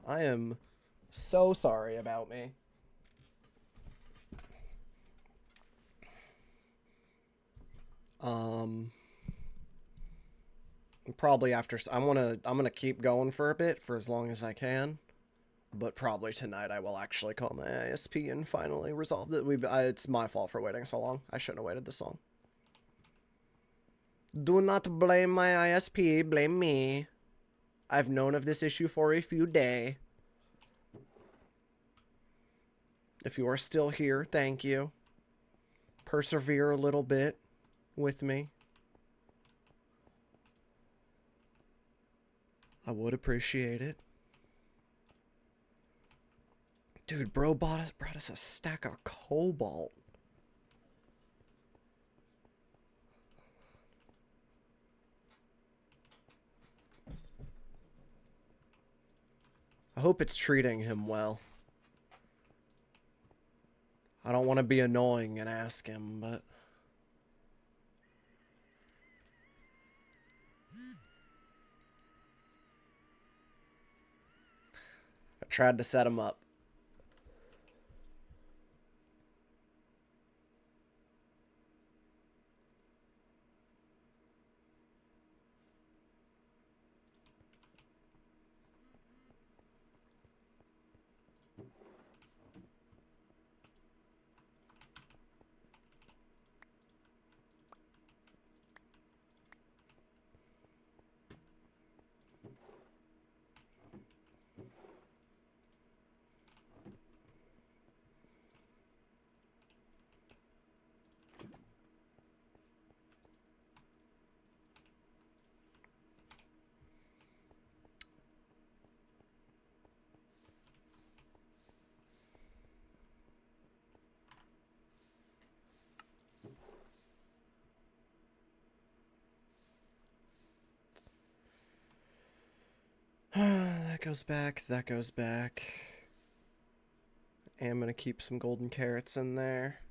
I am so sorry about me. Um, probably after I'm gonna keep going for a bit for as long as I can, but probably tonight I will actually call my ISP and finally resolve it. It's my fault for waiting so long. I shouldn't have waited this long. Do not blame my ISP. Blame me. I've known of this issue for a few days. If you are still here, thank you. Persevere a little bit with me. I would appreciate it. Dude, bro brought us a stack of cobalt. I hope it's treating him well. I don't want to be annoying and ask him, but... I tried to set him up. That goes back, that goes back. And I'm gonna keep some golden carrots in there.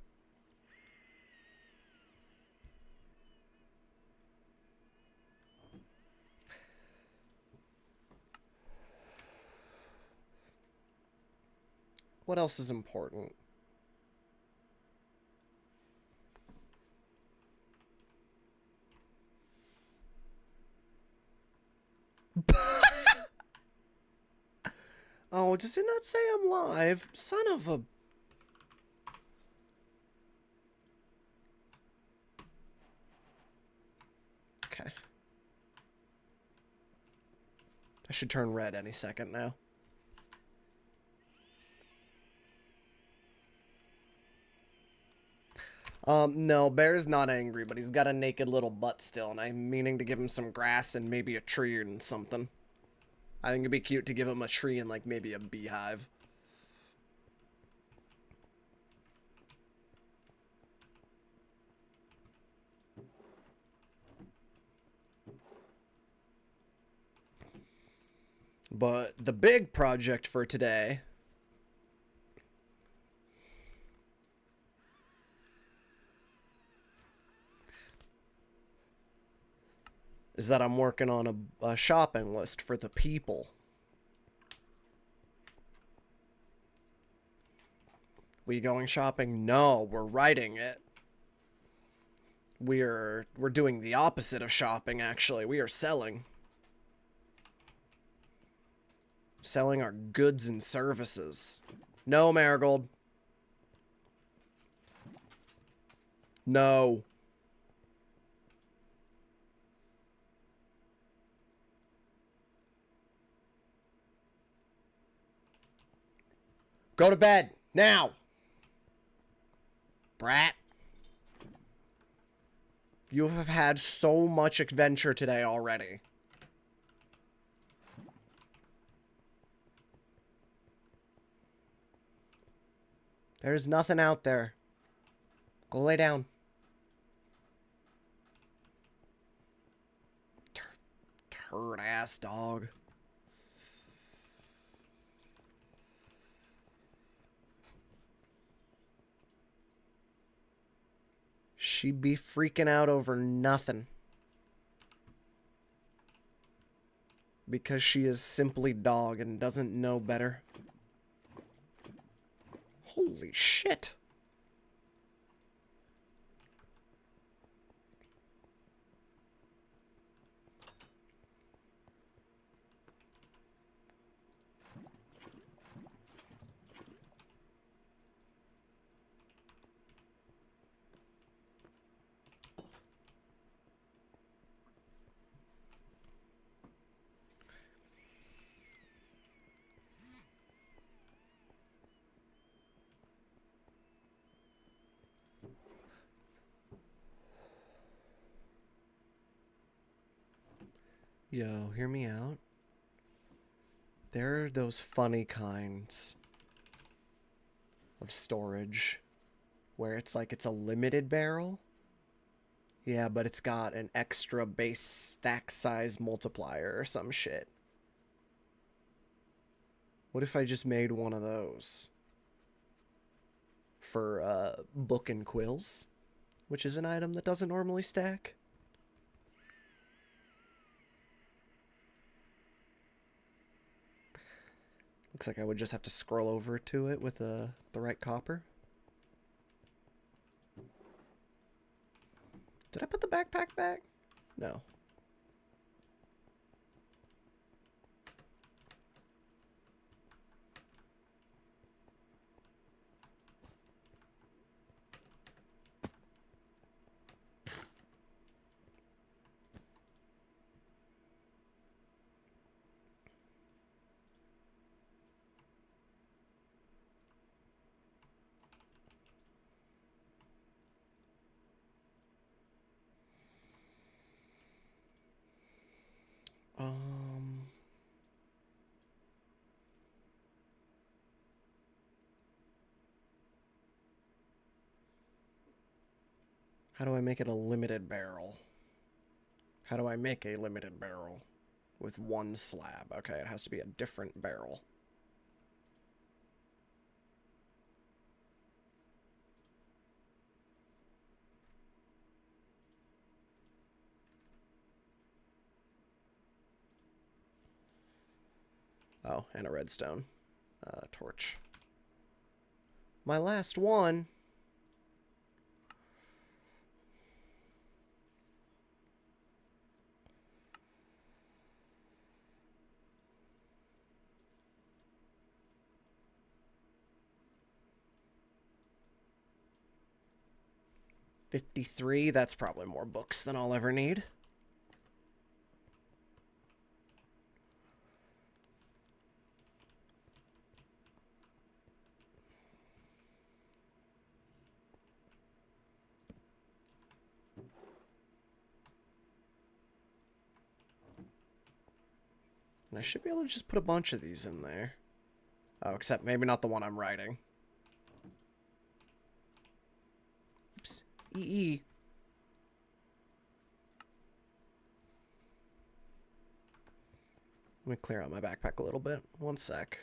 What else is important? Oh, does it not say I'm live? Son of a... Okay. I should turn red any second now. No, Bear's not angry, but he's got a naked little butt still, and I'm meaning to give him some grass and maybe a tree and something. I think it'd be cute to give him a tree and, like, maybe a beehive. But the big project for today is that I'm working on a shopping list for the people. We going shopping? No, we're writing it. We're doing the opposite of shopping, actually. We are selling. Selling our goods and services. No, Marigold. No. Go to bed. Now. Brat. You have had so much adventure today already. There's nothing out there. Go lay down. Turd ass dog. She'd be freaking out over nothing. Because she is simply dog and doesn't know better. Holy shit. Yo, hear me out. There are those funny kinds of storage where it's like it's a limited barrel. Yeah, but it's got an extra base stack size multiplier or some shit. What if I just made one of those for book and quills, which is an item that doesn't normally stack? Looks like I would just have to scroll over to it with the right copper. Did I put the backpack back? No. How do I make it a limited barrel? How do I make a limited barrel with one slab? Okay, it has to be a different barrel. Oh, and a redstone torch. My last one. $53, that's probably more books than I'll ever need. And I should be able to just put a bunch of these in there. Oh, except maybe not the one I'm writing. Oops. EE. Let me clear out my backpack a little bit. One sec.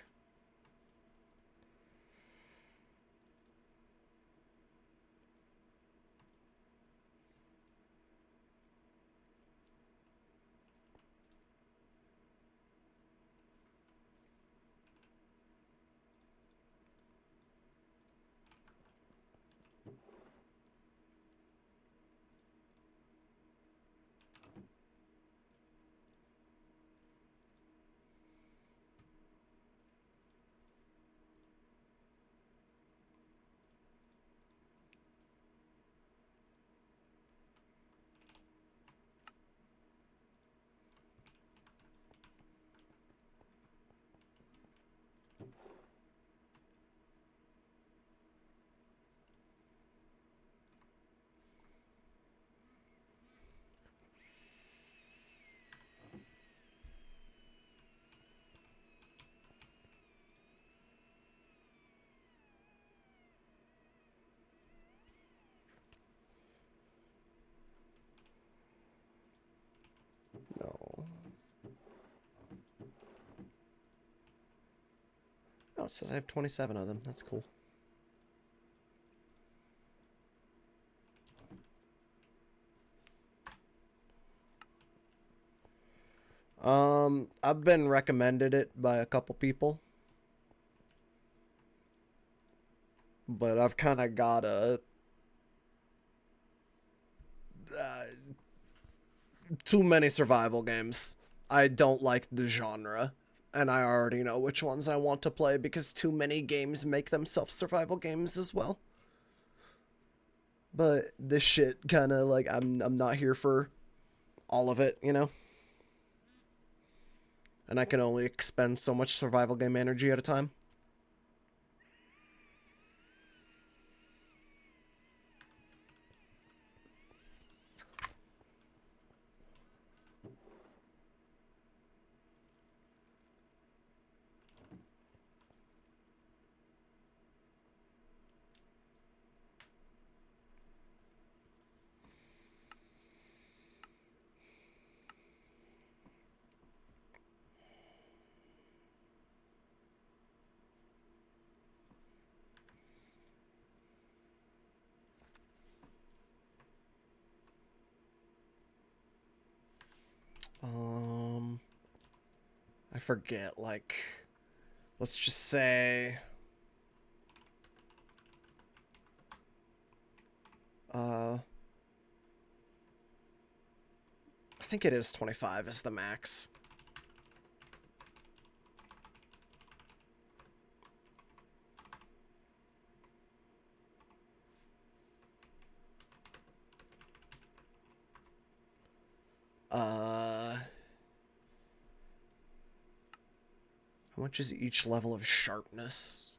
No. Oh, it says I have 27 of them. That's cool. I've been recommended it by a couple people, but I've kind of got uh, too many survival games. I don't like the genre, and I already know which ones I want to play because too many games make themselves survival games as well. But this shit kind of like I'm not here for all of it, you know? And I can only expend so much survival game energy at a time. Um, I forget, like, let's just say, I think it is 25 is the max. How much is each level of sharpness?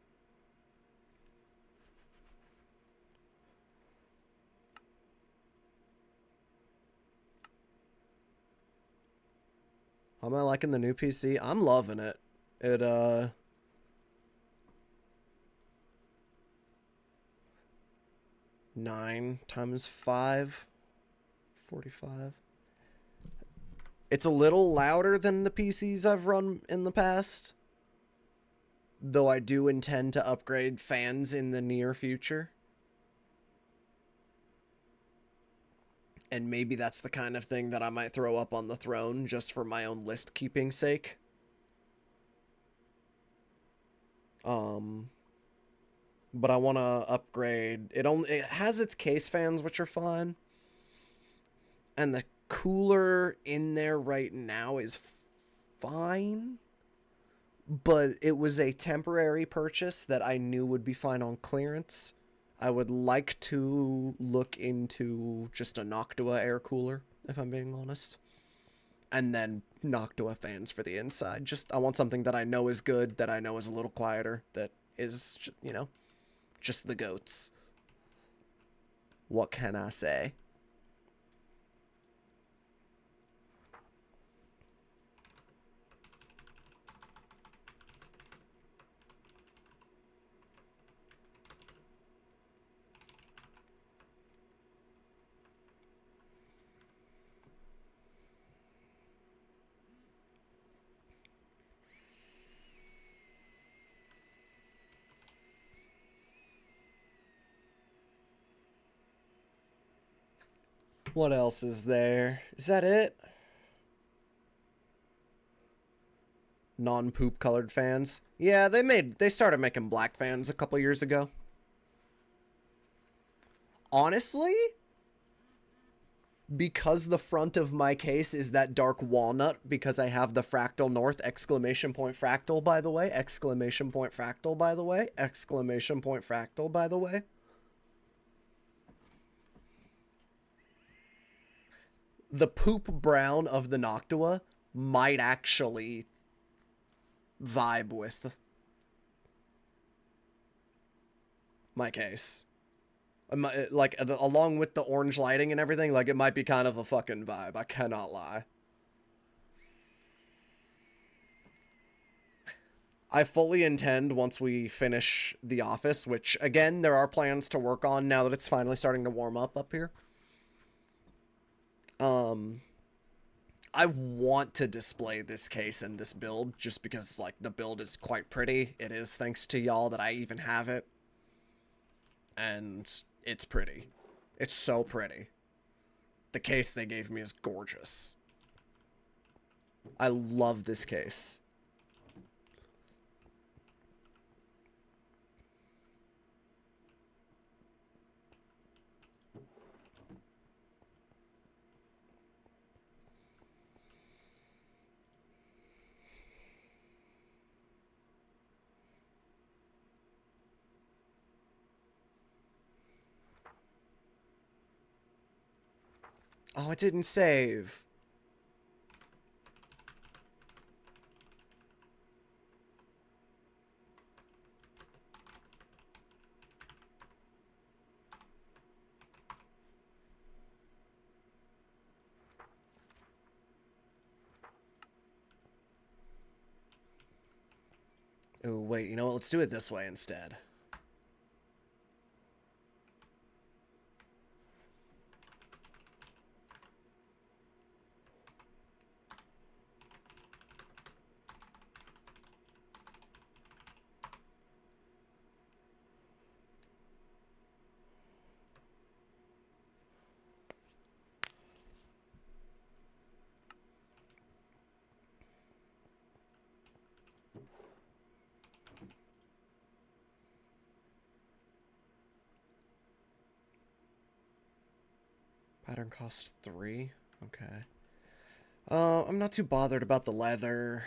How am I liking the new PC? I'm loving it. It, 9 times 5, 45. It's a little louder than the PCs I've run in the past, though I do intend to upgrade fans in the near future. And maybe that's the kind of thing that I might throw up on the throne just for my own list keeping sake. But I want to upgrade. It has its case fans, which are fine, and the cooler in there right now is fine. But it was a temporary purchase that I knew would be fine on clearance. I would like to look into just a Noctua air cooler, if I'm being honest. And then Noctua fans for the inside. Just, I want something that I know is good, that I know is a little quieter, that is, you know, just the goats. What can I say? What else is there? Is that it? Non-poop colored fans. Yeah, they started making black fans a couple years ago. Honestly, because the front of my case is that dark walnut, because I have the fractal north, exclamation point fractal, by the way, exclamation point fractal, by the way, exclamation point fractal, by the way. The poop brown of the Noctua might actually vibe with my case. Like, along with the orange lighting and everything, like, it might be kind of a fucking vibe. I cannot lie. I fully intend, once we finish The Office, which, again, there are plans to work on now that it's finally starting to warm up here. I want to display this case and this build just because, like, the build is quite pretty. It is thanks to y'all that I even have it. And it's pretty. It's so pretty. The case they gave me is gorgeous. I love this case. Oh, it didn't save. Oh, wait, you know what? Let's do it this way instead. Pattern cost 3. Okay. I'm not too bothered about the leather.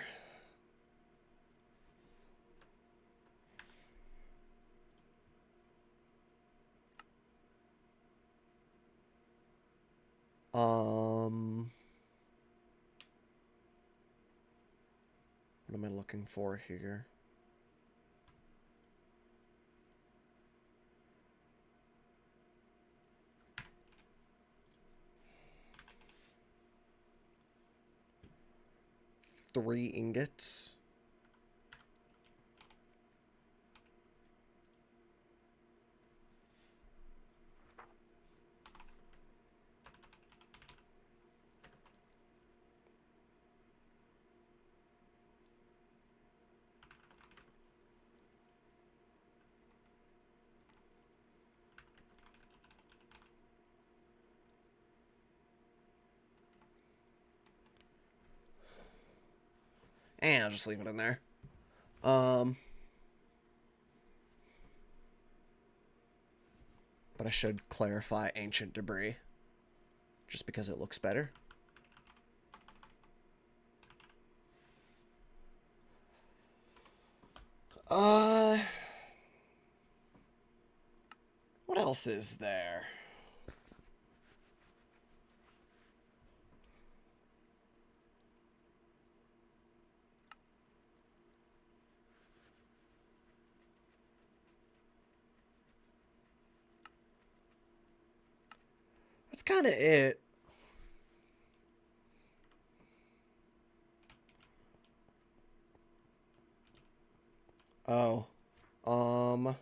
What am I looking for here? Three ingots. And I'll just leave it in there. But I should clarify ancient debris. Just because it looks better. What else is there? That's kind of it. Oh. Um.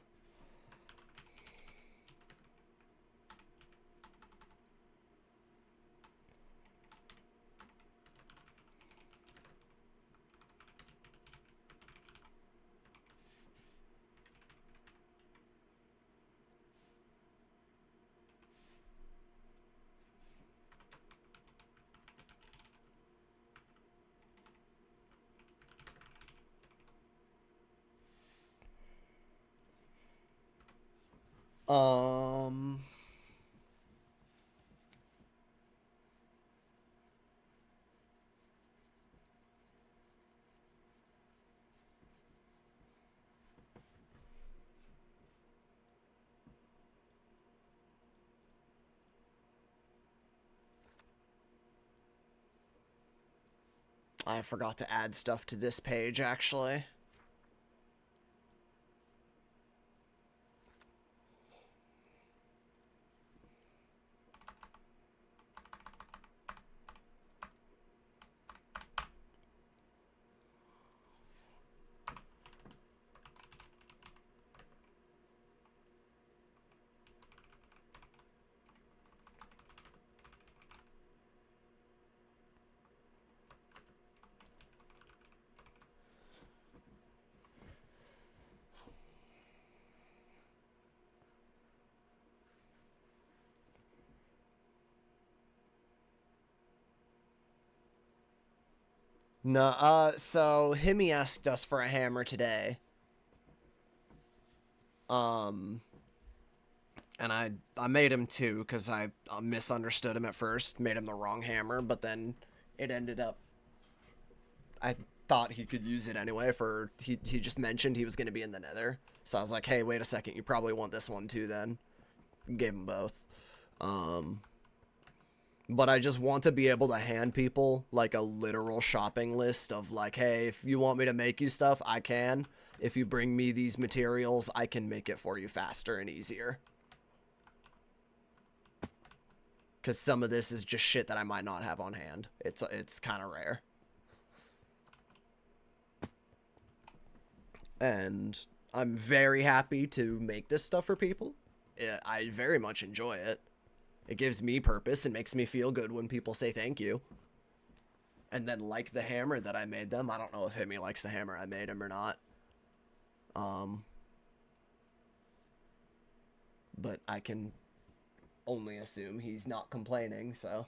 Um. I forgot to add stuff to this page, actually. No, so Himmy asked us for a hammer today. Um, and I made him two because I misunderstood him at first, made him the wrong hammer, but then it ended up I thought he could use it anyway for he just mentioned he was going to be in the Nether. So I was like, "Hey, wait a second, you probably want this one too then." Gave him both. Um but I just want to be able to hand people like a literal shopping list of like, "Hey, if you want me to make you stuff, I can. If you bring me these materials, I can make it for you faster and easier." Cuz some of this is just shit that I might not have on hand. It's kind of rare. And I'm very happy to make this stuff for people. I very much enjoy it. It gives me purpose and makes me feel good when people say thank you. And then like the hammer that I made them. I don't know if Himmy likes the hammer I made him or not. But I can only assume he's not complaining, so.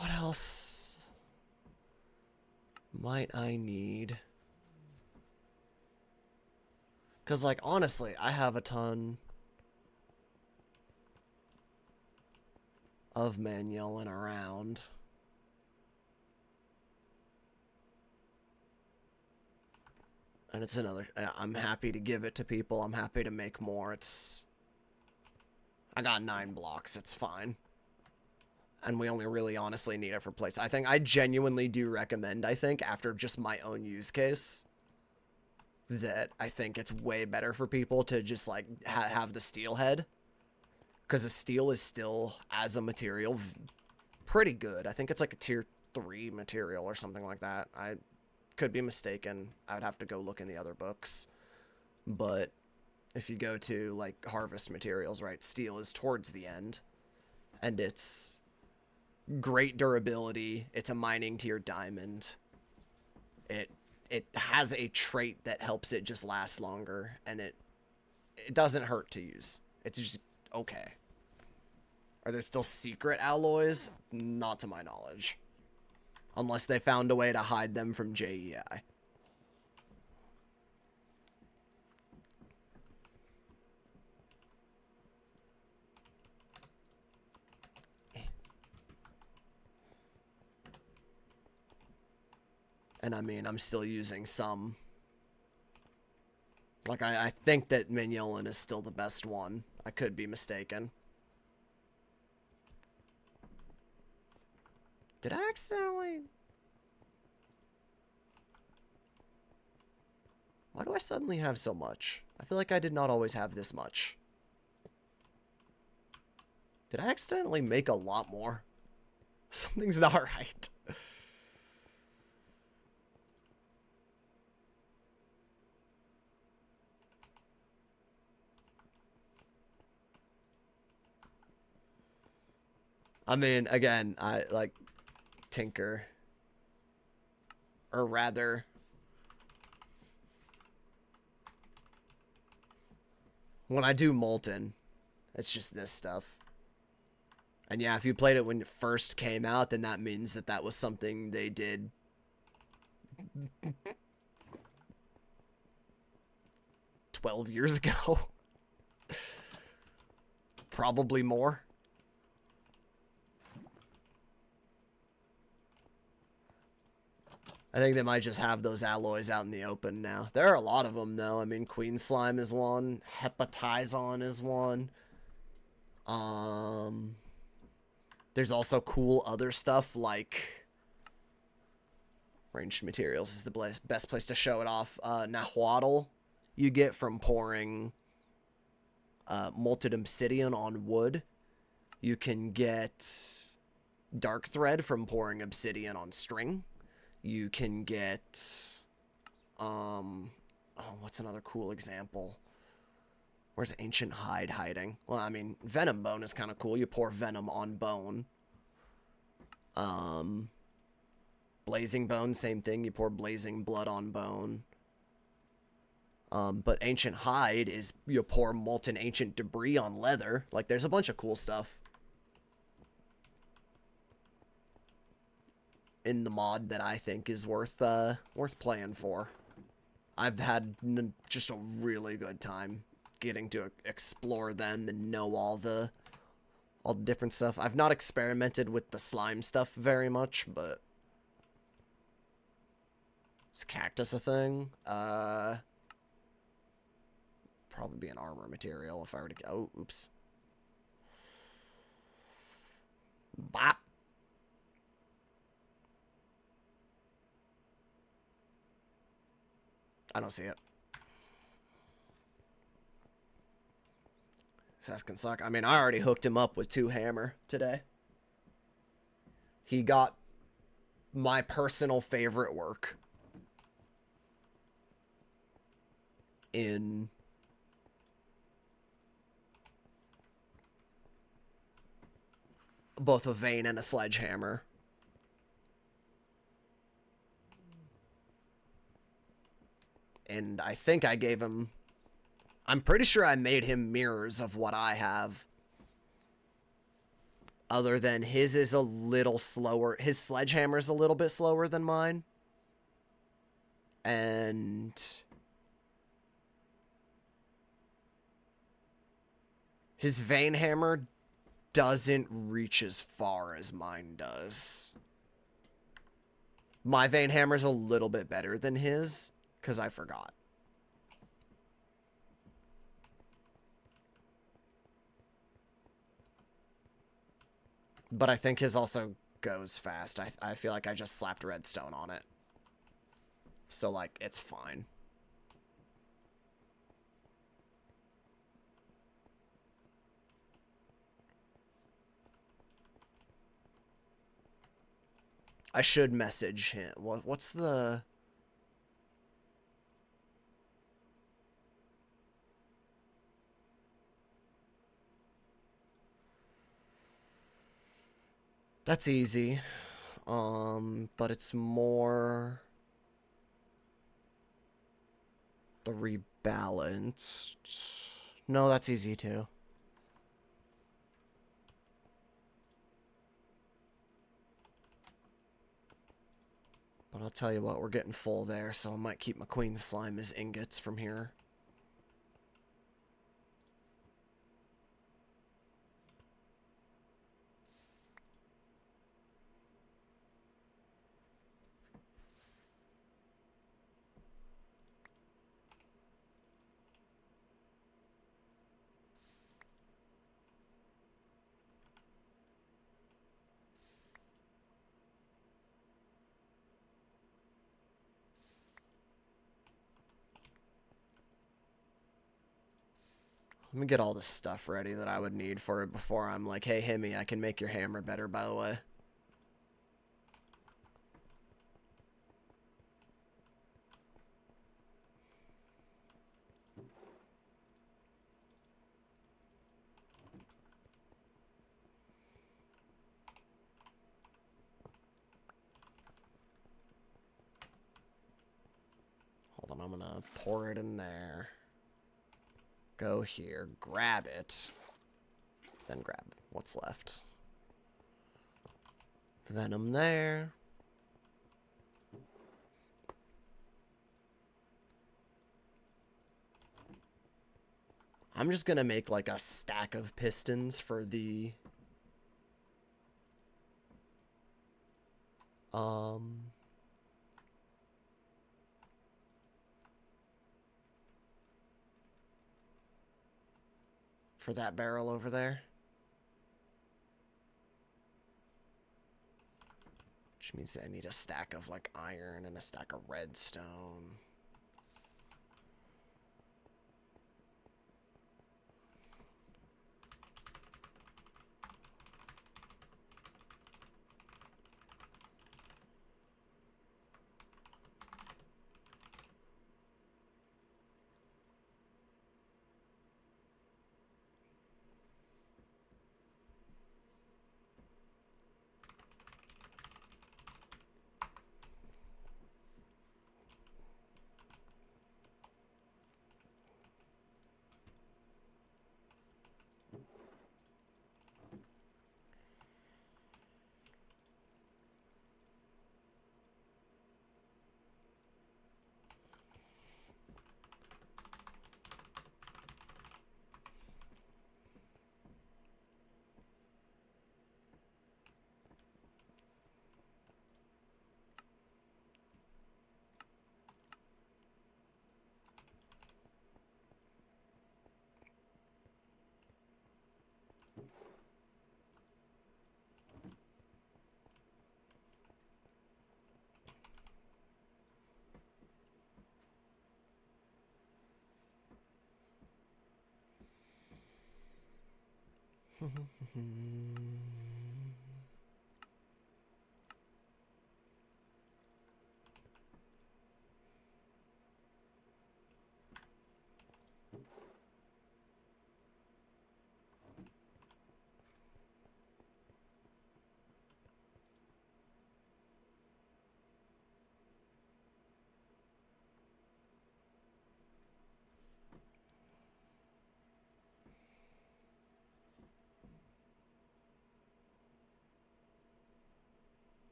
What else might I need? Because, like, honestly, I have a ton of men yelling around. And it's another... I'm happy to give it to people. I'm happy to make more. I got 9 blocks. It's fine. And we only really honestly need it for plates. I think I genuinely do recommend, after just my own use case, that I think it's way better for people to just, like, have the steelhead. Because the steel is still, as a material, pretty good. I think it's like a tier 3 material or something like that. I could be mistaken. I'd have to go look in the other books. But if you go to, like, harvest materials, right, steel is towards the end. And it's great durability. It's a mining tier diamond. It has a trait that helps it just last longer, and it doesn't hurt to use. It's just okay. Are there still secret alloys? Not to my knowledge. Unless they found a way to hide them from JEI. And I mean, I'm still using some. Like, I think that Mignolan is still the best one. I could be mistaken. Did I accidentally... Why do I suddenly have so much? I feel like I did not always have this much. Did I accidentally make a lot more? Something's not right. I mean, again, I like tinker. Or rather, when I do molten, it's just this stuff. And yeah, if you played it when it first came out, then that means that that was something they did 12 years ago. Probably more. I think they might just have those alloys out in the open now. There are a lot of them, though. I mean, Queen Slime is one. Hepatizon is one. There's also cool other stuff like... Ranged materials is the best place to show it off. Nahuatl you get from pouring molten obsidian on wood. You can get dark thread from pouring obsidian on string. You can get Oh, what's another cool example? Where's Ancient Hide hiding? Well, I mean, Venom Bone is kind of cool. You pour Venom on Bone. Blazing Bone, same thing. You pour Blazing Blood on Bone. But Ancient Hide is you pour Molten Ancient Debris on Leather. Like, there's a bunch of cool stuff in the mod that I think is worth playing for. I've had just a really good time getting to explore them and know all the different stuff. I've not experimented with the slime stuff very much, but is cactus a thing? Probably be an armor material if I were to go. Oh, oops. Bop. I don't see it. This can suck. I mean, I already hooked him up with 2 hammer today. He got my personal favorite work in both a vein and a sledgehammer. And I think I gave him... I'm pretty sure I made him mirrors of what I have. Other than his is a little slower. His sledgehammer's a little bit slower than mine. And... his vein hammer doesn't reach as far as mine does. My vein hammer's a little bit better than his, because I forgot. But I think his also goes fast. I feel like I just slapped redstone on it. So, like, it's fine. I should message him. What's the... That's easy. But it's more... the rebalanced. No, that's easy too. But I'll tell you what, we're getting full there, so I might keep my queen slime as ingots from here. Let me get all the stuff ready that I would need for it before I'm like, hey, Himmy, I can make your hammer better, by the way. Hold on, I'm gonna pour it in there. Go here, grab it, then grab what's left. Venom there. I'm just gonna make like a stack of pistons for the for that barrel over there. Which means I need a stack of like iron and a stack of redstone.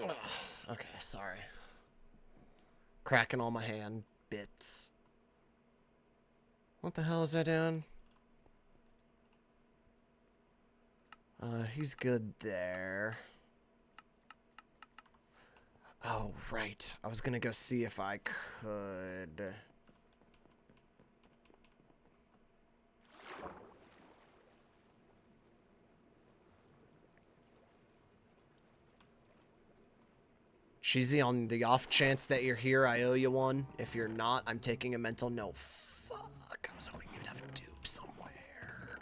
Ugh, okay, sorry. Cracking all my hand bits. What the hell is I doing? He's good there. Oh, right. I was gonna go see if I could... Cheesy, on the off chance that you're here, I owe you one. If you're not, I'm taking a mental note. Fuck, I was hoping you'd have a dupe somewhere.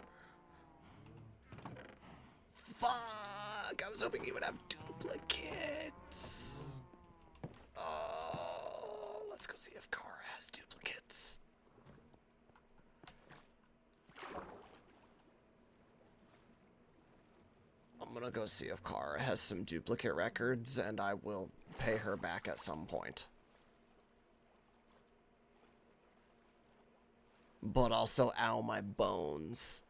Fuck, I was hoping you would have duplicates. Oh, let's go see if Kara has duplicates. I'm gonna go see if Kara has some duplicate records, and I will pay her back at some point. But also, ow, my bones.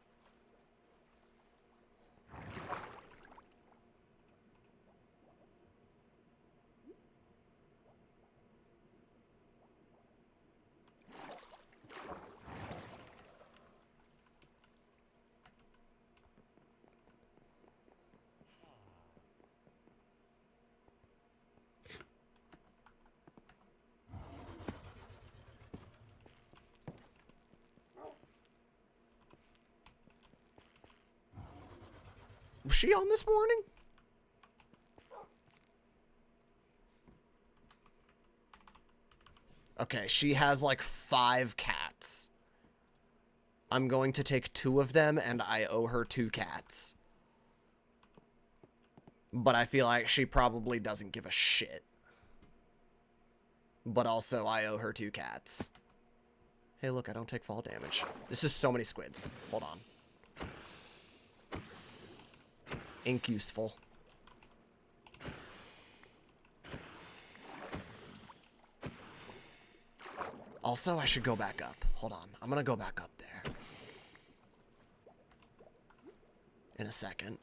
Was she on this morning? Okay, she has like 5 cats. I'm going to take 2 of them, and I owe her 2 cats. But I feel like she probably doesn't give a shit. But also, I owe her 2 cats. Hey, look, I don't take fall damage. This is so many squids. Hold on. Ink useful. Also, I should go back up. Hold on. I'm gonna go back up there. In a second.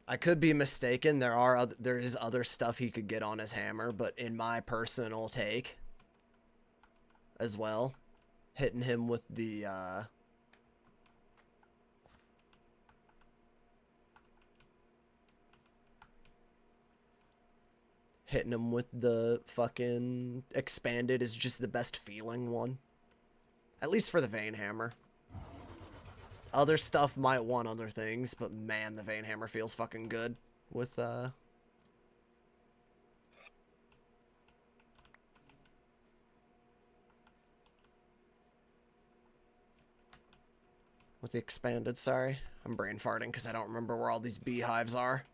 I could be mistaken. There is other stuff he could get on his hammer, but in my personal take, as well, hitting him with the fucking expanded is just the best feeling one. At least for the Vein Hammer. Other stuff might want other things, but man, the Vein Hammer feels fucking good with the expanded, sorry. I'm brain farting because I don't remember where all these beehives are.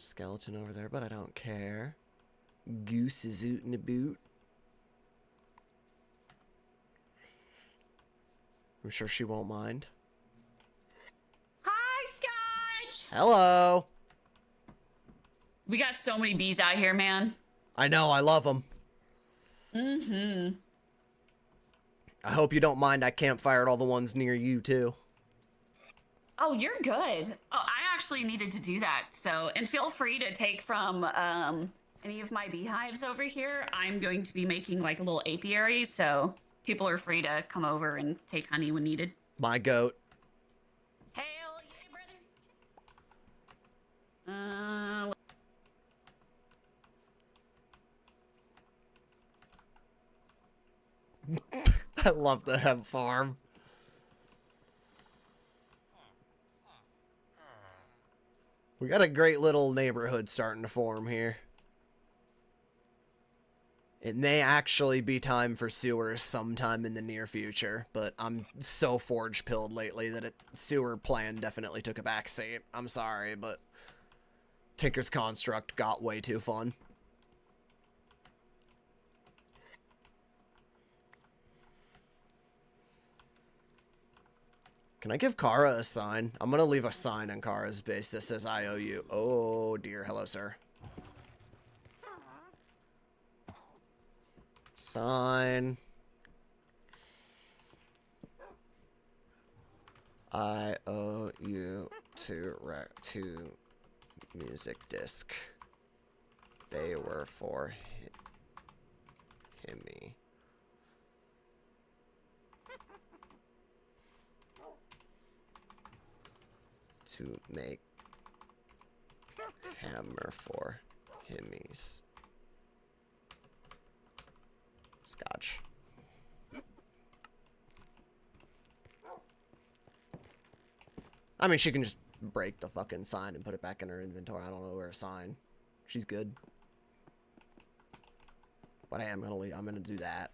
Skeleton over there, but I don't care. Goose is ootin' a boot. I'm sure she won't mind. Hi, Skadj! Hello! We got so many bees out here, man. I know, I love them. Mm-hmm. I hope you don't mind I campfired all the ones near you, too. Oh, you're good. Oh, I actually needed to do that, so, and feel free to take from, any of my beehives over here. I'm going to be making, like, a little apiary, so people are free to come over and take honey when needed. My goat. Hell yeah, brother. I love the hemp farm. We got a great little neighborhood starting to form here. It may actually be time for sewers sometime in the near future, but I'm so forge-pilled lately that a sewer plan definitely took a backseat. I'm sorry, but Tinker's Construct got way too fun. Can I give Kara a sign? I'm gonna leave a sign on Kara's base that says I owe you. Oh dear, hello sir. Sign. I owe you two music disc. They were for himmy. To make hammer for himmies. Skadj. I mean, she can just break the fucking sign and put it back in her inventory. I don't know where a sign. She's good. But I'm gonna do that.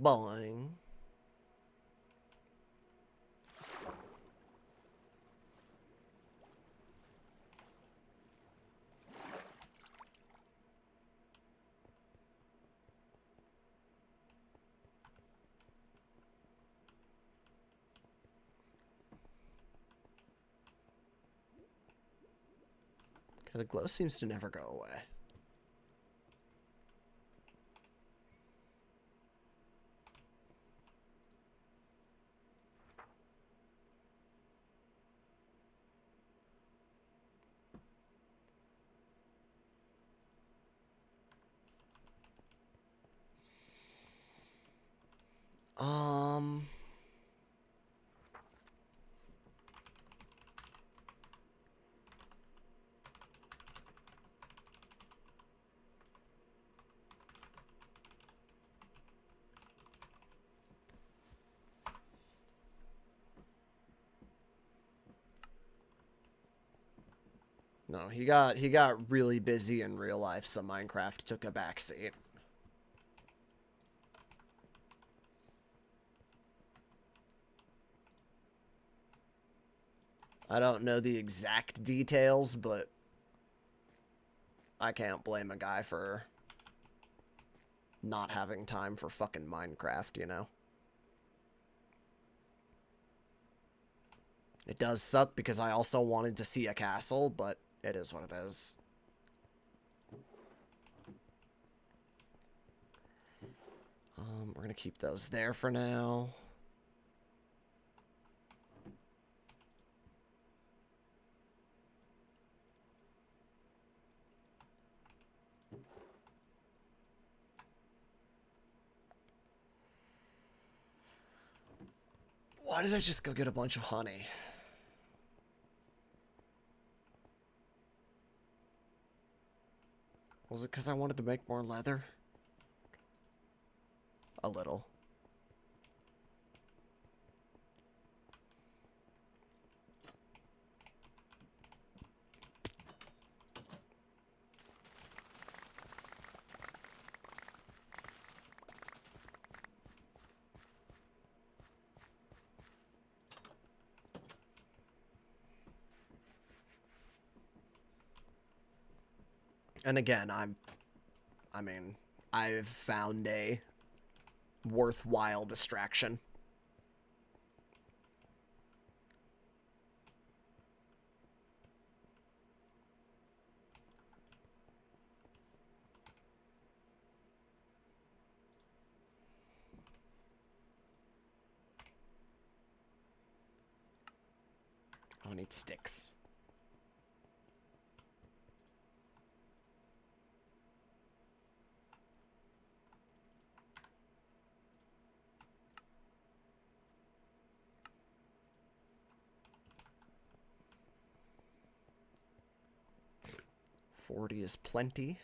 Boing. The glow seems to never go away. No, he got really busy in real life, so Minecraft took a backseat. I don't know the exact details, but I can't blame a guy for not having time for fucking Minecraft, you know? It does suck because I also wanted to see a castle, but it is what it is. We're gonna keep those there for now. Why did I just go get a bunch of honey? Was it because I wanted to make more leather? A little. And again, I mean, I've found a worthwhile distraction. I need sticks. $40 is plenty.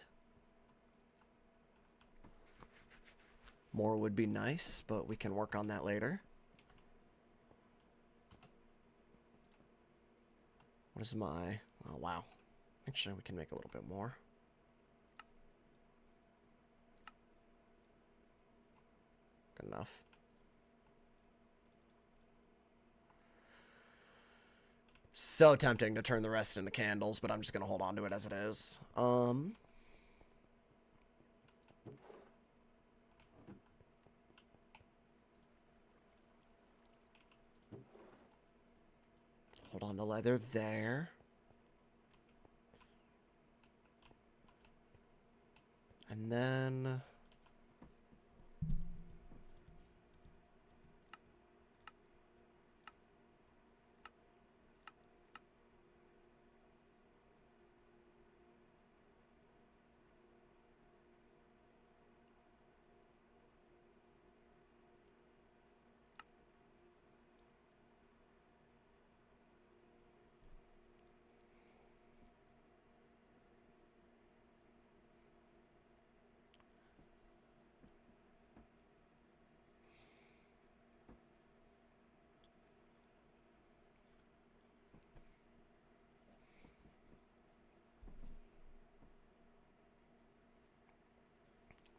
More would be nice, but we can work on that later. What is my... Oh, wow. Actually, we can make a little bit more. Good enough. So tempting to turn the rest into candles, but I'm just gonna hold on to it as it is. Hold on to leather there. And then...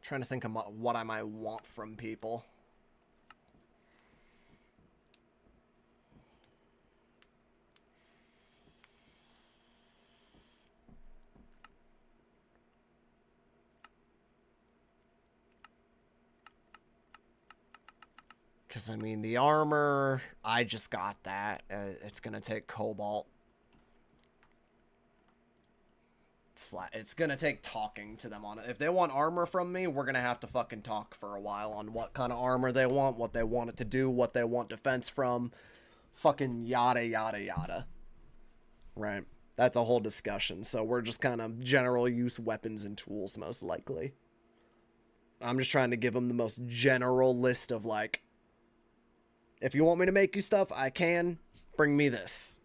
trying to think of what I might want from people. Because, I mean, the armor, I just got that. It's going to take cobalt. It's going to take talking to them on it. If they want armor from me, we're going to have to fucking talk for a while on what kind of armor they want, what they want it to do, what they want defense from. Fucking yada, yada, yada. Right? That's a whole discussion. So we're just kind of general use weapons and tools, most likely. I'm just trying to give them the most general list of, like, if you want me to make you stuff, I can. Bring me this.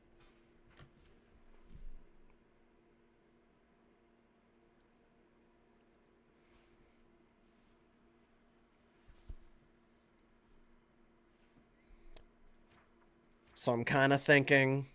So I'm kind of thinking...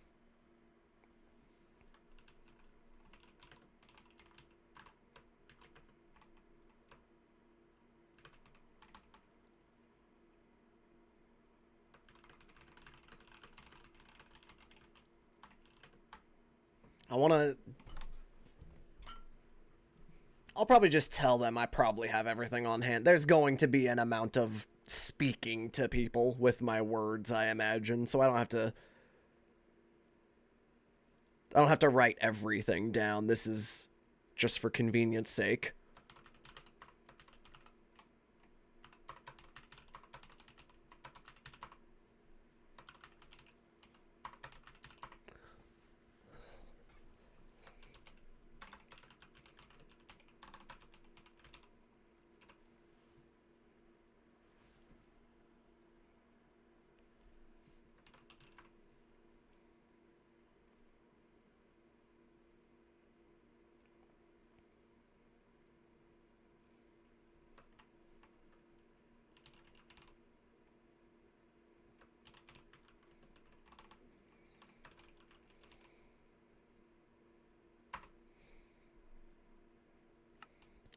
I'll probably just tell them I probably have everything on hand. There's going to be an amount of speaking to people with my words, I imagine, so I don't have to write everything down. This is just for convenience sake.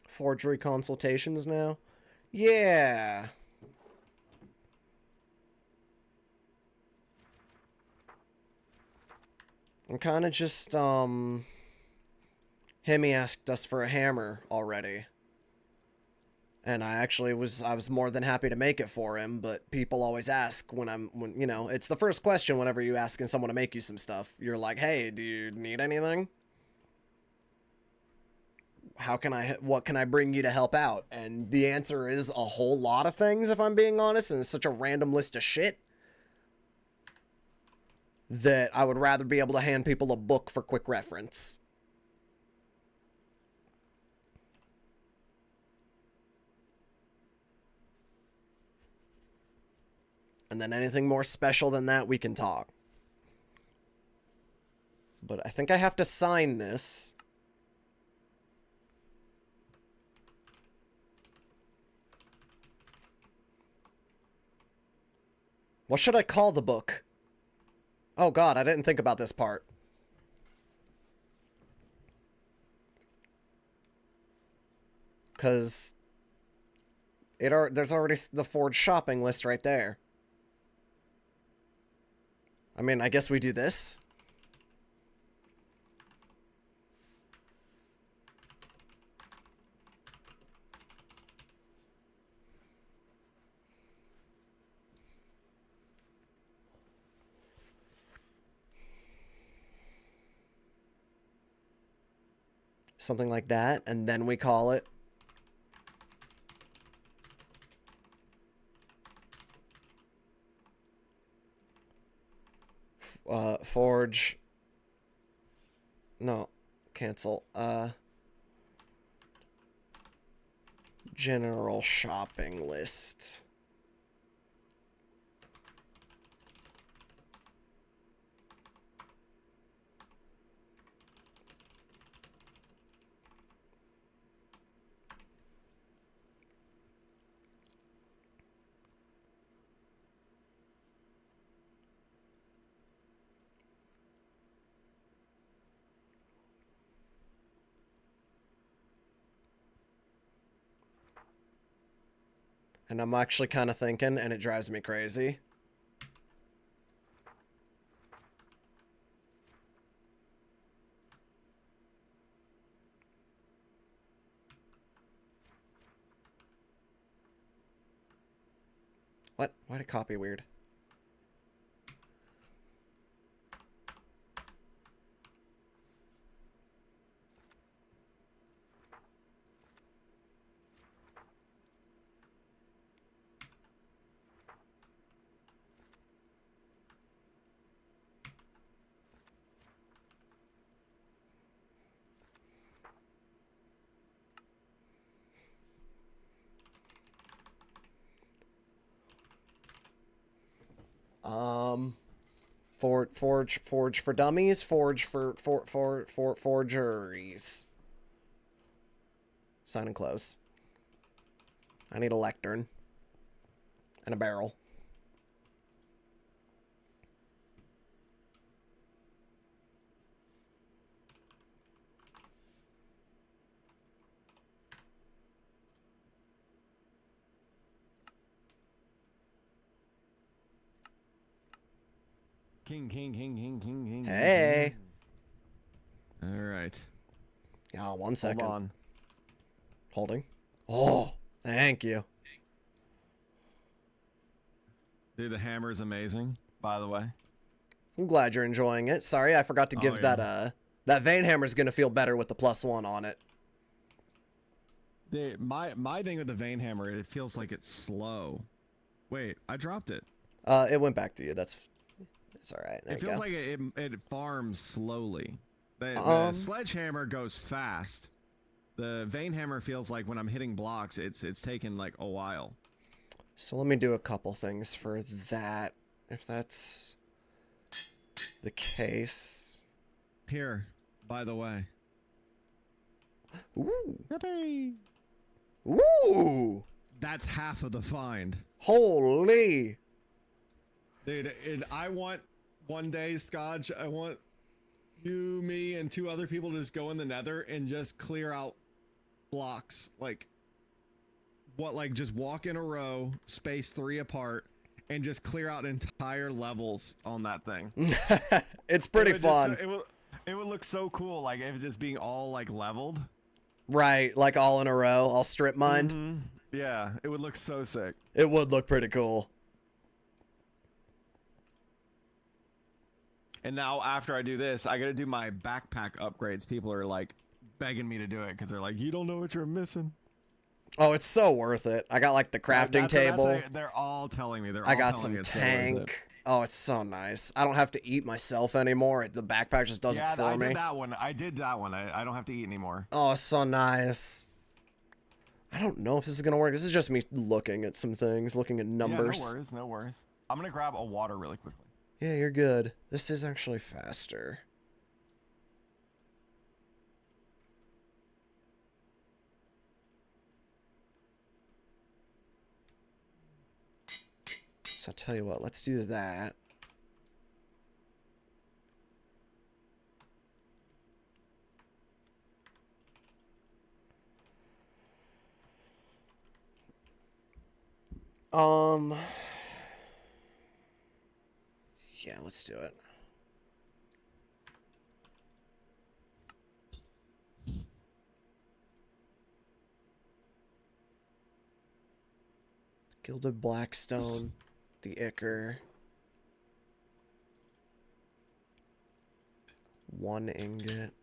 Forgery consultations now? Yeah. I'm kind of just, Himmy asked us for a hammer already. And I was more than happy to make it for him, but people always ask when you know, it's the first question whenever you asking someone to make you some stuff. You're like, hey, do you need anything? What can I bring you to help out? And the answer is a whole lot of things, if I'm being honest, and it's such a random list of shit that I would rather be able to hand people a book for quick reference. And then anything more special than that, we can talk. But I think I have to sign this. What should I call the book? Oh god, I didn't think about this part. Because there's already the Forge shopping list right there. I mean, I guess we do this. Something like that, and then we call it Forge. No, cancel. General shopping list. And I'm actually kind of thinking, and it drives me crazy. What? Why did copy weird? Forge for dummies, forge for forgeries. Sign and close. I need a lectern. And a barrel. King. Hey. All right. Yeah, 1 second. Hold on. Holding. Oh, thank you. Dude, the hammer is amazing, by the way. I'm glad you're enjoying it. Sorry, I forgot to give that vein hammer's gonna feel better with the +1 on it. My thing with the vein hammer, it feels like it's slow. Wait, I dropped it. It went back to you. It's all right. There it you feels go. like it farms slowly. The sledgehammer goes fast. The vein hammer feels like when I'm hitting blocks, it's taking like a while. So let me do a couple things for that, if that's the case. Here, by the way. Ooh. Yippee! Ooh. That's half of the find. Holy. Dude, and I want one day, Skadj, I want you, me, and 2 other people to just go in the nether and just clear out blocks. Like just walk in a row, space 3 apart, and just clear out entire levels on that thing. It's pretty fun. It would look so cool, like if it's being all like leveled. Right, like all in a row, all strip mined. Yeah, it would look so sick. It would look pretty cool. And now after I do this, I gotta do my backpack upgrades. People are like begging me to do it because they're like, you don't know what you're missing. Oh, it's so worth it. I got like the crafting table. They're all telling me. I got some tank. Oh, it's so nice. I don't have to eat myself anymore. The backpack just does it for me. I did that one. I don't have to eat anymore. Oh, it's so nice. I don't know if this is gonna work. This is just me looking at some things, looking at numbers. Yeah, no worries. I'm gonna grab a water really quickly. Yeah, you're good. This is actually faster. So I'll tell you what, let's do that. Yeah, let's do it. Gilded Blackstone, the Ichor. 1 ingot.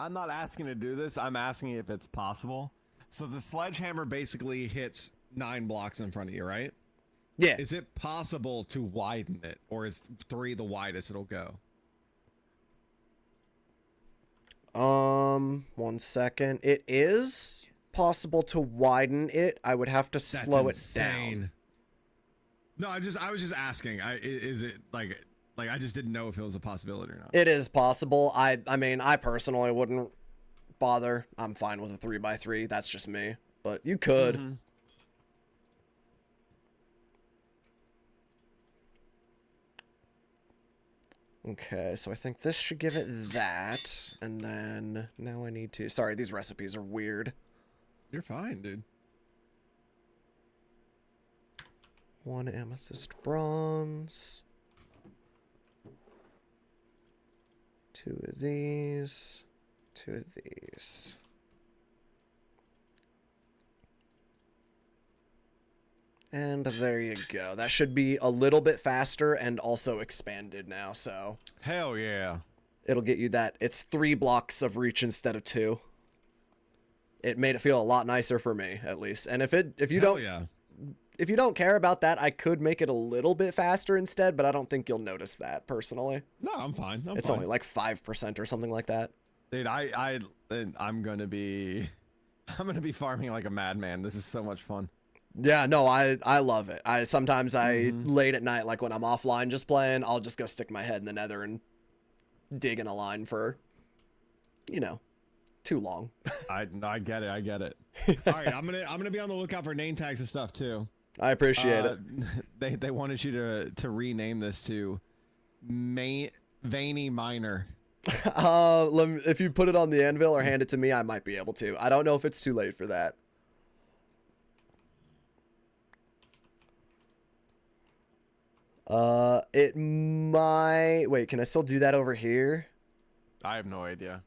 I'm not asking to do this. I'm asking if it's possible. So the sledgehammer basically hits 9 blocks in front of you, right? Yeah. Is it possible to widen it, or is 3 the widest it'll go? 1 second. It is possible to widen it. I would have to slow it down. No, I was just asking. Is it like I just didn't know if it was a possibility or not. It is possible. I mean, I personally wouldn't bother. I'm fine with a 3x3. That's just me. But you could. Mm-hmm. Okay, so I think this should give it that. And then now I need to... Sorry, these recipes are weird. You're fine, dude. 1 amethyst bronze. 2 of these. 2 of these. And there you go. That should be a little bit faster and also expanded now, so... Hell yeah. It'll get you that. It's 3 blocks of reach instead of 2. It made it feel a lot nicer for me, at least. And if you don't care about that, I could make it a little bit faster instead, but I don't think you'll notice that personally. No, I'm fine. It's only like 5% or something like that. Dude, I'm gonna be farming like a madman. This is so much fun. Yeah, no, I love it. Sometimes late at night, like when I'm offline just playing, I'll just go stick my head in the nether and dig in a line for, you know, too long. I get it. All right, I'm gonna be on the lookout for name tags and stuff too. I appreciate it. They wanted you to rename this to Veiny Miner. If you put it on the anvil or hand it to me, I might be able to. I don't know if it's too late for that. It might... Wait, can I still do that over here? I have no idea.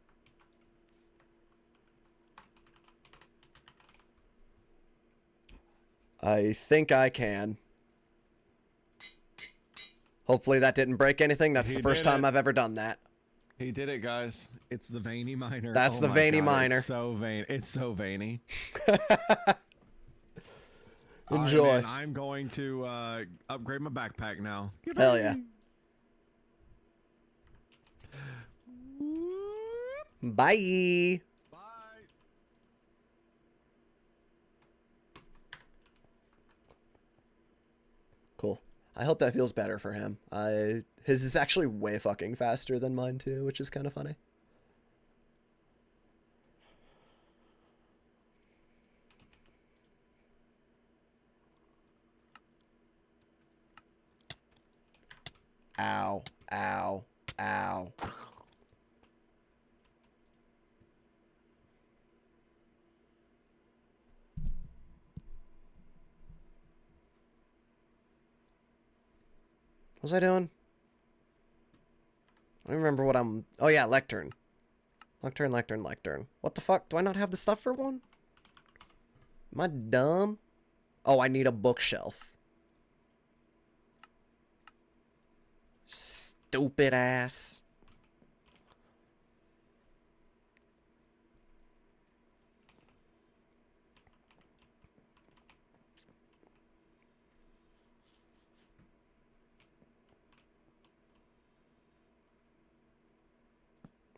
I think I can. Hopefully that didn't break anything. That's the first time I've ever done that. He did it, guys. It's the Veiny Miner. That's the Veiny Miner. It's so vain. It's so veiny. Enjoy. Right, man, I'm going to upgrade my backpack now. Hell yeah. Bye. Bye. Cool. I hope that feels better for him. His is actually way fucking faster than mine too, which is kind of funny. Ow, ow, ow. What was I doing? I don't remember what I'm... Oh yeah, lectern. Lectern, lectern, lectern. What the fuck? Do I not have the stuff for one? Am I dumb? Oh, I need a bookshelf. Stupid ass.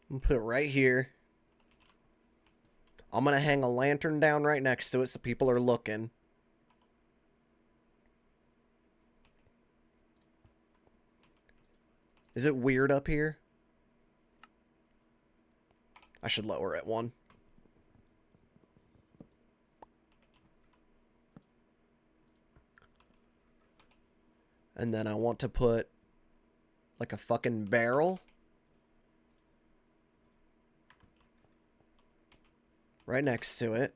I'm gonna put it right here. I'm gonna hang a lantern down right next to it so people are looking. Is it weird up here? I should lower it one. And then I want to put like a fucking barrel right next to it.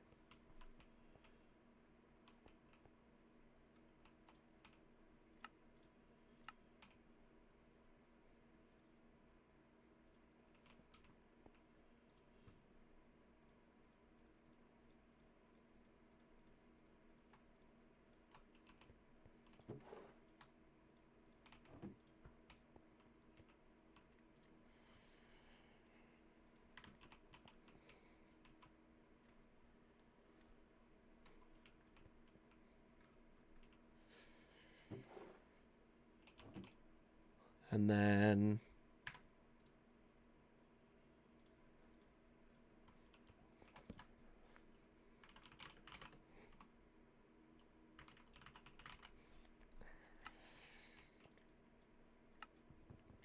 And then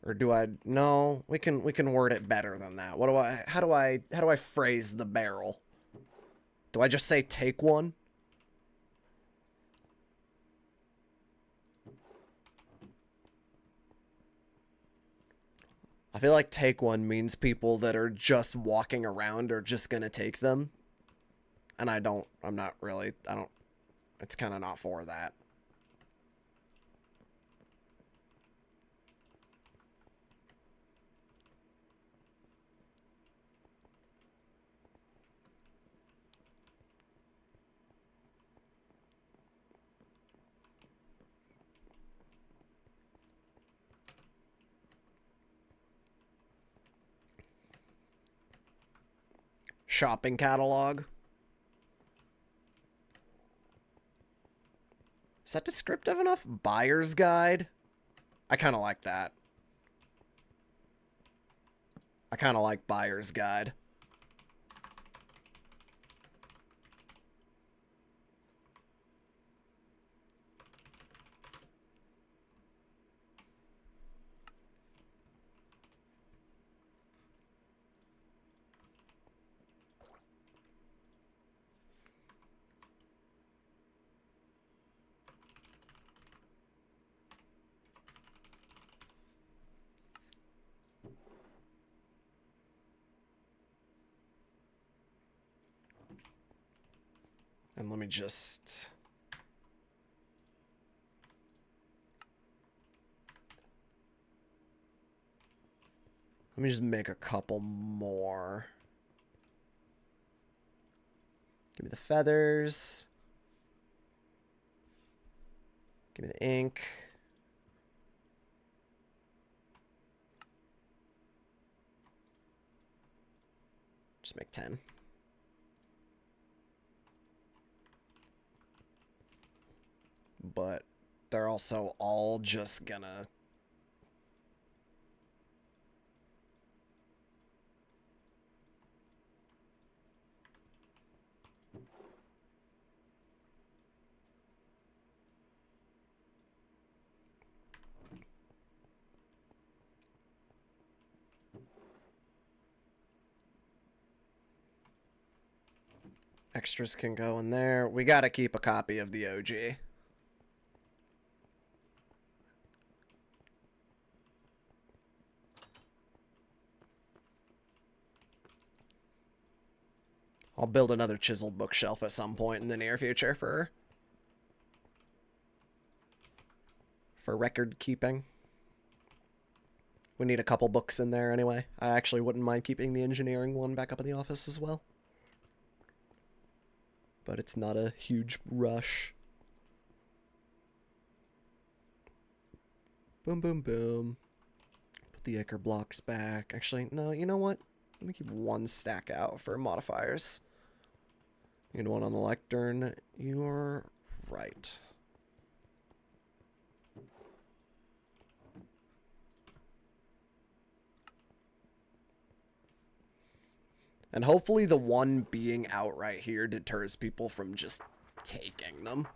or do I no, we can word it better than that. What do I how do I phrase the barrel? Do I just say take one? I feel like take one means people that are just walking around are just gonna take them. And I'm not really, it's kind of not for that. Shopping catalog. Is that descriptive enough? Buyer's guide? I kind of like that. I kind of like buyer's guide. And let me just... Let me just make a couple more. Give me the feathers. Give me the ink. Just make 10. But they're also all just gonna... Extras can go in there. We gotta keep a copy of the OG. I'll build another chiseled bookshelf at some point in the near future for record keeping. We need a couple books in there anyway. I actually wouldn't mind keeping the engineering one back up in the office as well. But it's not a huge rush. Boom, boom, boom. Put the acre blocks back. Actually, no, you know what? Let me keep one stack out for modifiers. Need one on the lectern. You're right. And hopefully the one being out right here deters people from just taking them.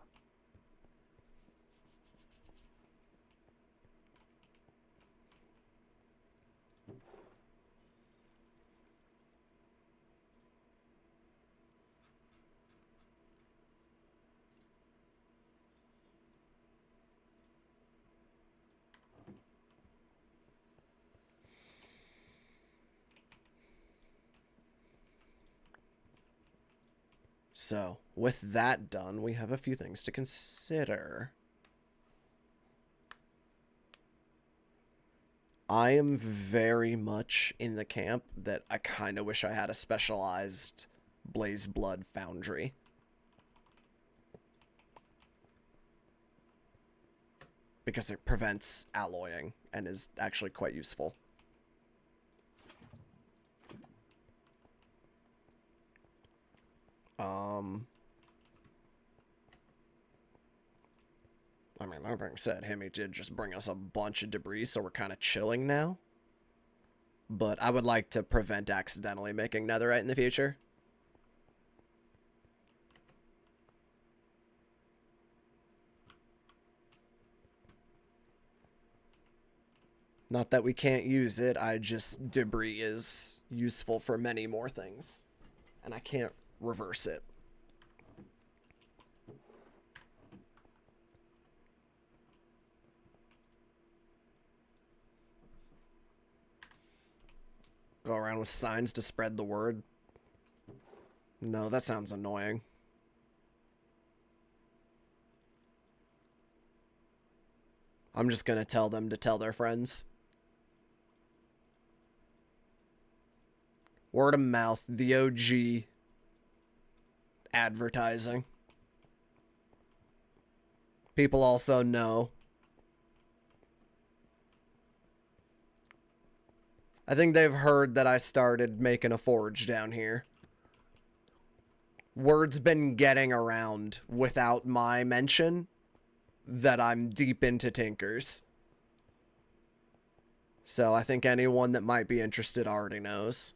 So, with that done, we have a few things to consider. I am very much in the camp that I kind of wish I had a specialized Blaze Blood foundry. Because it prevents alloying and is actually quite useful. I mean, that being said, Hemi did just bring us a bunch of debris, so we're kind of chilling now. But I would like to prevent accidentally making netherite in the future. Not that we can't use it, debris is useful for many more things. And I can't reverse it. Go around with signs to spread the word. No, that sounds annoying. I'm just gonna tell them to tell their friends. Word of mouth, the OG advertising. People also know. I think they've heard that I started making a forge down here. Word's been getting around without my mention that I'm deep into tinkers. So I think anyone that might be interested already knows.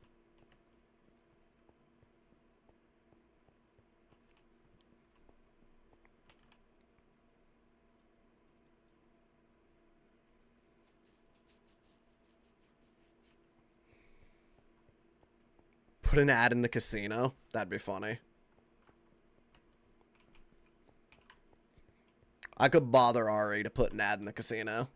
Put an ad in the casino. That'd be funny. I could bother Ari to put an ad in the casino.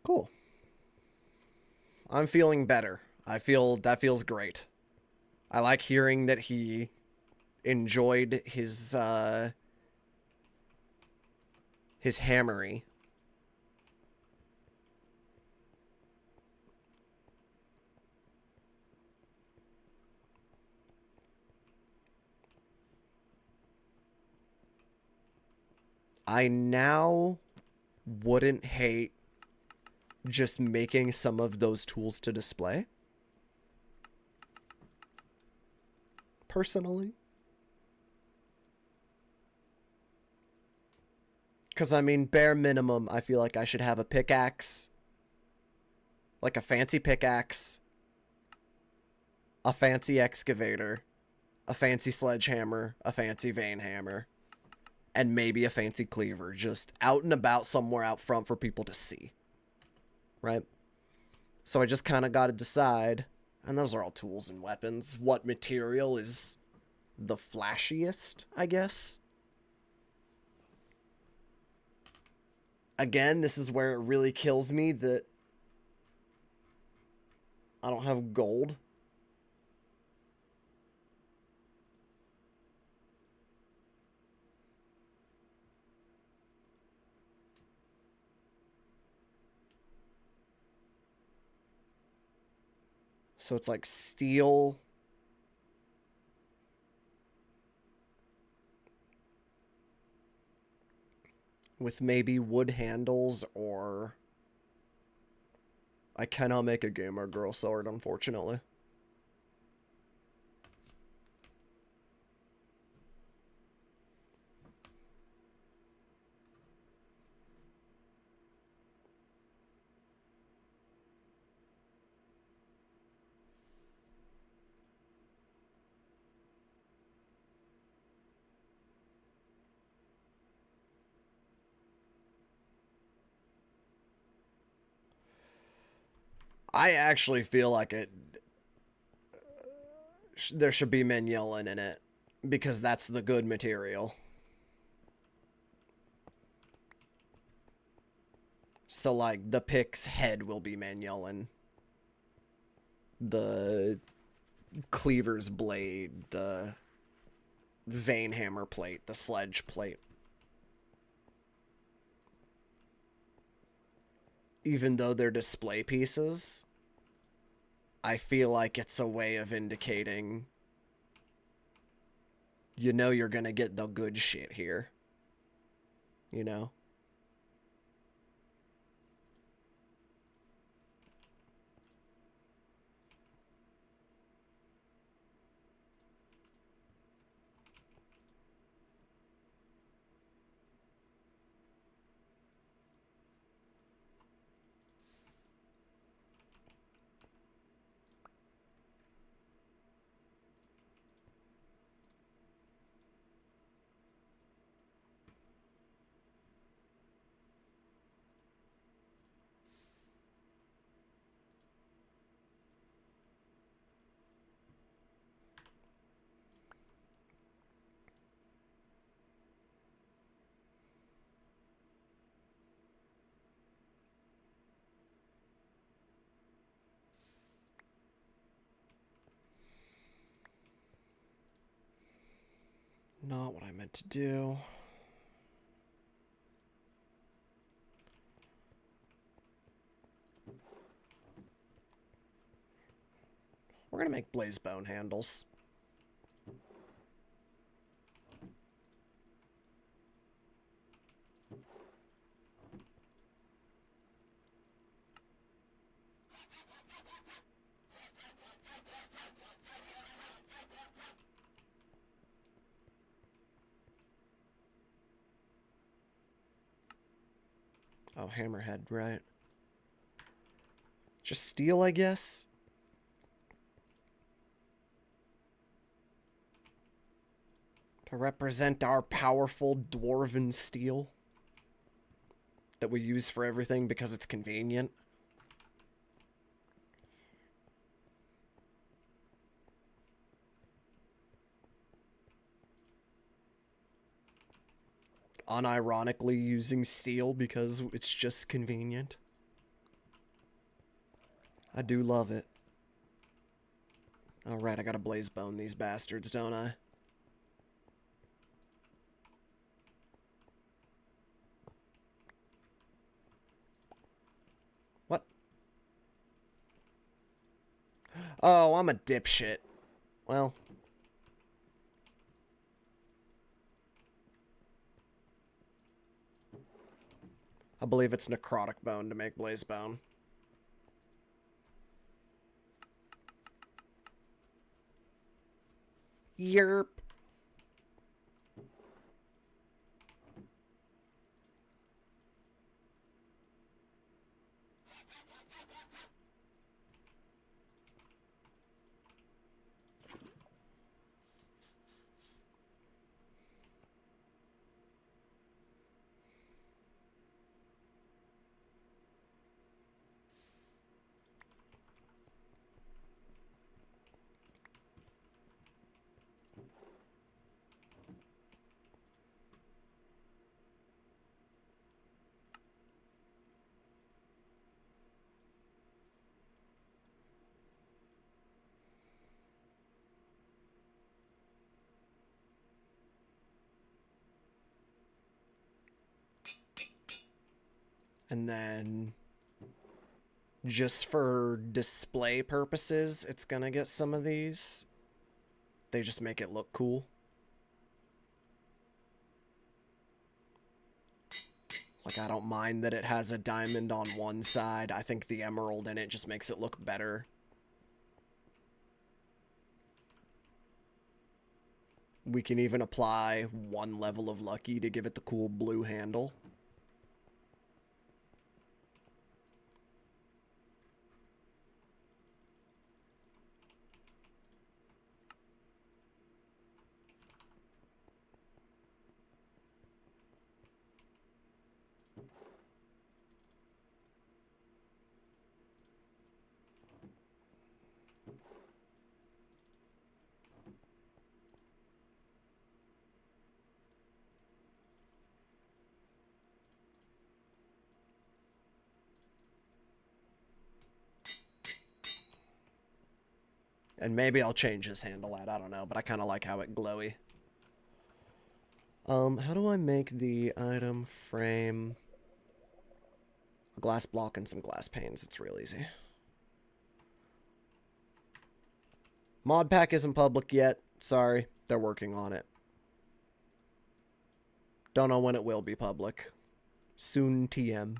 Cool. I'm feeling better. That feels great. I like hearing that he enjoyed his hammery. I now wouldn't hate just making some of those tools to display. Personally. Because, I mean, bare minimum, I feel like I should have a pickaxe. Like a fancy pickaxe. A fancy excavator. A fancy sledgehammer. A fancy vein hammer. And maybe a fancy cleaver. Just out and about somewhere out front for people to see. Right? So I just kind of got to decide, and those are all tools and weapons, what material is the flashiest, I guess. Again, this is where it really kills me that I don't have gold. So it's like steel. With maybe wood handles, or I cannot make a gamer girl sword, unfortunately. I actually feel like there should be Manulin in it, because that's the good material. So, like, the pick's head will be Manulin. The cleaver's blade, the vein hammer plate, the sledge plate. Even though they're display pieces, I feel like it's a way of indicating, you know, you're gonna get the good shit here. You know? Not what I meant to do. We're gonna make blaze bone handles. Oh, hammerhead, right. Just steel, I guess? To represent our powerful dwarven steel that we use for everything because it's convenient. Unironically using steel because it's just convenient. I do love it. Alright, I gotta blaze bone these bastards, don't I? What? Oh, I'm a dipshit. Well. I believe it's necrotic bone to make blaze bone. Yerp. And then just for display purposes, it's gonna get some of these. They just make it look cool. Like, I don't mind that it has a diamond on one side. I think the emerald in it just makes it look better. We can even apply one level of lucky to give it the cool blue handle. And maybe I'll change his handle out, I don't know, but I kind of like how it glowy. How do I make the item frame a glass block and some glass panes? It's real easy. Mod pack isn't public yet. Sorry, they're working on it. Don't know when it will be public. Soon TM.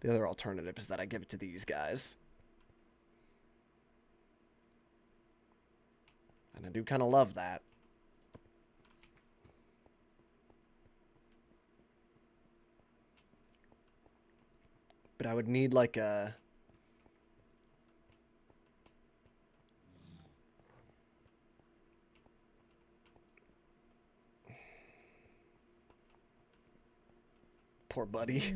The other alternative is that I give it to these guys. And I do kind of love that. But I would need like a... Poor buddy.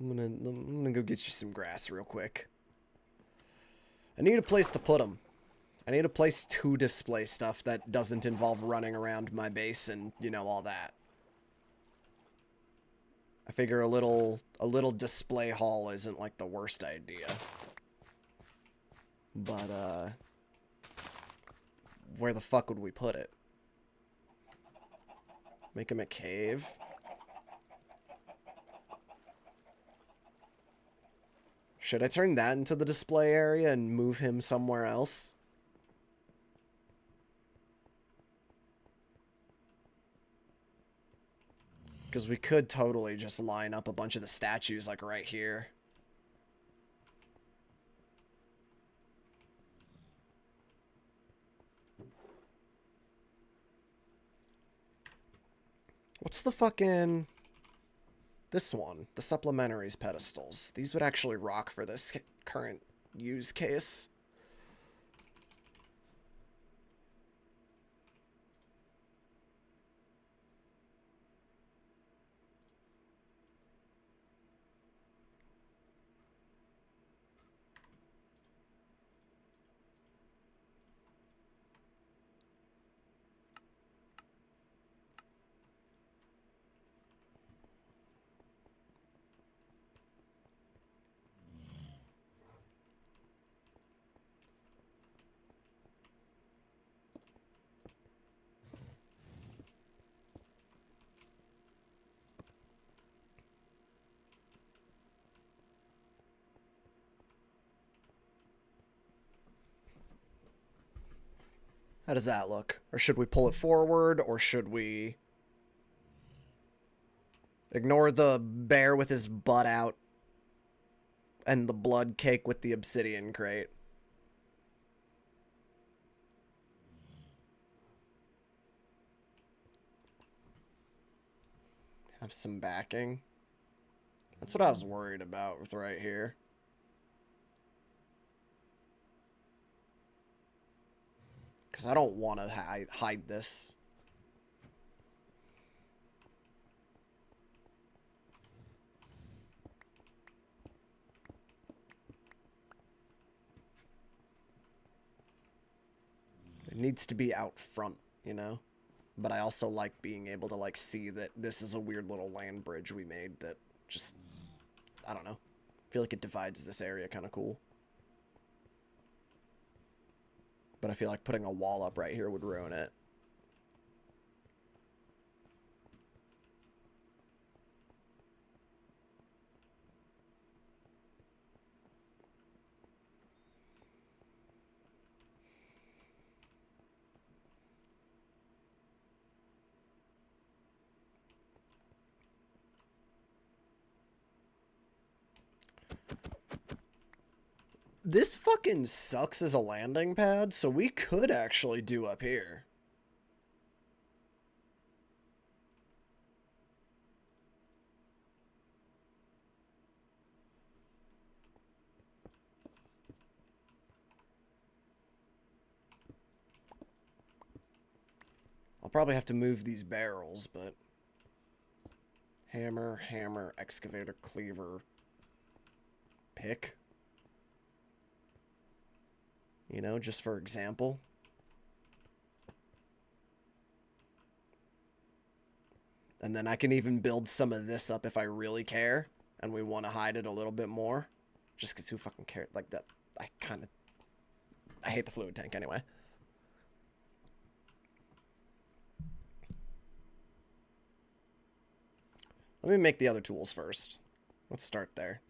I'm gonna go get you some grass real quick. I need a place to put them. I need a place to display stuff that doesn't involve running around my base and, you know, all that. I figure a little display hall isn't like the worst idea. But where the fuck would we put it? Make him a cave? Should I turn that into the display area and move him somewhere else? Because we could totally just line up a bunch of the statues like right here. What's the fucking... This one, the supplementaries pedestals. These would actually rock for this current use case. How does that look? Or should we pull it forward, or should we ignore the bear with his butt out and the blood cake with the obsidian crate? Have some backing. That's what I was worried about with right here. Because I don't want to hide this. needs to be out front, you know? But I also like being able to, like, see that this is a weird little land bridge we made that just, I don't know. I feel like it divides this area kind of cool. But I feel like putting a wall up right here would ruin it. This fucking sucks as a landing pad, so we could actually do up here. I'll probably have to move these barrels, but... Hammer, hammer, excavator, cleaver, pick. You know, just for example. And then I can even build some of this up if I really care. And we want to hide it a little bit more. Just because who fucking cares? Like that, I hate the fluid tank anyway. Let me make the other tools first. Let's start there.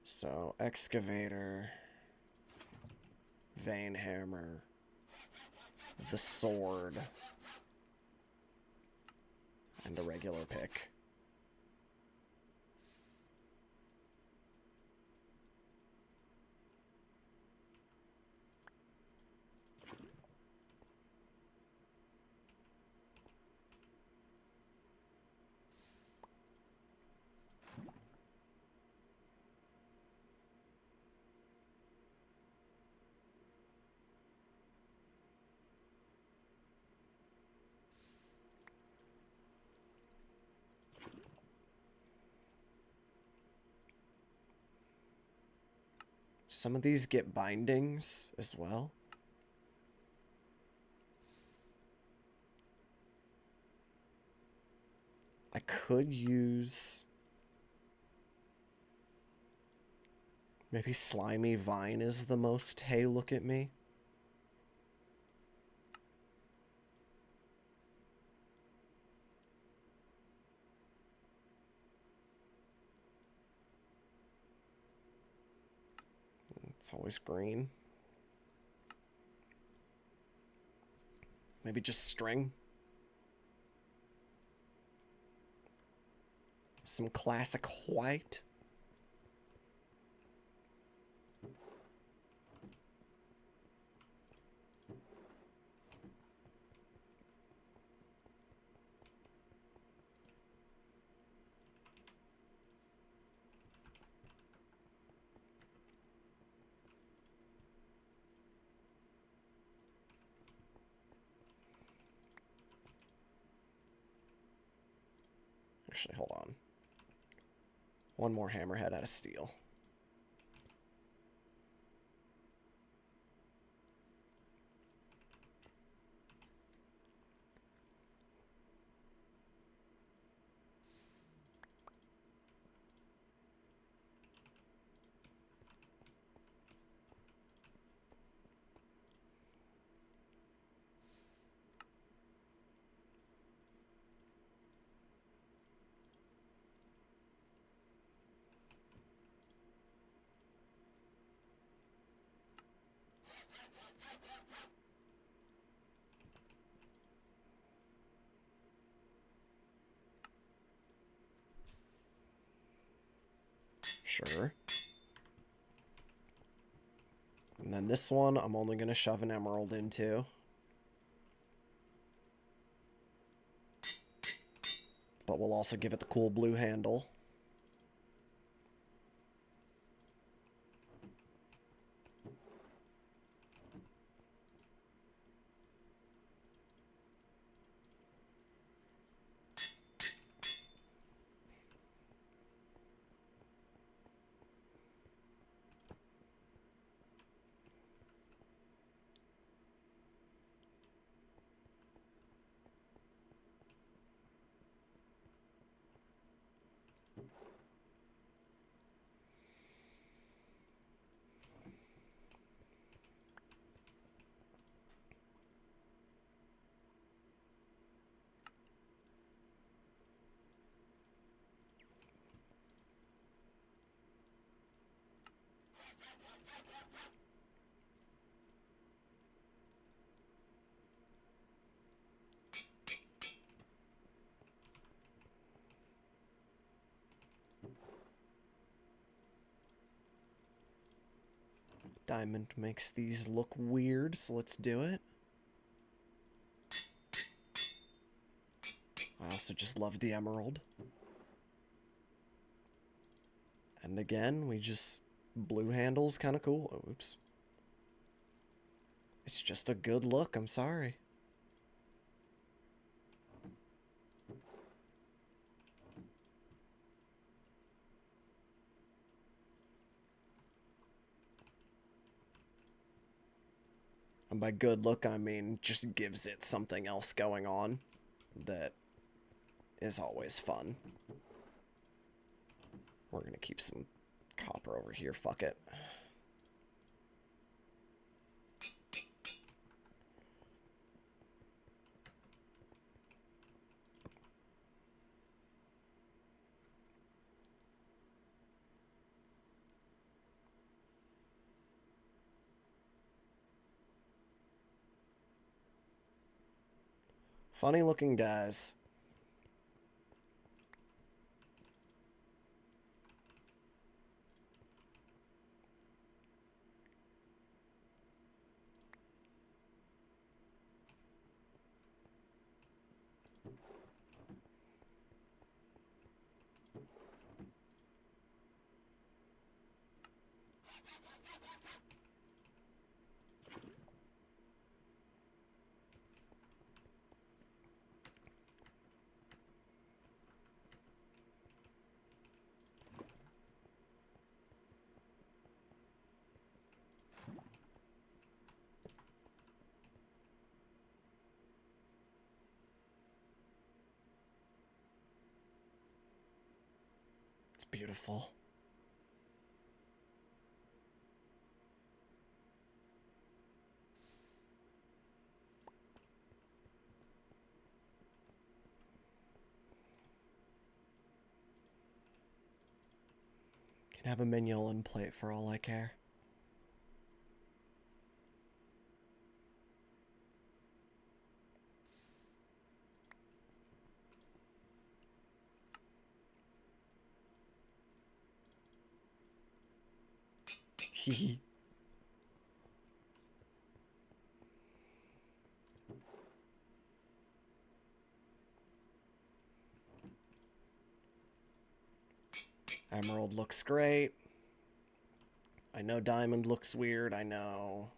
So, excavator, vein hammer, the sword, and a regular pick. Some of these get bindings as well. I could use... Maybe slimy vine is the most, hey, look at me. It's always green. Maybe just string. Some classic white. Actually, hold on. One more hammerhead out of steel. Sure. And then this one, I'm only going to shove an emerald into. But we'll also give it the cool blue handle. Diamond makes these look weird, so let's do it. I also just love the emerald. And again, we just... blue handle's kind of cool. Oh, oops. It's just a good look, I'm sorry. And by good look, I mean just gives it something else going on that is always fun. We're gonna keep some copper over here, fuck it. Funny looking guys. It's beautiful. Can have a mignon plate for all I care. Hehe. Emerald looks great. I know diamond looks weird. I know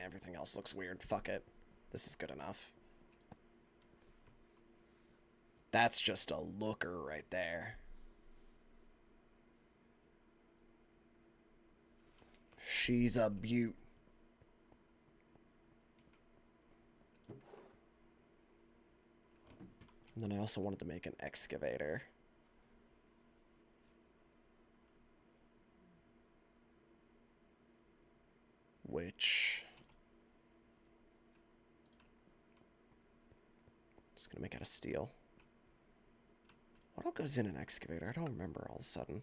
everything else looks weird. Fuck it. This is good enough. That's just a looker right there. She's a beaut. And then I also wanted to make an excavator. Which... just gonna make out of steel. What all goes in an excavator? I don't remember all of a sudden.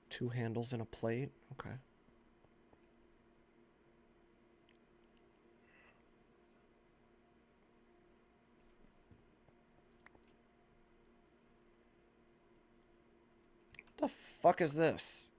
2 handles and a plate? Okay. The fuck is this?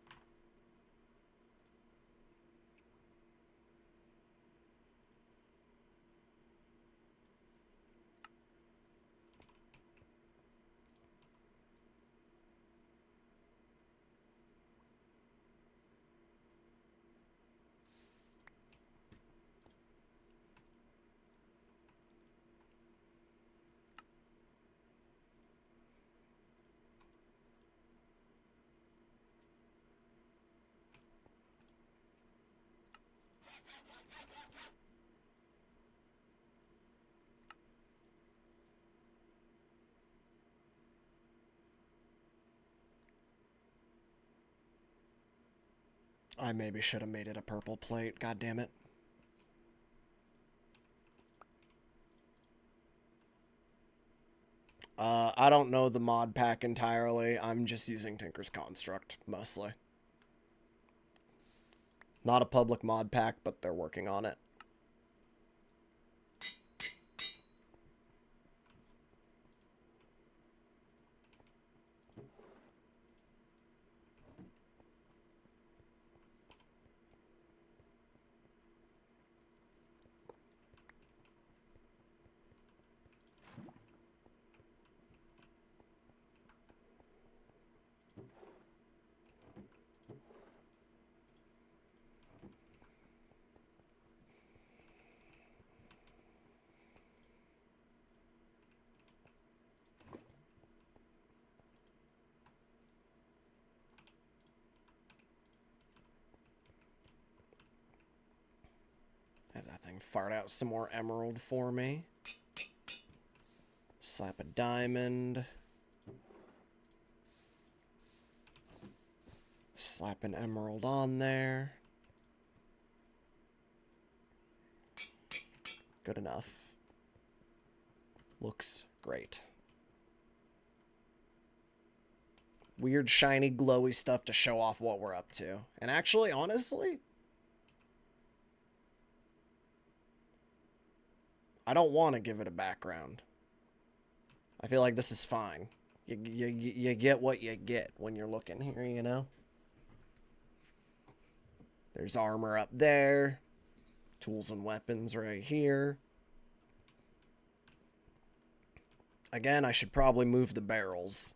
I maybe should have made it a purple plate. God damn it. I don't know the mod pack entirely. I'm just using Tinker's Construct, mostly. Not a public mod pack, but they're working on it. fart out some more emerald for me. Slap a diamond. Slap an emerald on there. Good enough. Looks great. Weird, shiny, glowy stuff to show off what we're up to. And actually, honestly, I don't want to give it a background. I feel like this is fine. You get what you get when you're looking here, you know? There's armor up there. Tools and weapons right here. Again, I should probably move the barrels.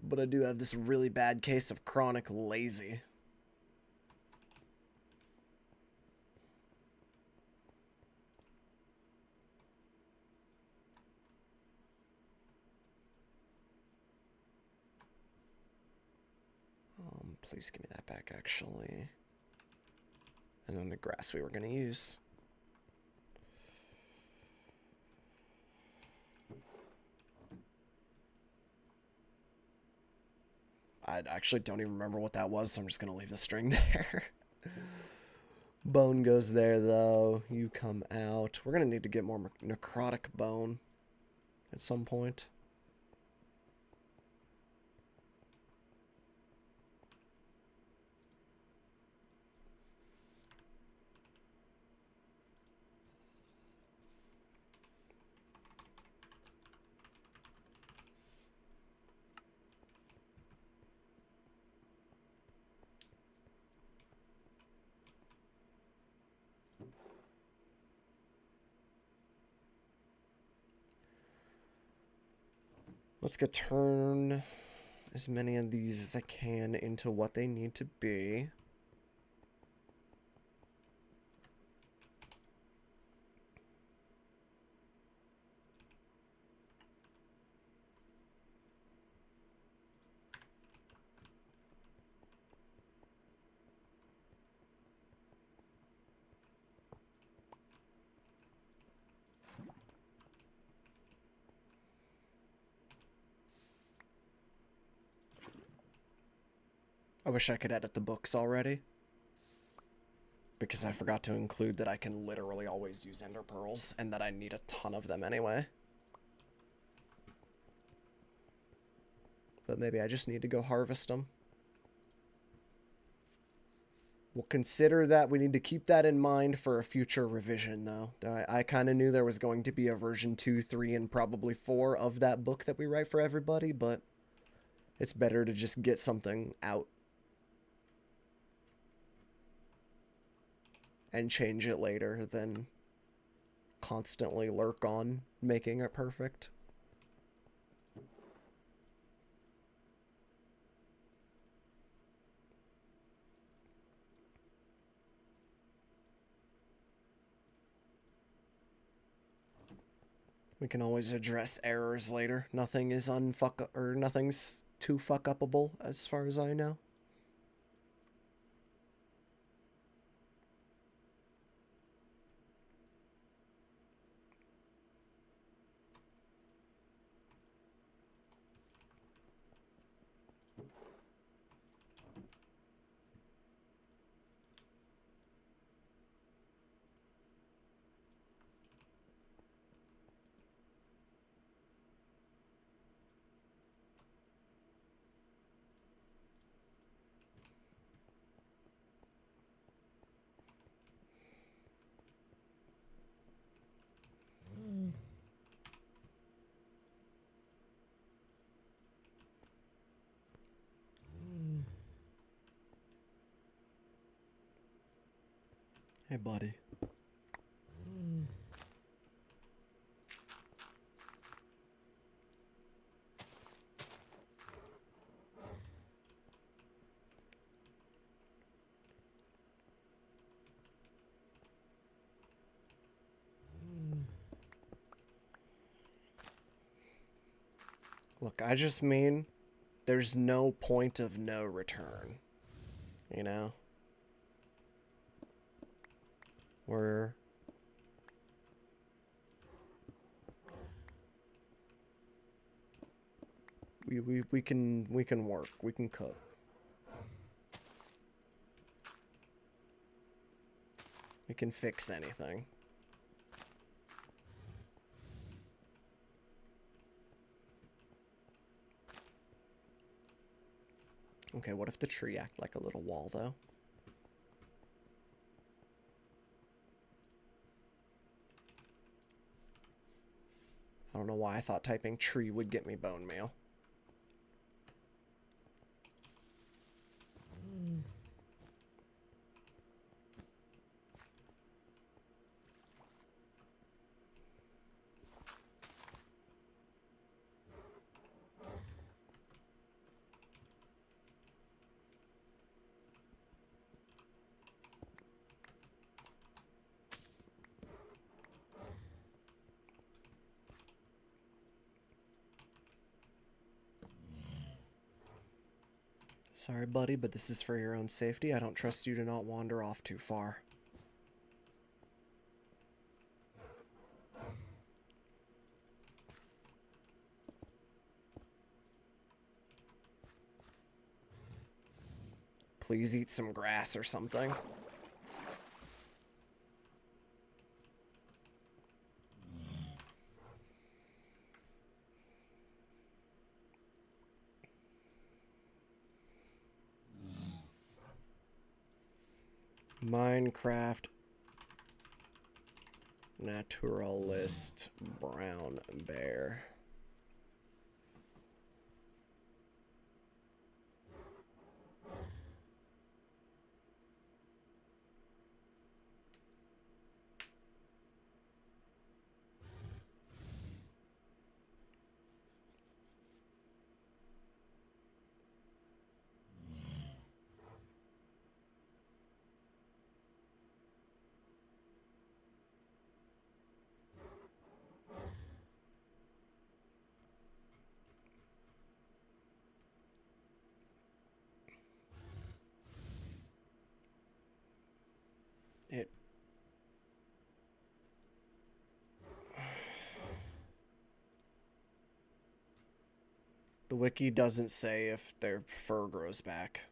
But I do have this really bad case of chronic lazy. Please give me that back, actually. And then the grass we were going to use. I actually don't even remember what that was, so I'm just going to leave the string there. Bone goes there, though. You come out. We're going to need to get more necrotic bone at some point. Let's go turn as many of these as I can into what they need to be. I wish I could edit the books already. Because I forgot to include that I can literally always use ender pearls, and that I need a ton of them anyway. But maybe I just need to go harvest them. We'll consider that. We need to keep that in mind for a future revision, though. I kind of knew there was going to be a version 2, 3, and probably 4 of that book that we write for everybody, but it's better to just get something out and change it later than constantly lurk on making it perfect. We can always address errors later. Nothing is nothing's too fuck upable as far as I know. Hey, buddy. Look, I just mean there's no point of no return. You know? We're... We can work. We can cook. We can fix anything. Okay, what if the tree acted like a little wall, though? I don't know why I thought typing tree would get me bone meal. Sorry, buddy, but this is for your own safety. I don't trust you to not wander off too far. Please eat some grass or something. Minecraft Naturalist Brown Bear. It... The wiki doesn't say if their fur grows back.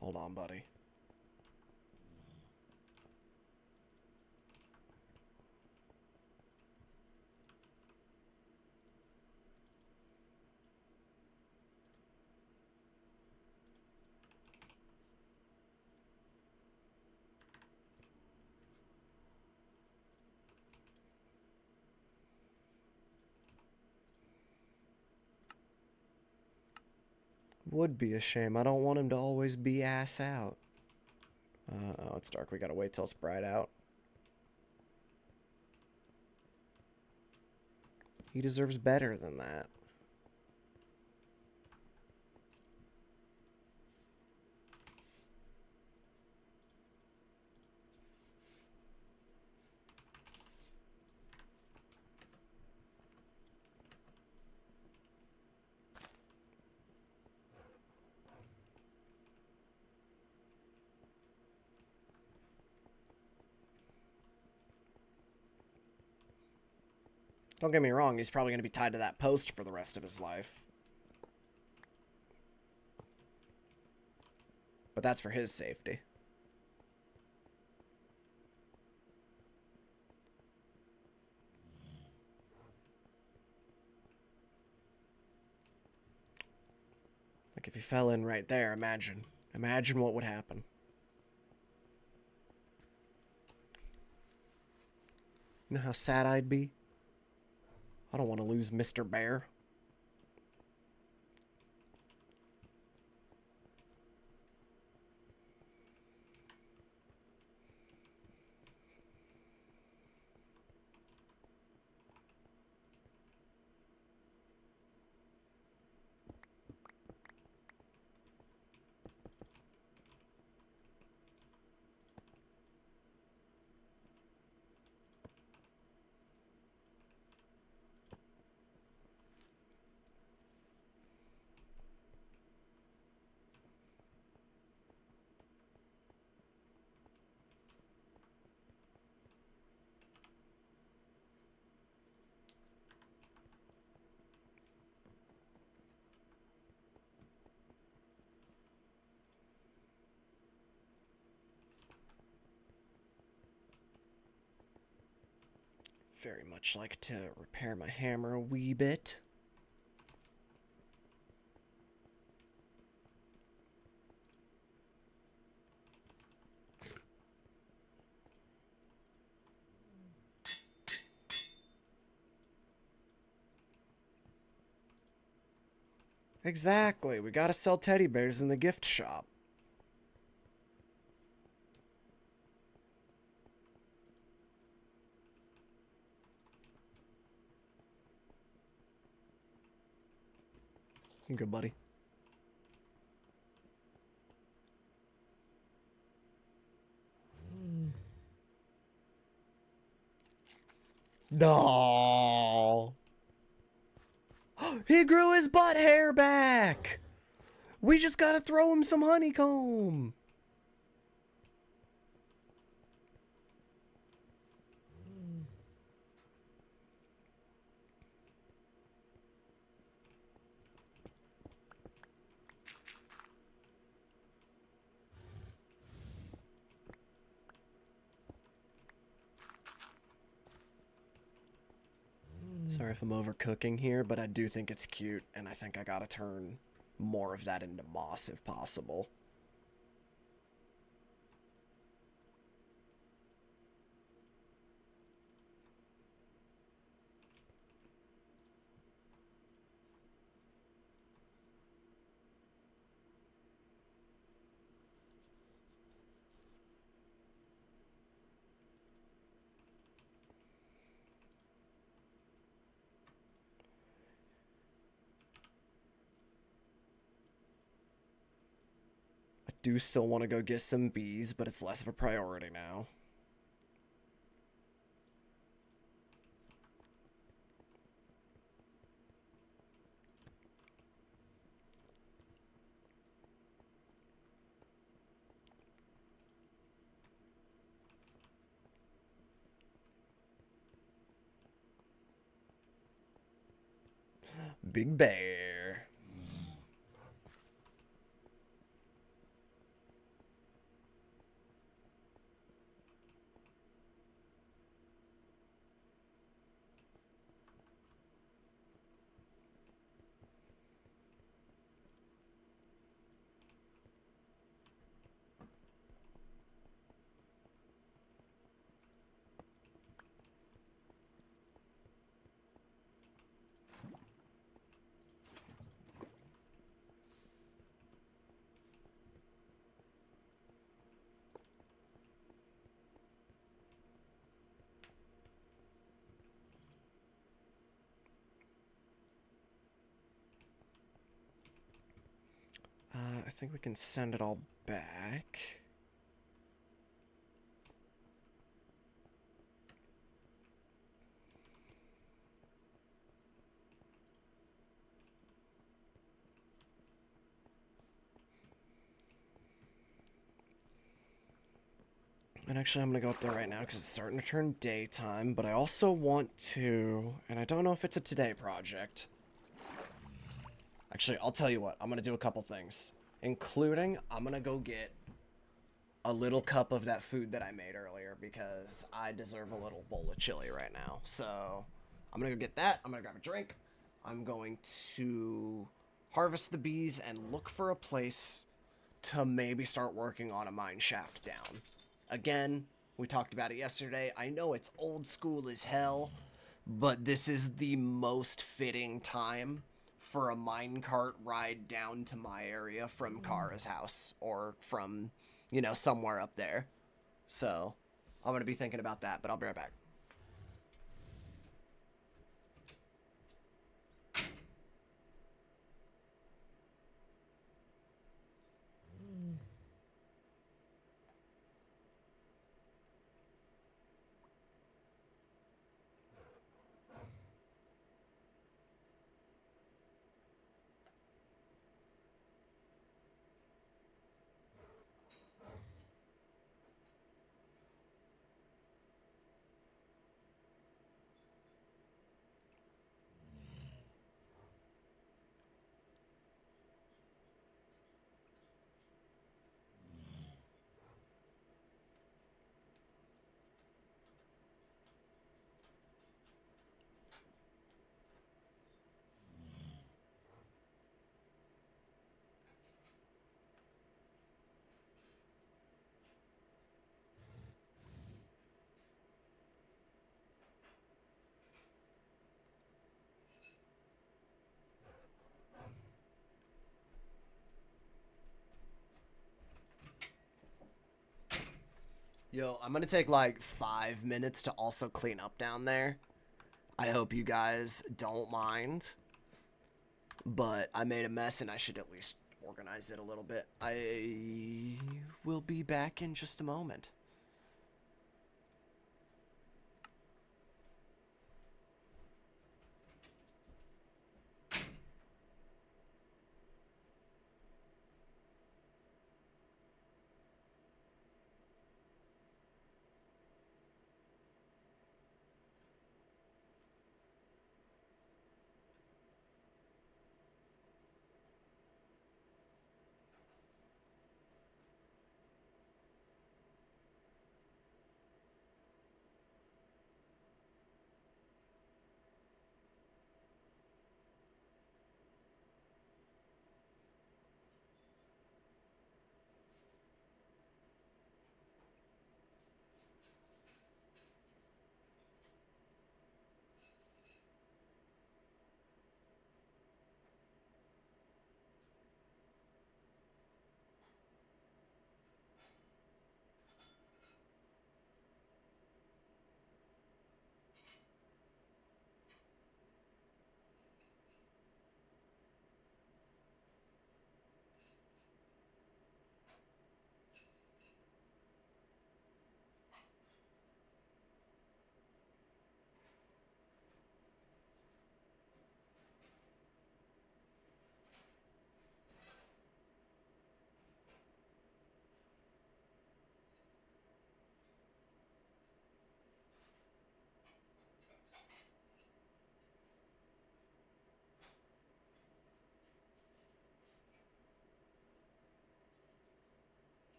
Hold on, buddy. Would be a shame. I don't want him to always be ass out. Oh, it's dark. We gotta wait till it's bright out. He deserves better than that. Don't get me wrong, he's probably going to be tied to that post for the rest of his life. But that's for his safety. Like, if he fell in right there, imagine. Imagine what would happen. You know how sad I'd be? I don't want to lose Mr. Bear. very much like to repair my hammer a wee bit. Exactly, we gotta sell teddy bears in the gift shop. Good, buddy. No. He grew his butt hair back. We just gotta throw him some honeycomb. Sorry if I'm overcooking here, but I do think it's cute, and I think I gotta turn more of that into moss if possible. I do still want to go get some bees, but it's less of a priority now. Big bear. I think we can send it all back. And actually, I'm gonna go up there right now because it's starting to turn daytime, but I also want to, and I don't know if it's a today project. Actually, I'll tell you what, I'm gonna do a couple things, including I'm gonna go get a little cup of that food that I made earlier because I deserve a little bowl of chili right now. So I'm gonna go get that. I'm gonna grab a drink. I'm going to harvest the bees and look for a place to maybe start working on a mine shaft down. Again, we talked about it yesterday. I know it's old school as hell, but this is the most fitting time for a minecart ride down to my area from Kara's house or from, you know, somewhere up there. So, I'm going to be thinking about that, but I'll be right back. Yo, I'm gonna take like 5 minutes to also clean up down there. I hope you guys don't mind. But I made a mess and I should at least organize it a little bit. I will be back in just a moment.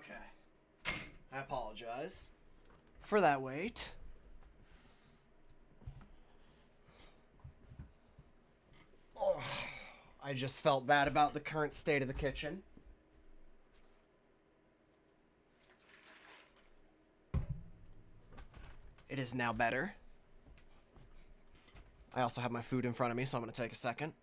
Okay. I apologize for that wait. Oh, I just felt bad about the current state of the kitchen. It is now better. I also have my food in front of me, so I'm going to take a second.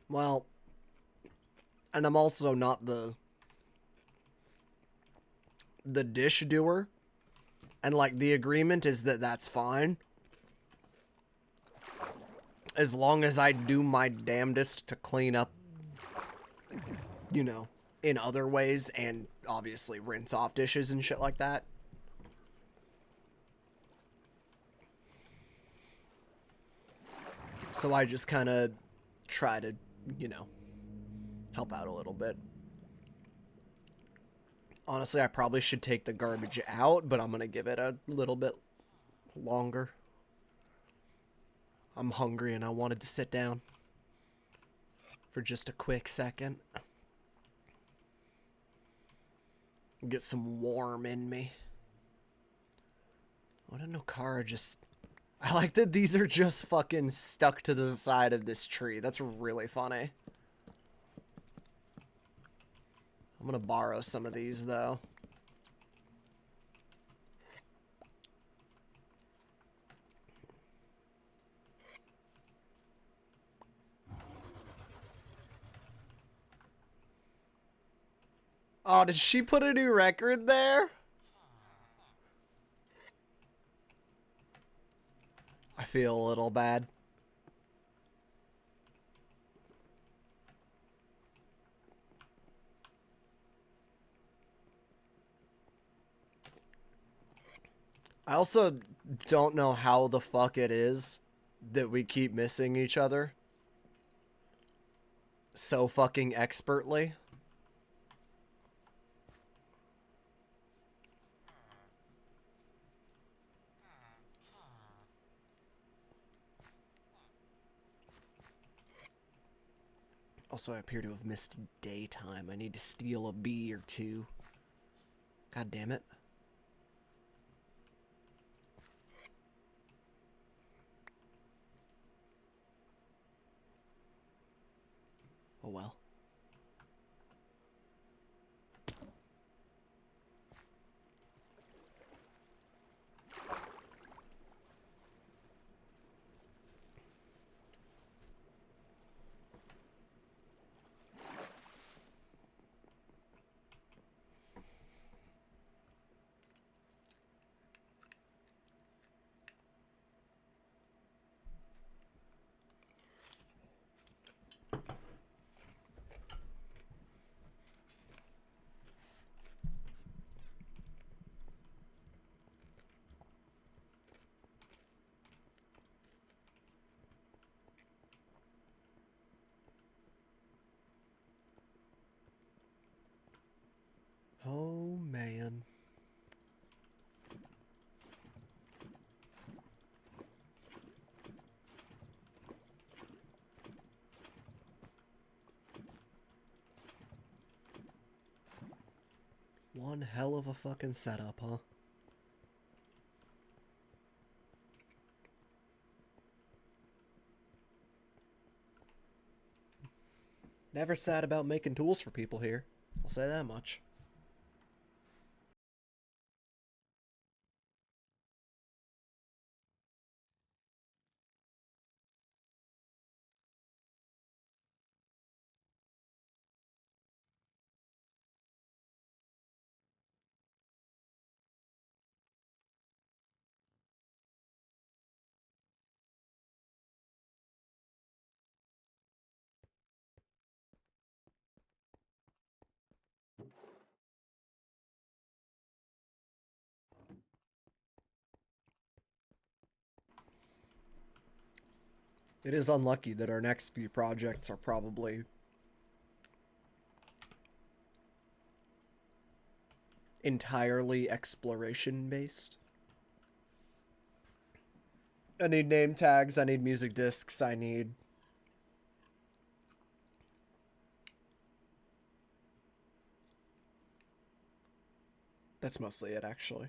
Well, and I'm also not the dish doer. And like the agreement is that that's fine. As long as I do my damnedest to clean up, you know, in other ways and obviously rinse off dishes and shit like that. So I just kind of try to, you know, help out a little bit. Honestly, I probably should take the garbage out, but I'm going to give it a little bit longer. I'm hungry and I wanted to sit down for just a quick second. Get some warm in me. What a Nokara just... I like that these are just fucking stuck to the side of this tree. That's really funny. I'm gonna borrow some of these, though. Oh, did she put a new record there? I feel a little bad. I also don't know how the fuck it is that we keep missing each other so fucking expertly. Also, I appear to have missed daytime. I need to steal a bee or two. God damn it. Oh well. Oh, man. One hell of a fucking setup, huh? Never sad about making tools for people here. I'll say that much. It is unlucky that our next few projects are probably entirely exploration based. I need name tags, I need music discs, I need that's mostly it actually.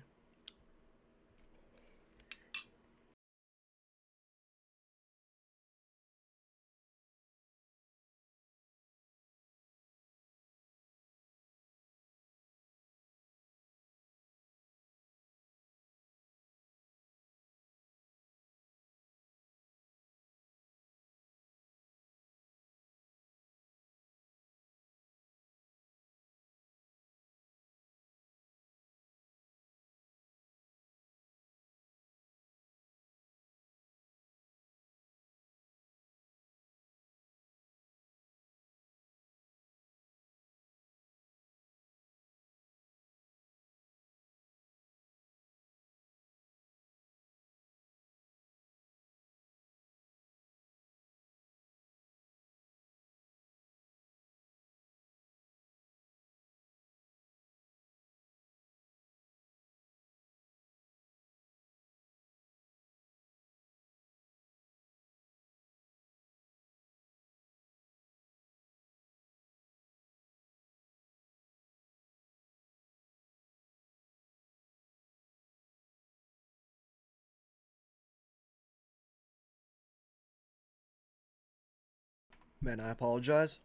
Man, I apologize.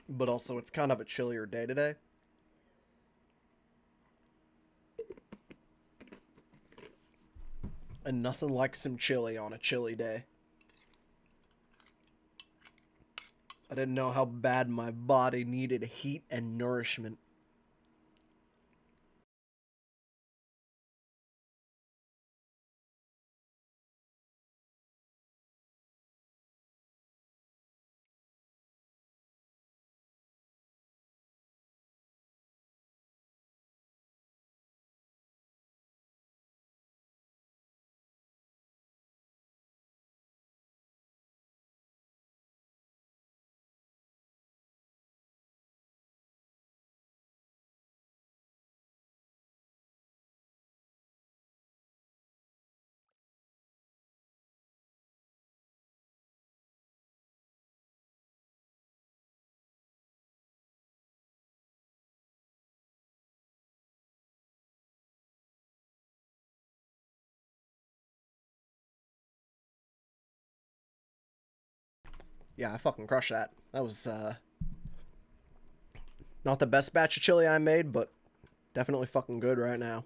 But also, it's kind of a chillier day today. And nothing like some chili on a chilly day. I didn't know how bad my body needed heat and nourishment. Yeah, I fucking crushed that. That was, not the best batch of chili I made, but definitely fucking good right now.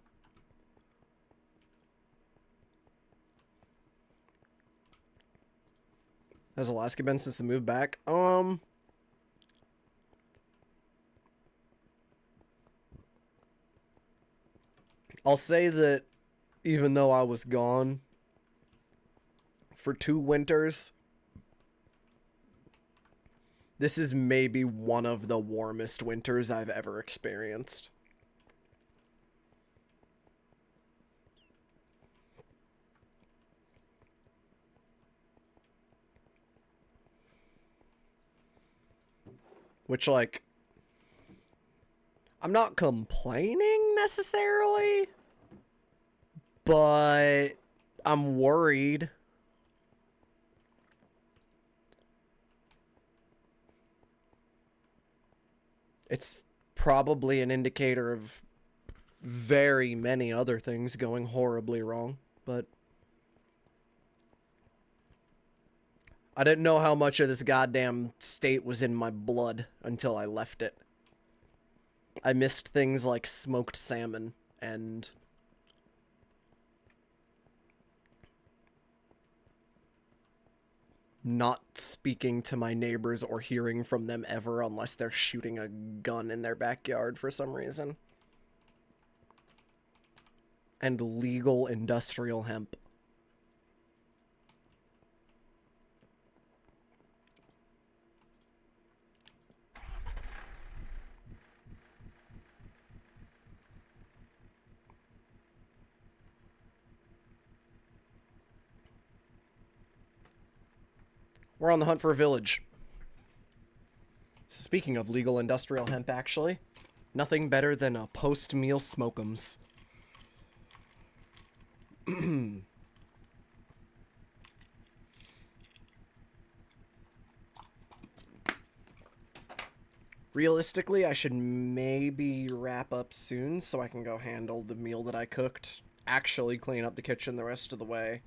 Has Alaska been since the move back? I'll say that even though I was gone for 2 winters, this is maybe one of the warmest winters I've ever experienced. Which, like, I'm not complaining necessarily, but I'm worried. It's probably an indicator of very many other things going horribly wrong, but I didn't know how much of this goddamn state was in my blood until I left it. I missed things like smoked salmon and not speaking to my neighbors or hearing from them ever unless they're shooting a gun in their backyard for some reason. And legal industrial hemp. We're on the hunt for a village. Speaking of legal industrial hemp, actually, nothing better than a post-meal smoke'ems. Realistically, I should maybe wrap up soon so I can go handle the meal that I cooked, actually clean up the kitchen the rest of the way,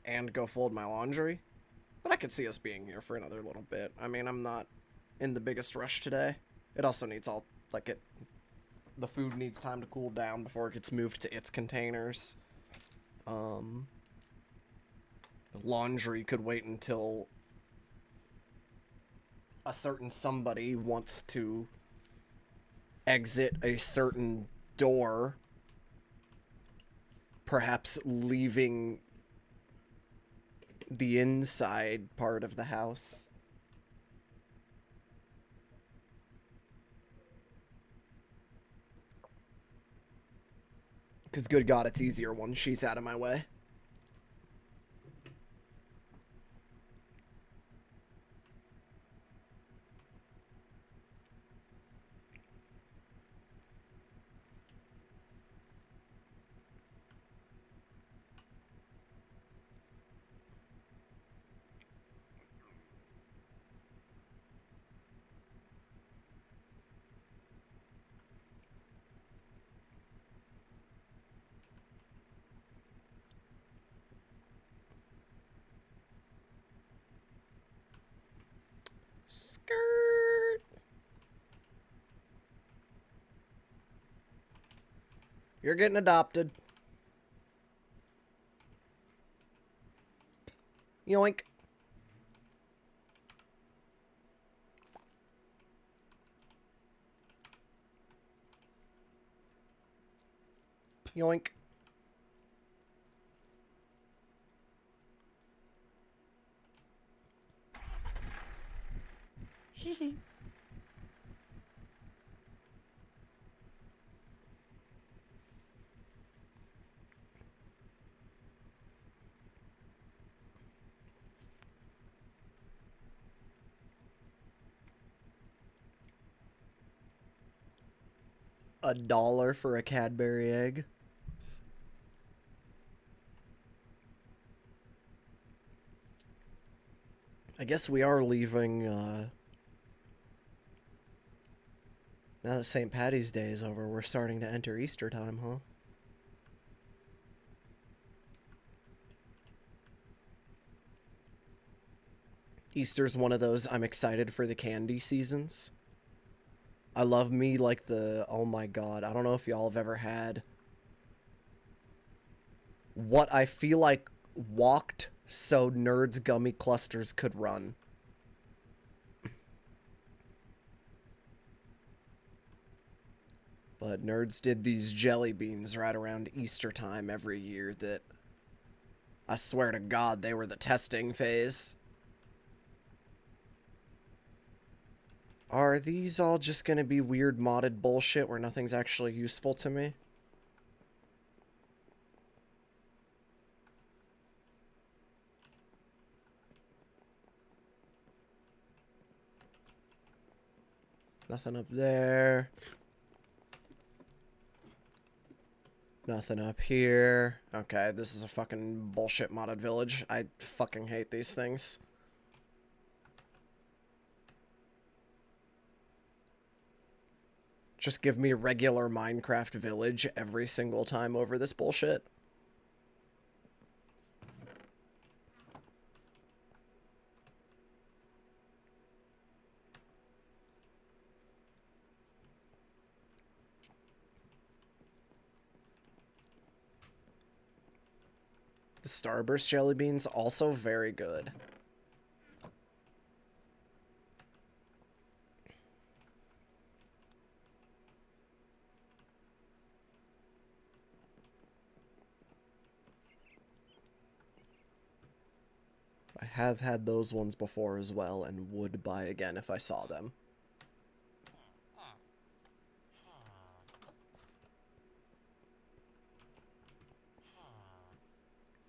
and go fold my laundry. But I could see us being here for another little bit. I mean, I'm not in the biggest rush today. It also needs the food needs time to cool down before it gets moved to its containers. The laundry could wait until a certain somebody wants to exit a certain door, perhaps leaving the inside part of the house. Because good God, it's easier once she's out of my way. Skirt. You're getting adopted. Yoink. Yoink. Hee $1 for a Cadbury egg. I guess we are leaving, now that St. Patty's Day is over, we're starting to enter Easter time, huh? Easter's one of those I'm excited for the candy seasons. I love me like oh my God, I don't know if y'all have ever had what I feel like walked so Nerds gummy clusters could run. But Nerds did these jelly beans right around Easter time every year that I swear to God they were the testing phase. Are these all just gonna be weird modded bullshit where nothing's actually useful to me? Nothing up there. Nothing up here. Okay, this is a fucking bullshit modded village. I fucking hate these things. Just give me regular Minecraft village every single time over this bullshit. The Starburst jelly beans, also very good. I have had those ones before as well and would buy again if I saw them.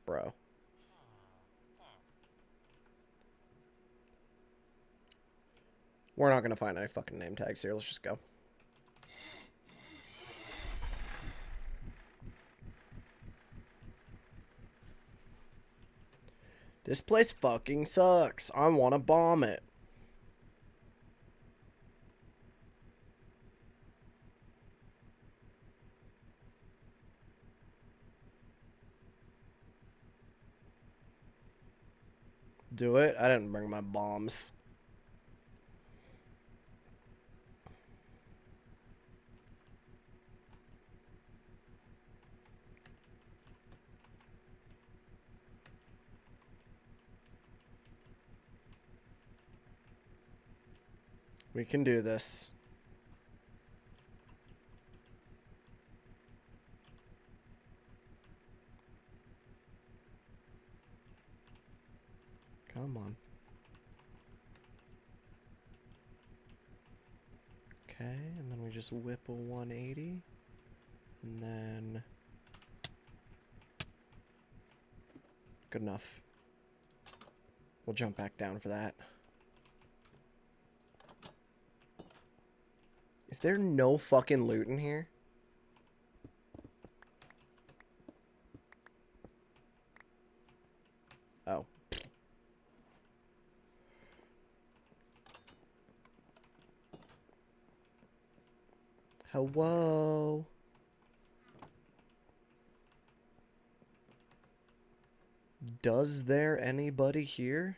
Bro. We're not gonna find any fucking name tags here. Let's just go. This place fucking sucks. I want to bomb it. Do it? I didn't bring my bombs. We can do this. Come on. Okay, and then we just whip a 180. And then... Good enough. We'll jump back down for that. Is there no fucking loot in here? Oh. Hello? Does there anybody here?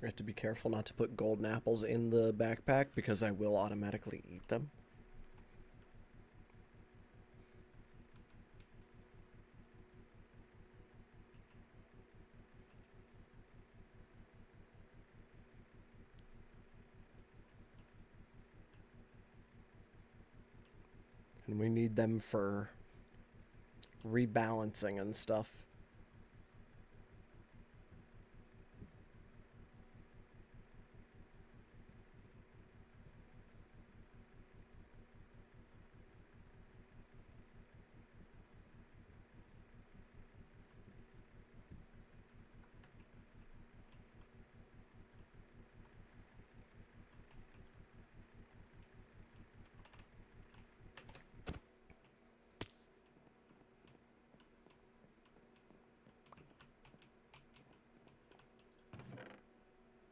I have to be careful not to put golden apples in the backpack because I will automatically eat them. And we need them for rebalancing and stuff.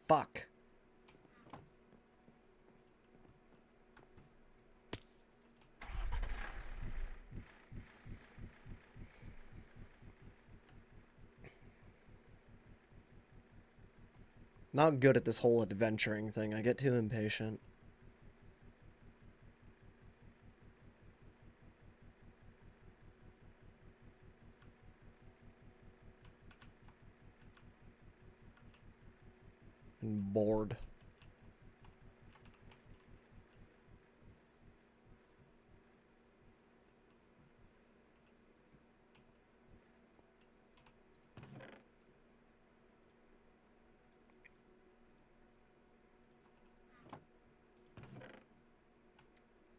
Fuck. Not good at this whole adventuring thing. I get too impatient. And bored.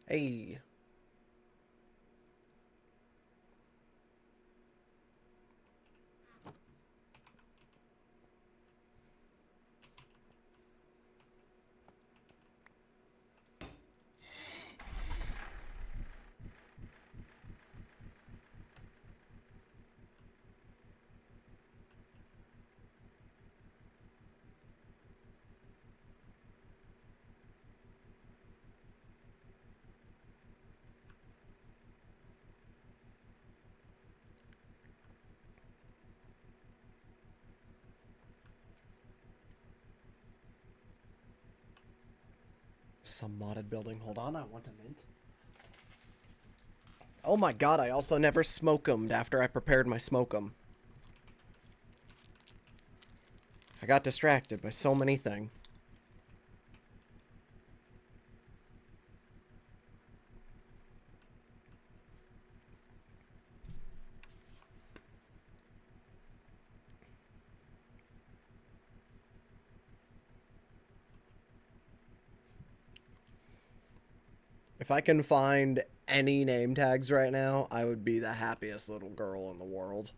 Hey. Some modded building. Hold on, I want a mint. Oh my god, I also never smoke-em'd after I prepared my smoke-em. I got distracted by so many things. If I can find any name tags right now, I would be the happiest little girl in the world.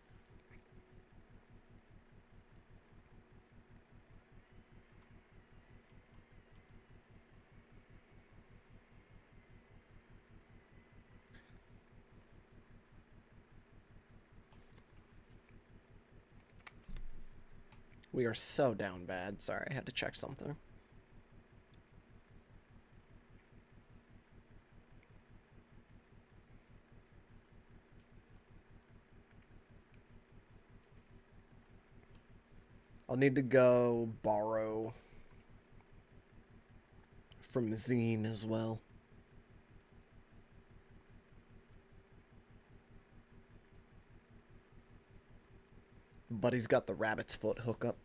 We are so down bad. Sorry, I had to check something. I'll need to go borrow from Zine as well. But he's got the rabbit's foot hookup.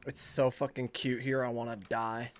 It's so fucking cute here, I want to die.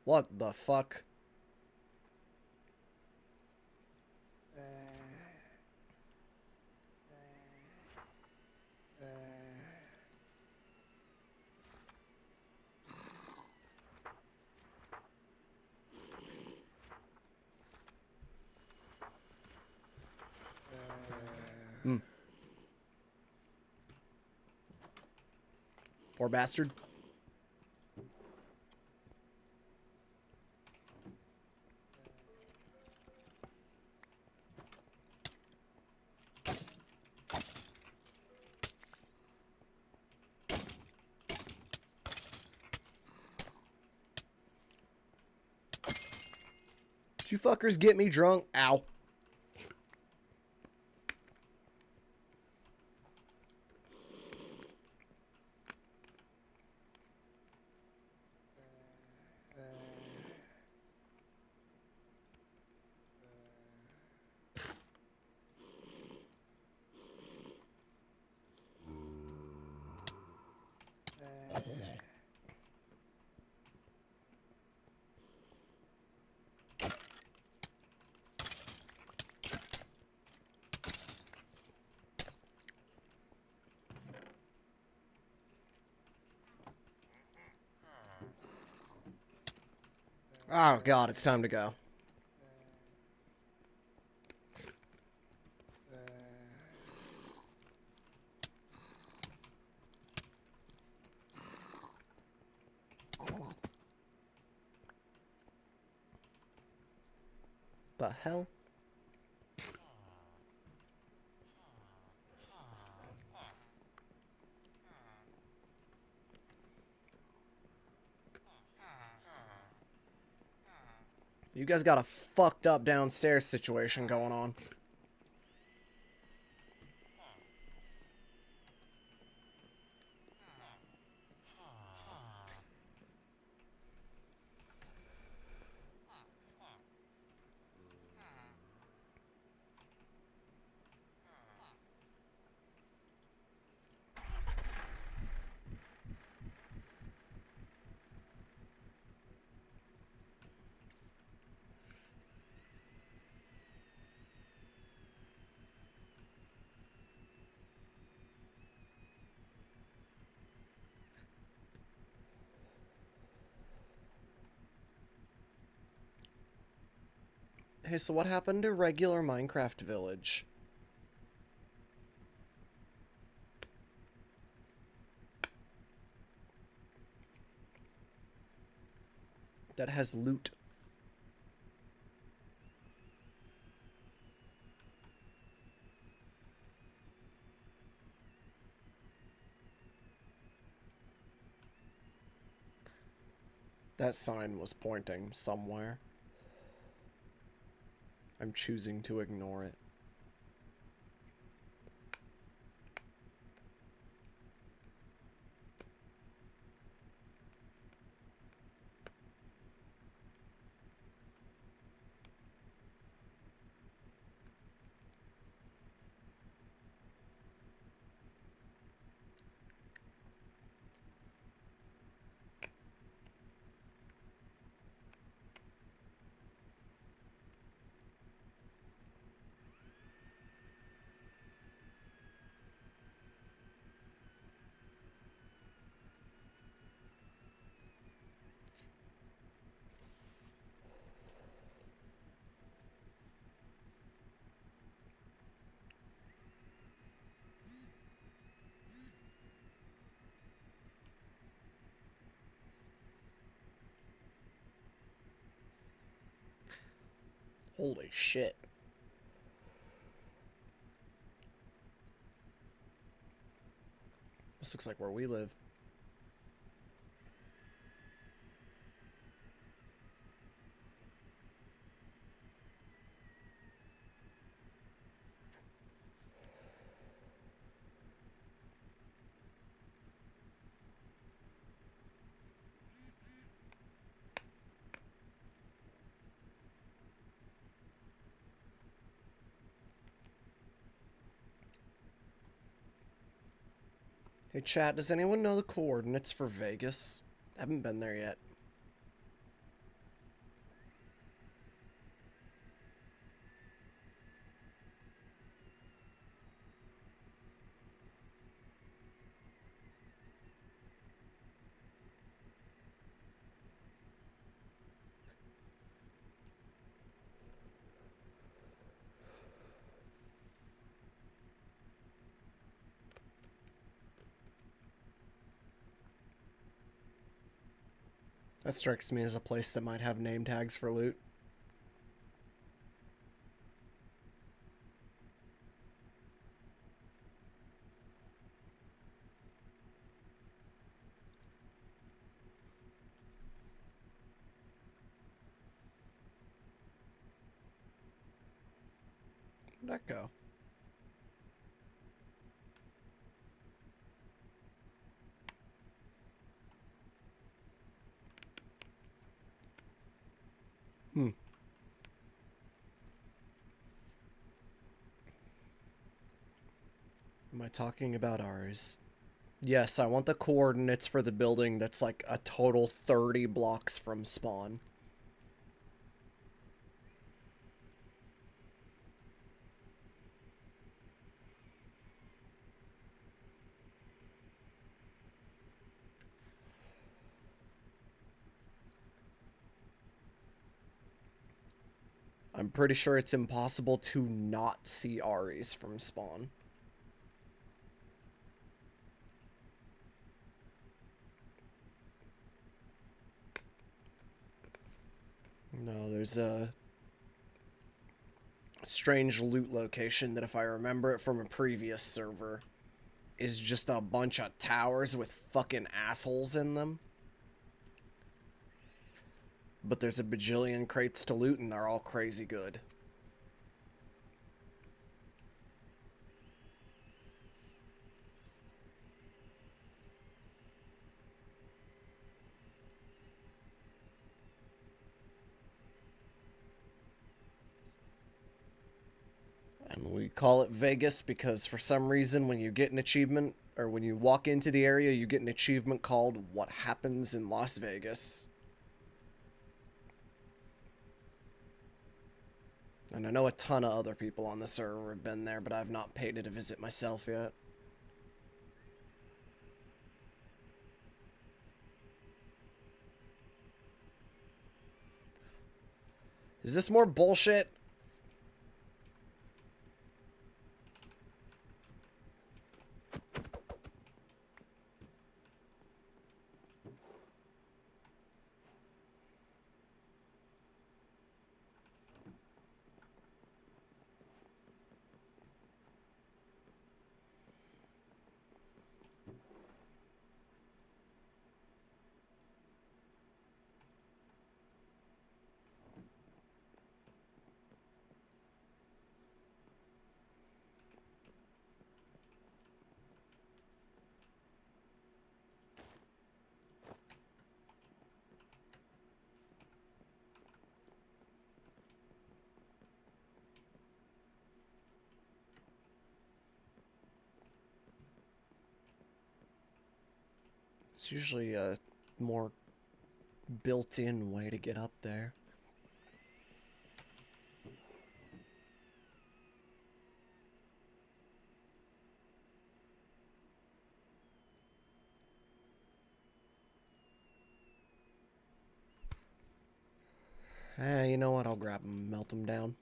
What the fuck? Poor bastard. you fuckers get me drunk? Ow. Oh god, it's time to go. The hell? You guys got a fucked up downstairs situation going on. Hey, so what happened to regular Minecraft village? That has loot. That sign was pointing somewhere. I'm choosing to ignore it. Holy shit. This looks like where we live. Hey chat, does anyone know the coordinates for Vegas? I haven't been there yet. That strikes me as a place that might have name tags for loot. Where'd that go? Hmm. Am I talking about ours? Yes, I want the coordinates for the building that's like a total 30 blocks from spawn. I'm pretty sure it's impossible to not see Aries from spawn. No, there's a strange loot location that, if I remember it from a previous server, is just a bunch of towers with fucking assholes in them. But there's a bajillion crates to loot and they're all crazy good. And we call it Vegas because for some reason when you get an achievement, or when you walk into the area, you get an achievement called What Happens in Las Vegas. And I know a ton of other people on the server have been there, but I've not paid it a visit myself yet. Is this more bullshit? It's usually a more built-in way to get up there. You know what? I'll grab them, melt them down.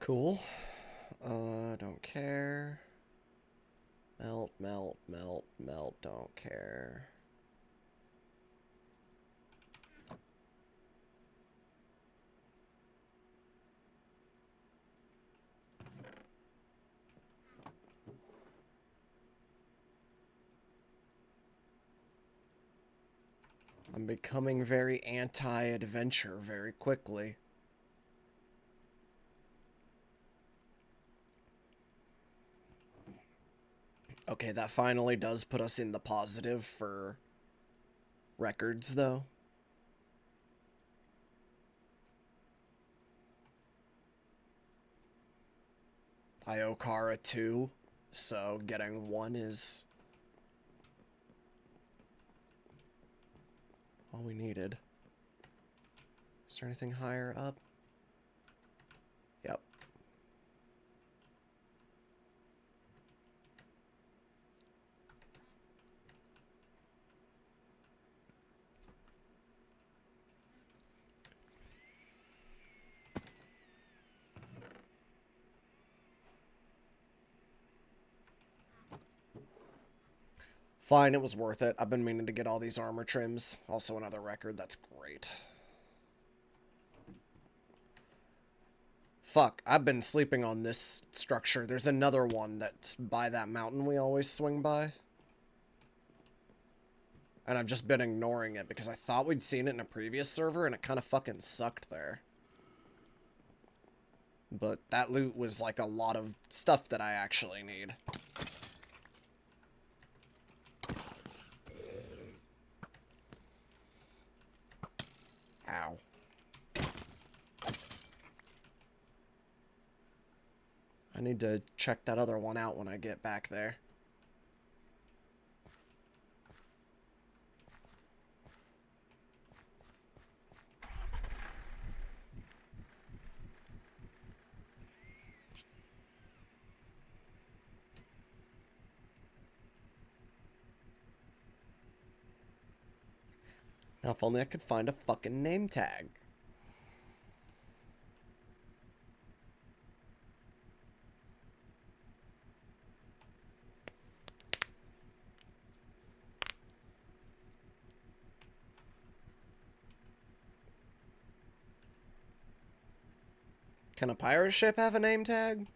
Cool. Don't care. Melt, melt, melt, melt, don't care. I'm becoming very anti-adventure very quickly. Okay, that finally does put us in the positive for records, though. Iokara 2, so getting 1 is all we needed. Is there anything higher up? Yep. Fine, it was worth it. I've been meaning to get all these armor trims. Also another record, that's great. Fuck, I've been sleeping on this structure. There's another one that's by that mountain we always swing by. And I've just been ignoring it because I thought we'd seen it in a previous server and it kind of fucking sucked there. But that loot was like a lot of stuff that I actually need. Ow. I need to check that other one out when I get back there. Now, if only I could find a fucking name tag. Can a pirate ship have a name tag?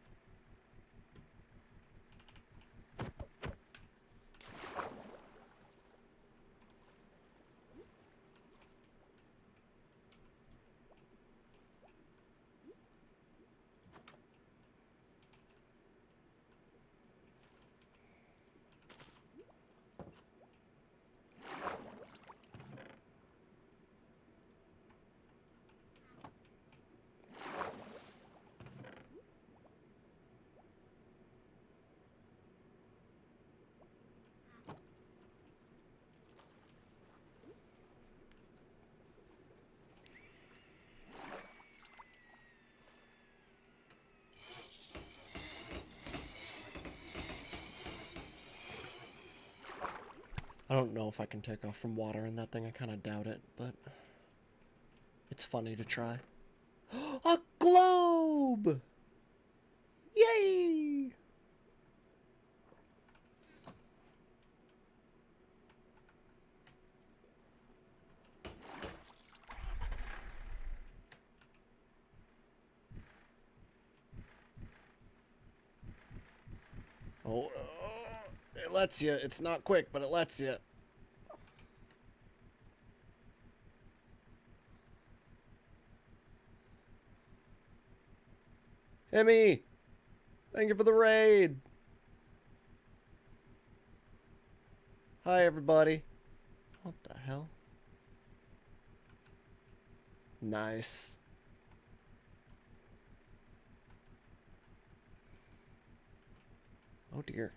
I don't know if I can take off from water in that thing. I kind of doubt it, but it's funny to try. A globe! Yay! Oh, it lets you. It's not quick, but it lets you. Himmy! Thank you for the raid! Hi, everybody. What the hell? Nice. Oh, dear.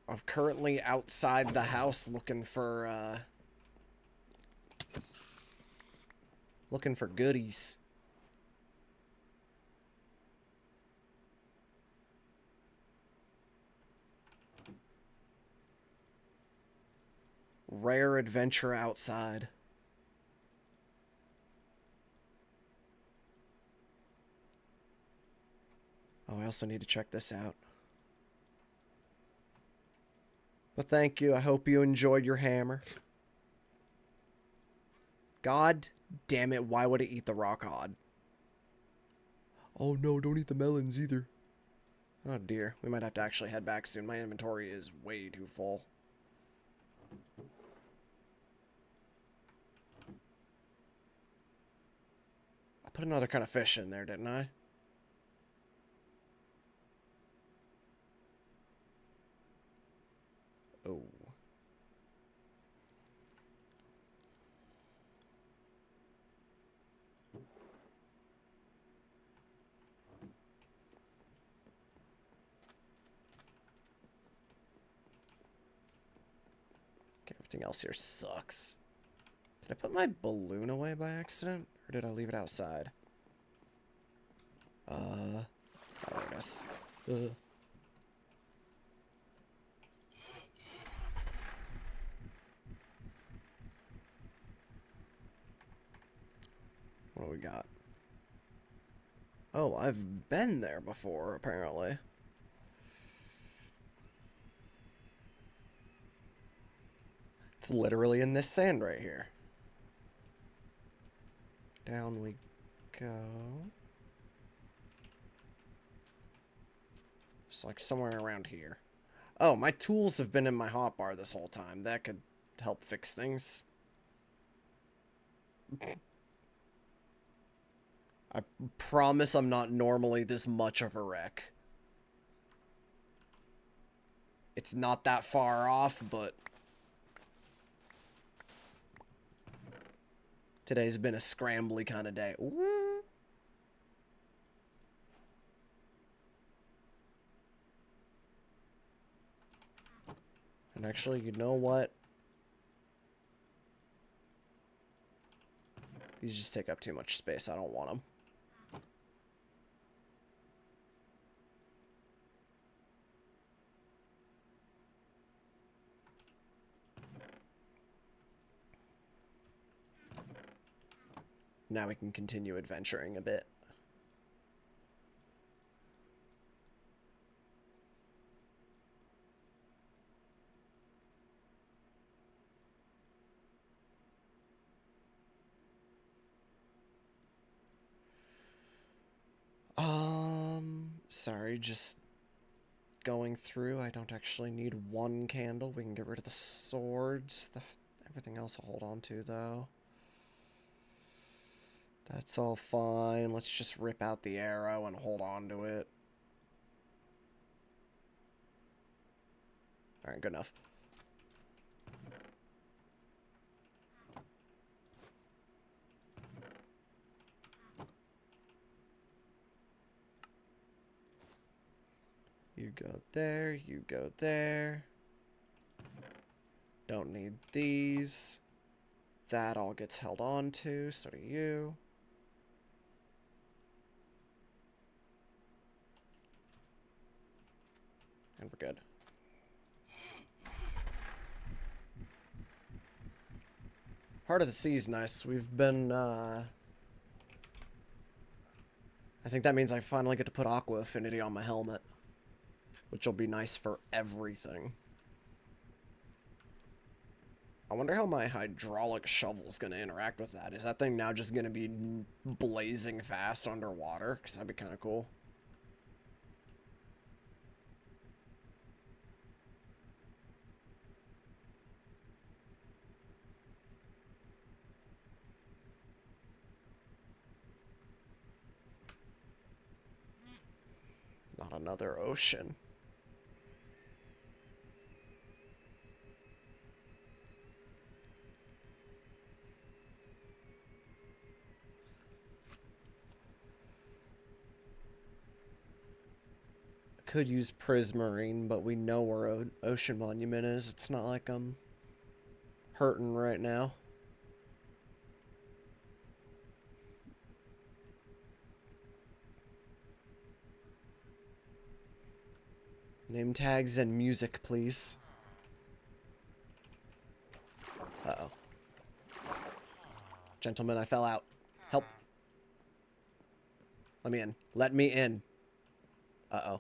I'm currently outside the house looking for goodies. Rare adventure outside. Oh, I also need to check this out. But thank you. I hope you enjoyed your hammer. God damn it. Why would it eat the rock hod? Oh no, don't eat the melons either. Oh dear. We might have to actually head back soon. My inventory is way too full. I put another kind of fish in there, didn't I? Oh. Everything else here sucks. Did I put my balloon away by accident? Or did I leave it outside? Oh, I guess. What do we got? Oh, I've been there before, apparently. It's literally in this sand right here. Down we go. It's like somewhere around here. Oh, my tools have been in my hotbar this whole time. That could help fix things. I promise I'm not normally this much of a wreck. It's not that far off, but today's been a scrambly kind of day. Ooh. And actually, you know what? These just take up too much space. I don't want them. Now we can continue adventuring a bit. Sorry, just going through. I don't actually need one candle. We can get rid of the swords. Everything else I'll hold on to, though. That's all fine. Let's just rip out the arrow and hold on to it. Alright, good enough. You go there, you go there. Don't need these. That all gets held on to, so do you. And we're good. Heart of the Sea's nice. We've been, I think that means I finally get to put Aqua Affinity on my helmet. Which will be nice for everything. I wonder how my hydraulic shovel's gonna interact with that. Is that thing now just gonna be blazing fast underwater? Because that'd be kind of cool. Not another ocean. Could use Prismarine, but we know where Ocean Monument is. It's not like I'm hurting right now. Name tags and music, please. Uh-oh. Gentlemen, I fell out. Help. Let me in. Let me in. Uh-oh.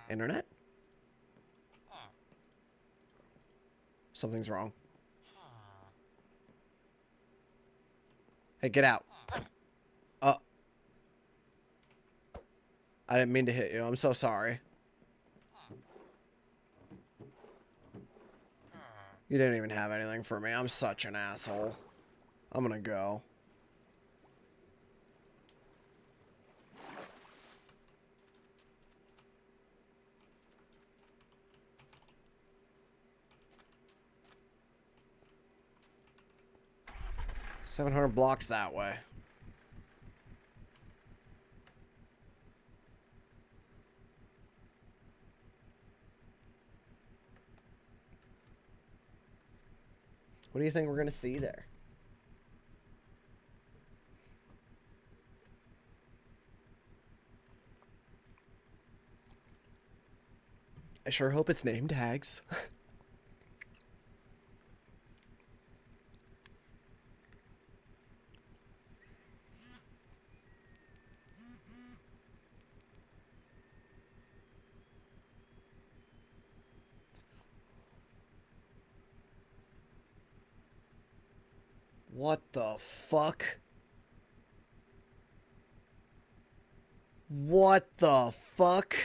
Internet? Something's wrong. Hey, get out. I didn't mean to hit you. I'm so sorry. You didn't even have anything for me. I'm such an asshole. I'm gonna go. $700 blocks that way. What do you think we're gonna see there? I sure hope it's name tags. What the fuck? What the fuck?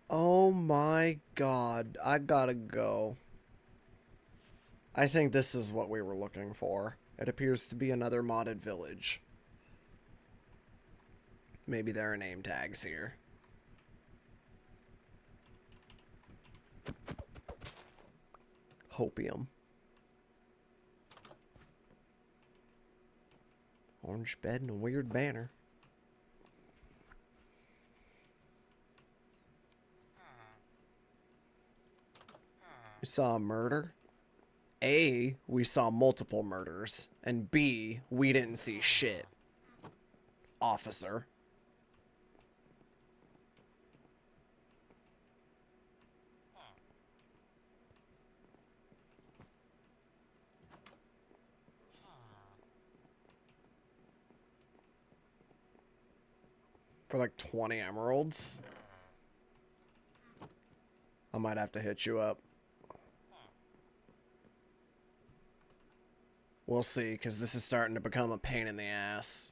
Oh my god, I gotta go. I think this is what we were looking for. It appears to be another modded village. Maybe there are name tags here. Hopium. Orange bed and a weird banner. We saw a murder. A, we saw multiple murders. And B, we didn't see shit. Officer. For like 20 emeralds. I might have to hit you up. We'll see, because this is starting to become a pain in the ass.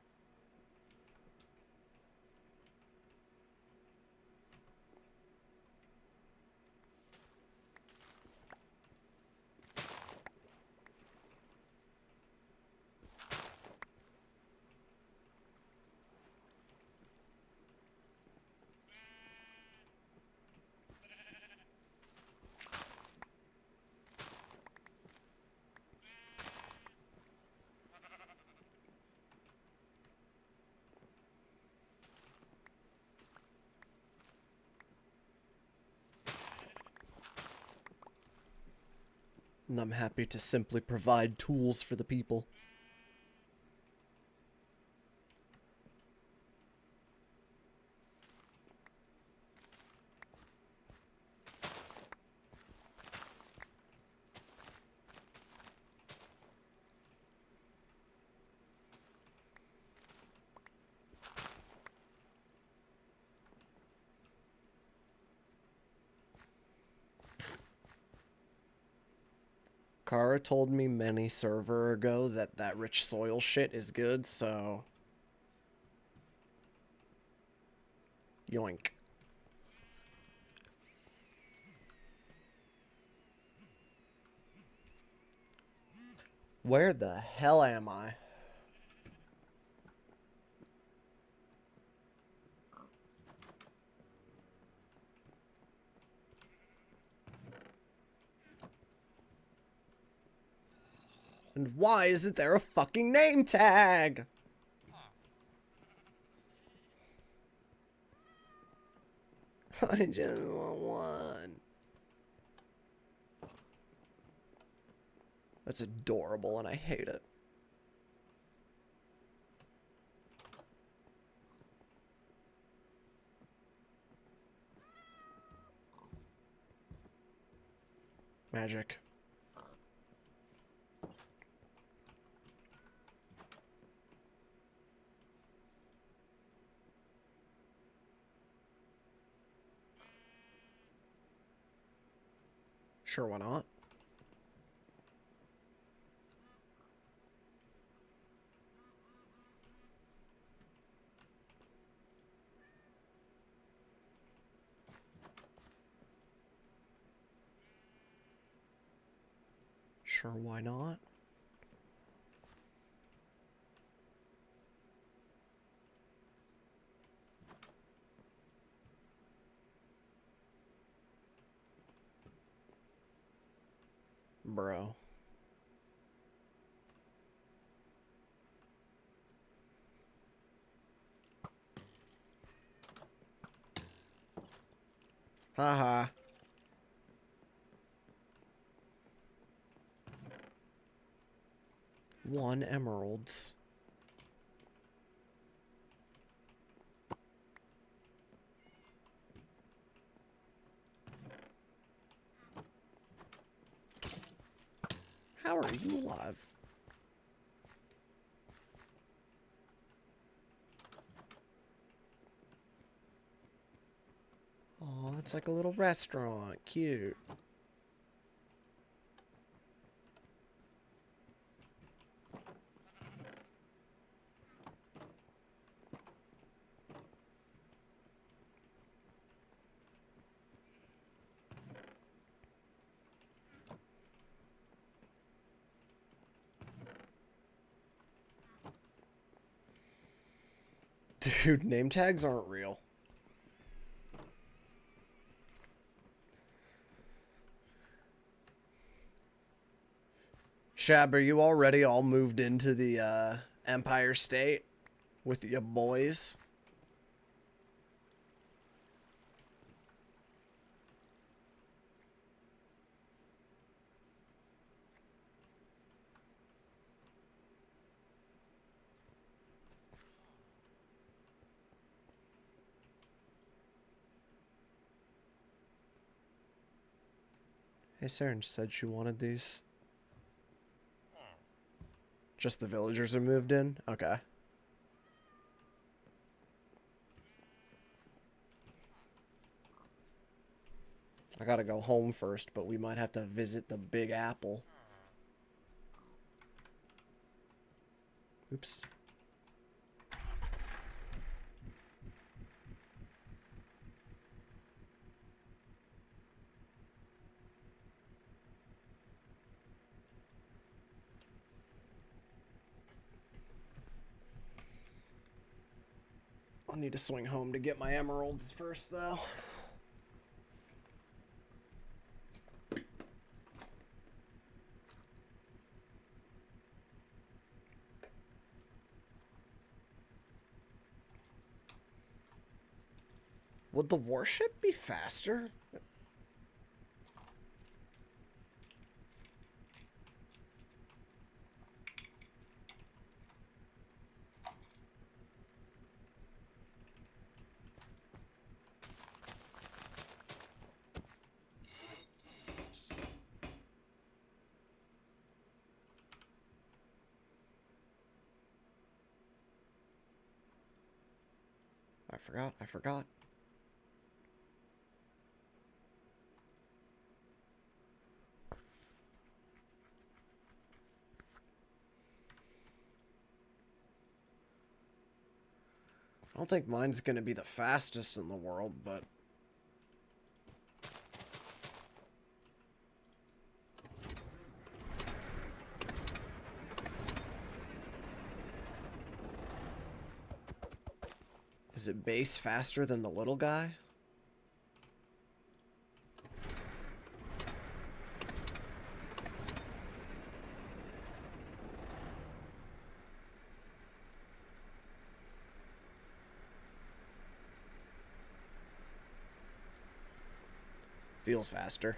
And I'm happy to simply provide tools for the people. Kara told me many server ago that that rich soil shit is good, so... Yoink. Where the hell am I? And why isn't there a fucking name tag? I just want one. That's adorable and I hate it. Magic. Sure, why not? Sure, why not? Bro. Haha. One emeralds. How are you alive? it's like a little restaurant. Cute. Dude, name tags aren't real. Shab, are you already all moved into the Empire State with your boys? Hey, Saren said she wanted these. Just the villagers are moved in? Okay. I gotta go home first, but we might have to visit the Big Apple. Oops. I'll need to swing home to get my emeralds first, though. Would the warship be faster? I forgot. I don't think mine's gonna be the fastest in the world, but... Is it base faster than the little guy? Feels faster.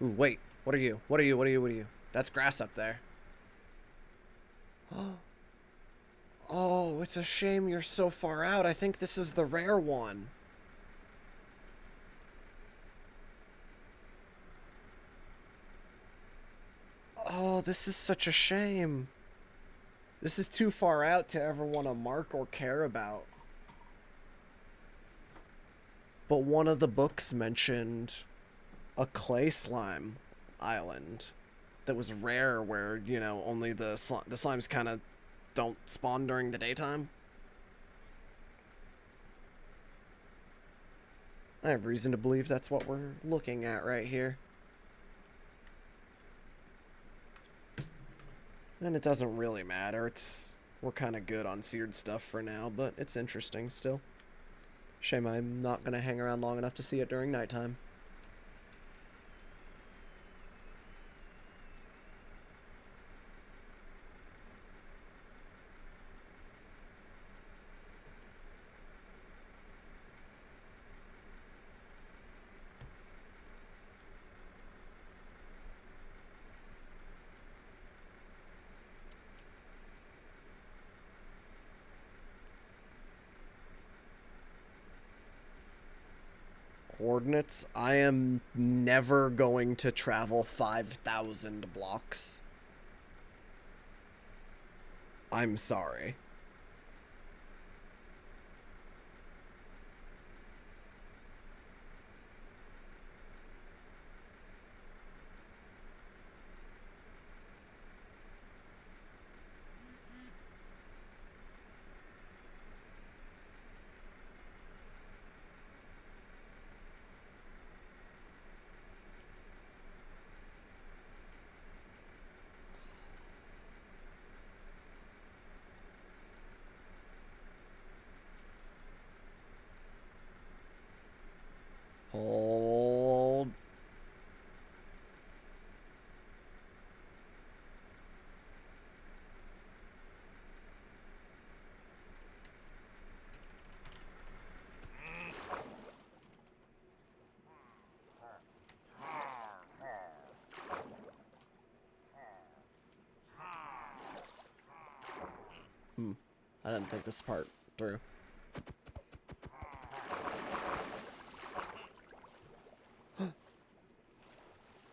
Ooh, wait. What are you? What are you? What are you? What are you? That's grass up there. Oh, it's a shame you're so far out. I think this is the rare one. Oh, this is such a shame. This is too far out to ever want to mark or care about. But one of the books mentioned a clay slime island that was rare, where, you know, only the slimes kind of don't spawn during the daytime. I have reason to believe that's what we're looking at right here. And it doesn't really matter. We're kind of good on seared stuff for now, but it's interesting still. Shame I'm not gonna hang around long enough to see it during nighttime. Coordinates. I am never going to travel 5,000 blocks. I'm sorry. I didn't think this part through.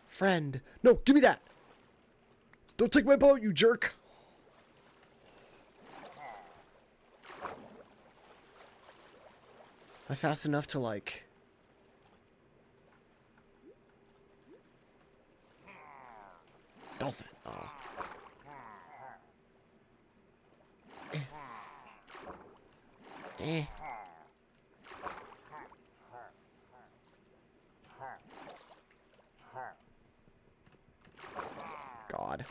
Friend. No, give me that! Don't take my boat, you jerk! Am I fast enough to, like... Dolphin. Oh. Eh. God.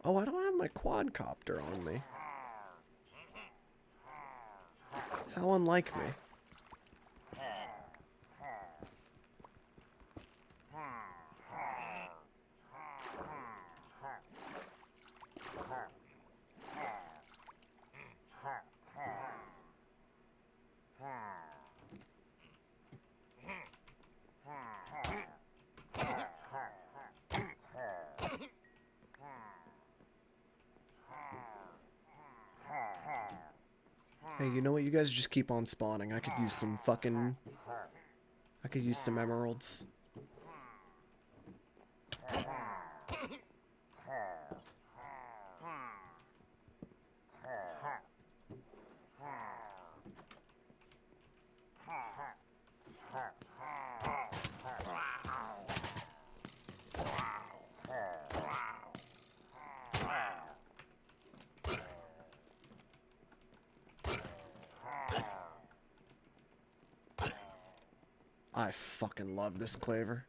Oh, I don't have my quadcopter on me. How unlike me. Hey, you know what? You guys just keep on spawning. I could use some fucking... I could use some emeralds. I fucking love this claver.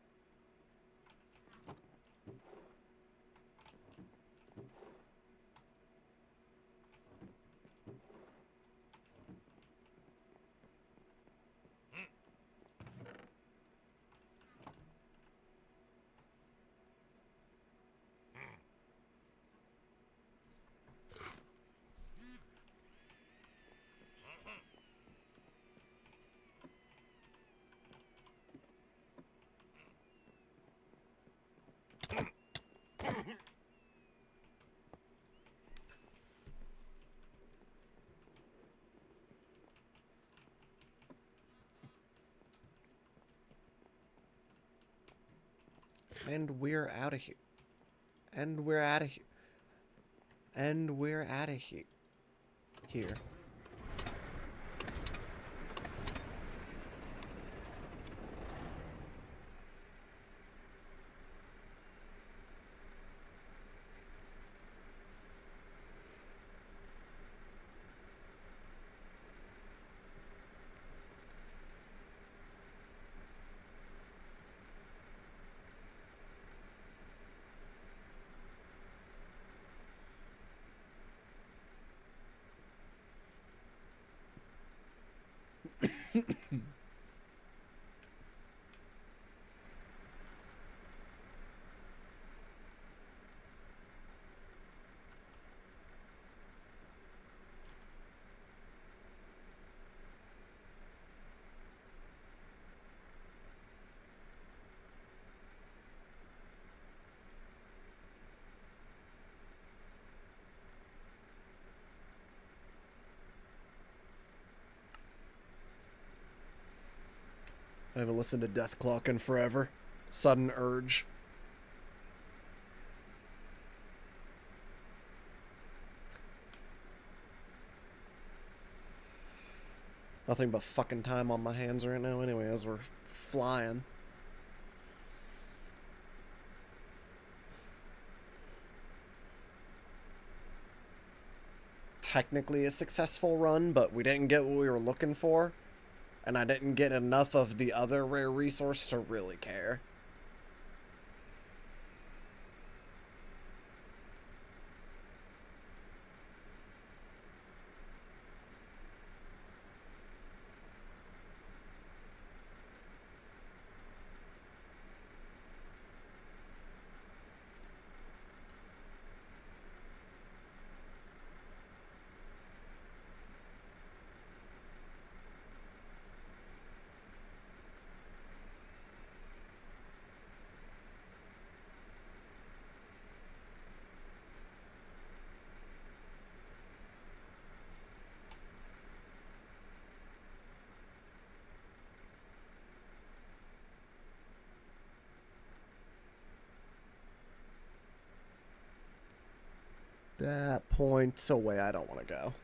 And we're out of here. And we're out of here. And we're out of here. Here. I haven't listened to Death Clock in forever. Sudden urge. Nothing but fucking time on my hands right now anyway as we're flying. Technically a successful run, but we didn't get what we were looking for. And I didn't get enough of the other rare resource to really care. That points away. I don't want to go.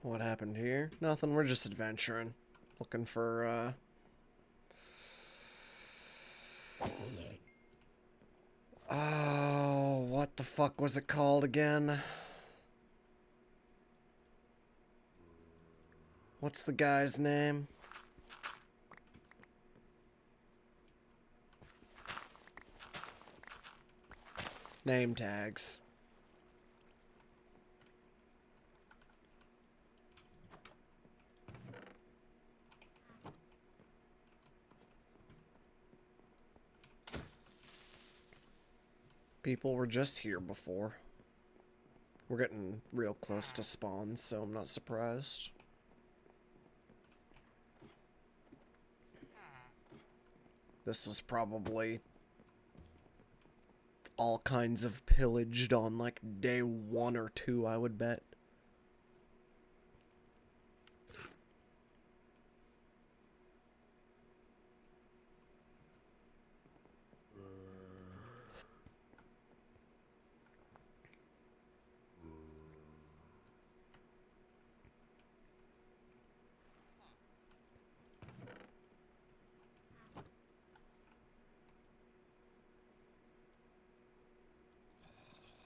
What happened here? Nothing, we're just adventuring. Looking for, oh, what the fuck was it called again? What's the guy's name? Name tags. People were just here before. We're getting real close to spawn, so I'm not surprised. This was probably all kinds of pillaged on like day 1 or 2, I would bet.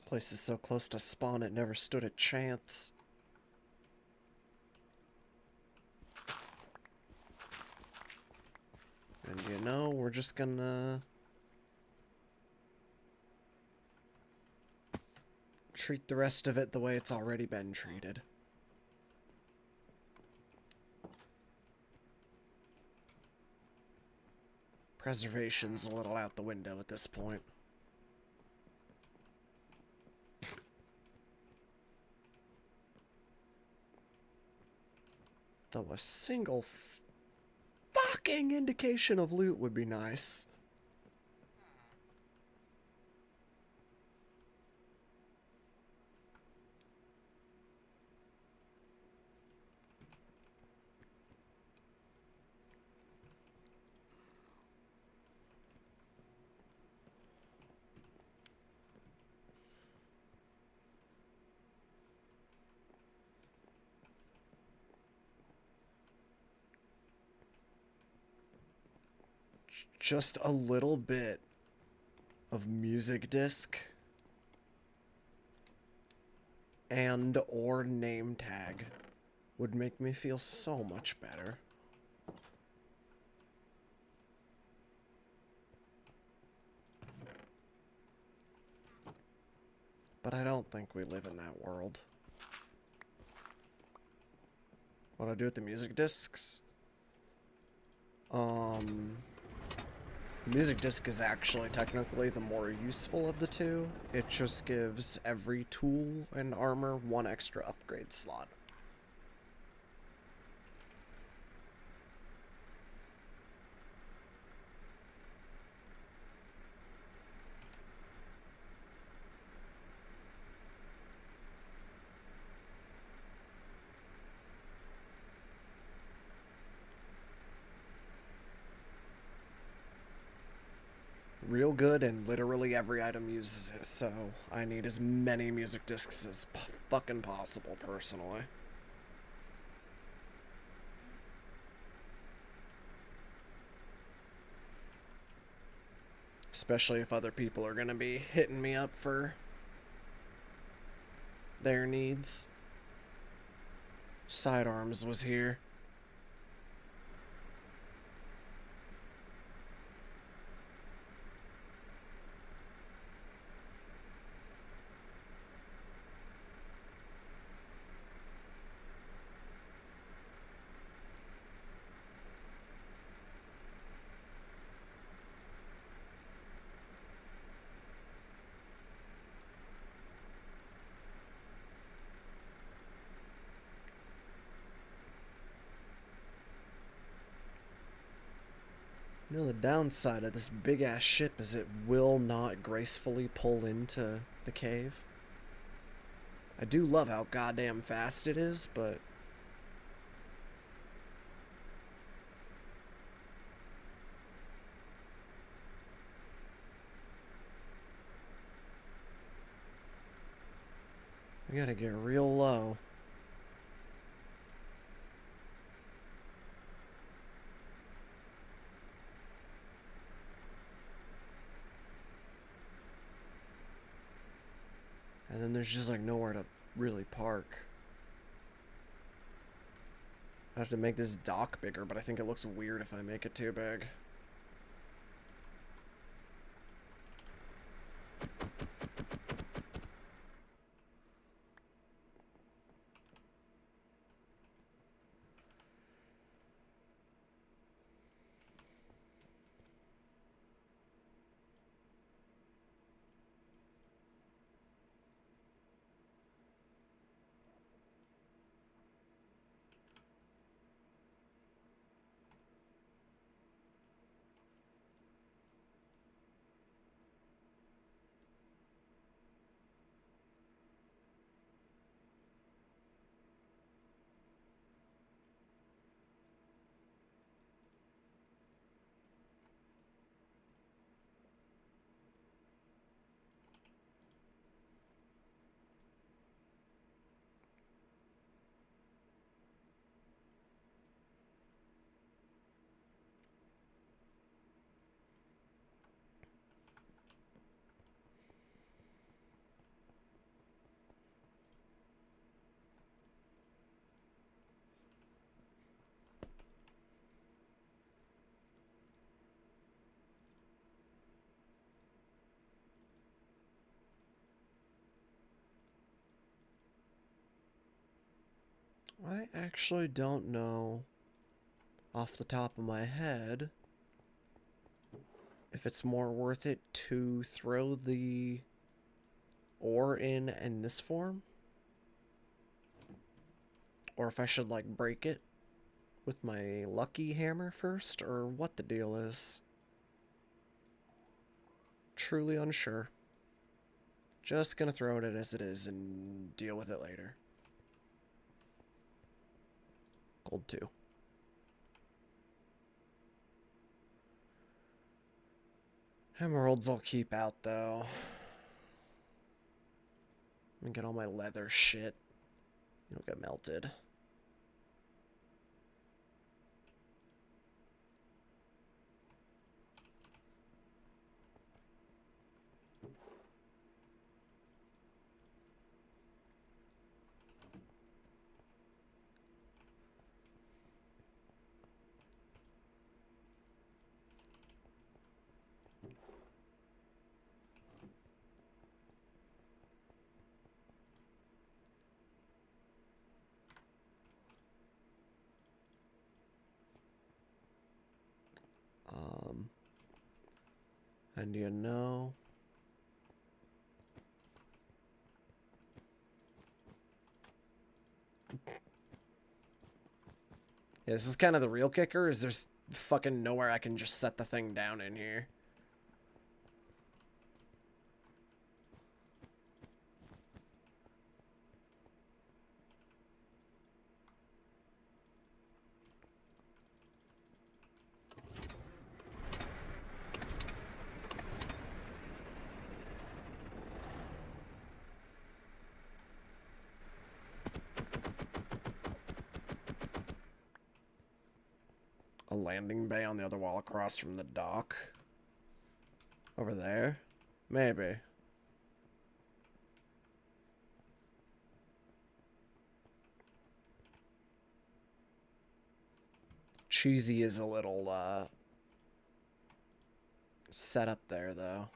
Place is so close to spawn, it never stood a chance. And you know, we're just gonna treat the rest of it the way it's already been treated. Preservation's a little out the window at this point. Though a single fucking indication of loot would be nice. Just a little bit of music disc and or name tag would make me feel so much better. But I don't think we live in that world. What do I do with the music discs? The music disc is actually technically the more useful of the two. It just gives every tool and armor one extra upgrade slot. Real good, and literally every item uses it, so I need as many music discs as fucking possible, personally. Especially if other people are gonna be hitting me up for their needs. Sidearms was here. You know, the downside of this big-ass ship is it will not gracefully pull into the cave. I do love how goddamn fast it is, but... we gotta get real low. And then there's just like nowhere to really park. I have to make this dock bigger, but I think it looks weird if I make it too big. I actually don't know off the top of my head if it's more worth it to throw the ore in this form, or if I should like break it with my lucky hammer first, or what the deal is. Truly unsure. Just gonna throw it as it is and deal with it later. Gold 2. Emeralds I'll keep out though. I'm gonna get all my leather shit. It'll get melted. And you know, yeah, this is kind of the real kicker, is there's fucking nowhere I can just set the thing down in here. A landing bay on the other wall across from the dock. Over there? Maybe. Cheesy is a little, set up there, though.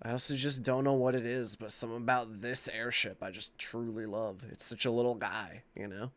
I also just don't know what it is, but something about this airship I just truly love. It's such a little guy, you know?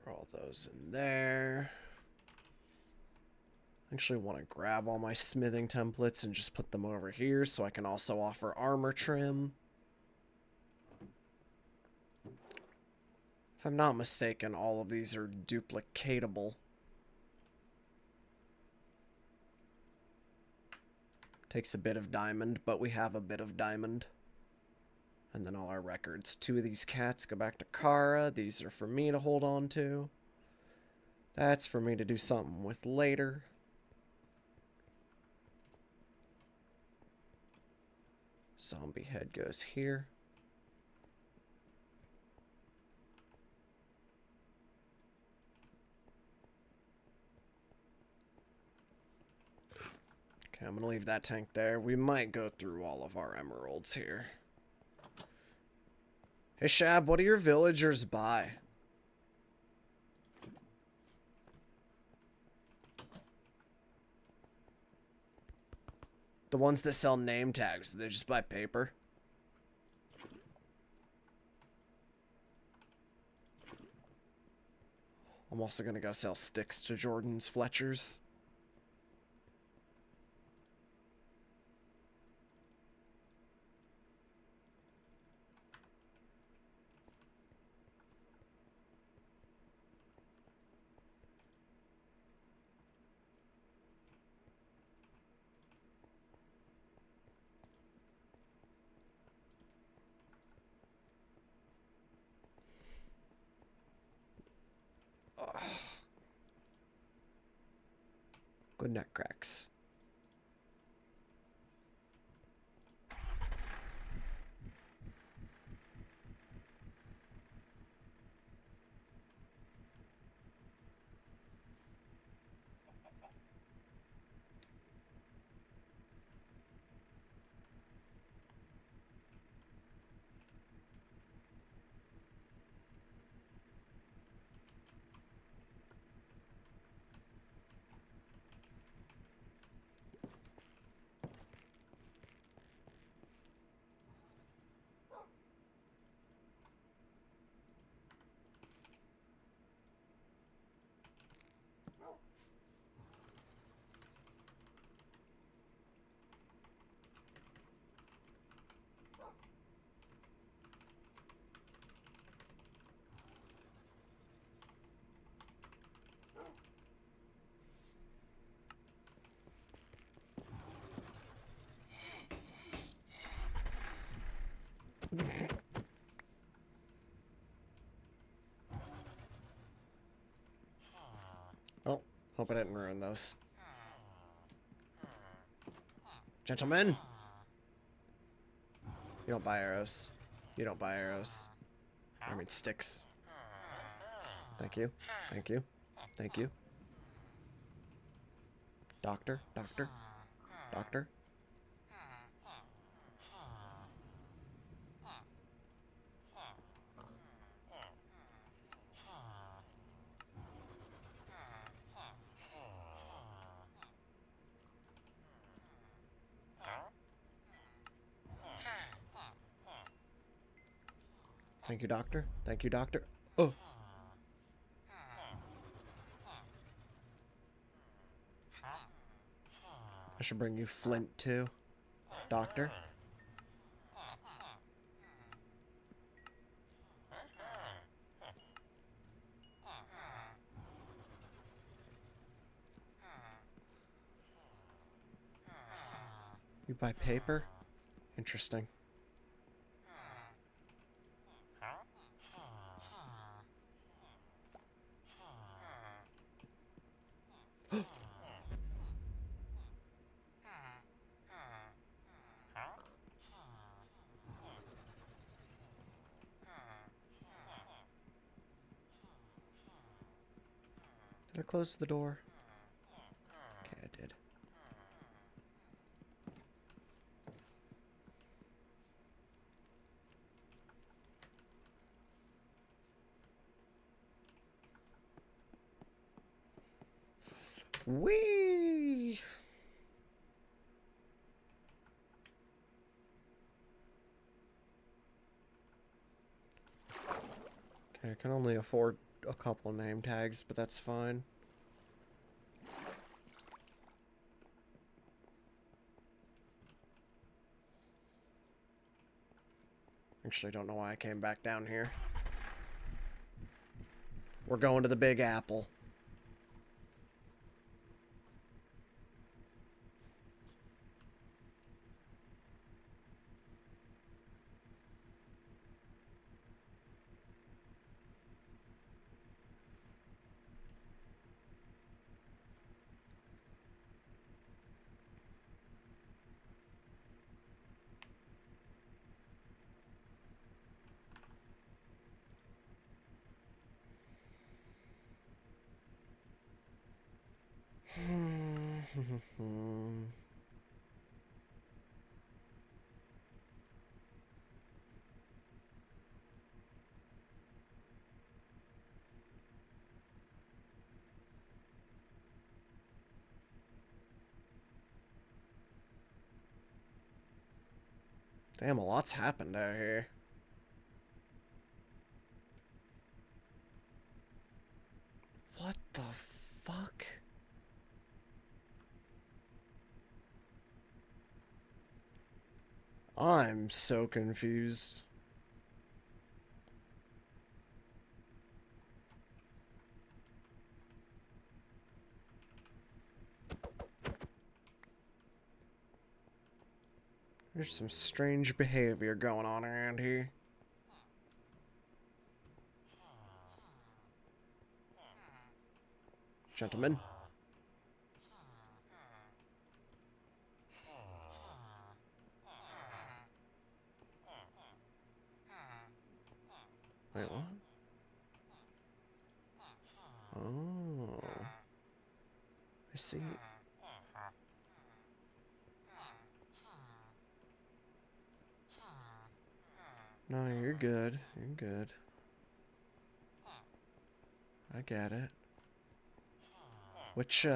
Throw all those in there. I actually want to grab all my smithing templates and just put them over here so I can also offer armor trim. If I'm not mistaken, all of these are duplicatable. Takes a bit of diamond, but we have a bit of diamond. And then all our records. 2 of these cats go back to Kara. These are for me to hold on to. That's for me to do something with later. Zombie head goes here. Okay, I'm gonna leave that tank there. We might go through all of our emeralds here. Hey Shab, what do your villagers buy? The ones that sell name tags, they just buy paper? I'm also gonna go sell sticks to Jordan's Fletchers. Good neck cracks. Oh, hope I didn't ruin those. Gentlemen! You don't buy arrows. You don't buy arrows. I mean sticks. Thank you. Thank you. Thank you. Doctor? Doctor? Doctor? Thank you, doctor. Thank you, doctor. Oh. I should bring you flint too, doctor. You buy paper? Interesting. Did I close the door? Okay, I did. Whee! Okay, I can only afford a couple name tags, but that's fine. Actually, don't know why I came back down here. We're going to the Big Apple. Damn, a lot's happened out here. What the fuck? I'm so confused. There's some strange behavior going on around here. Gentlemen. Wait, what? Oh. I see. No, you're good. You're good. I get it. Which,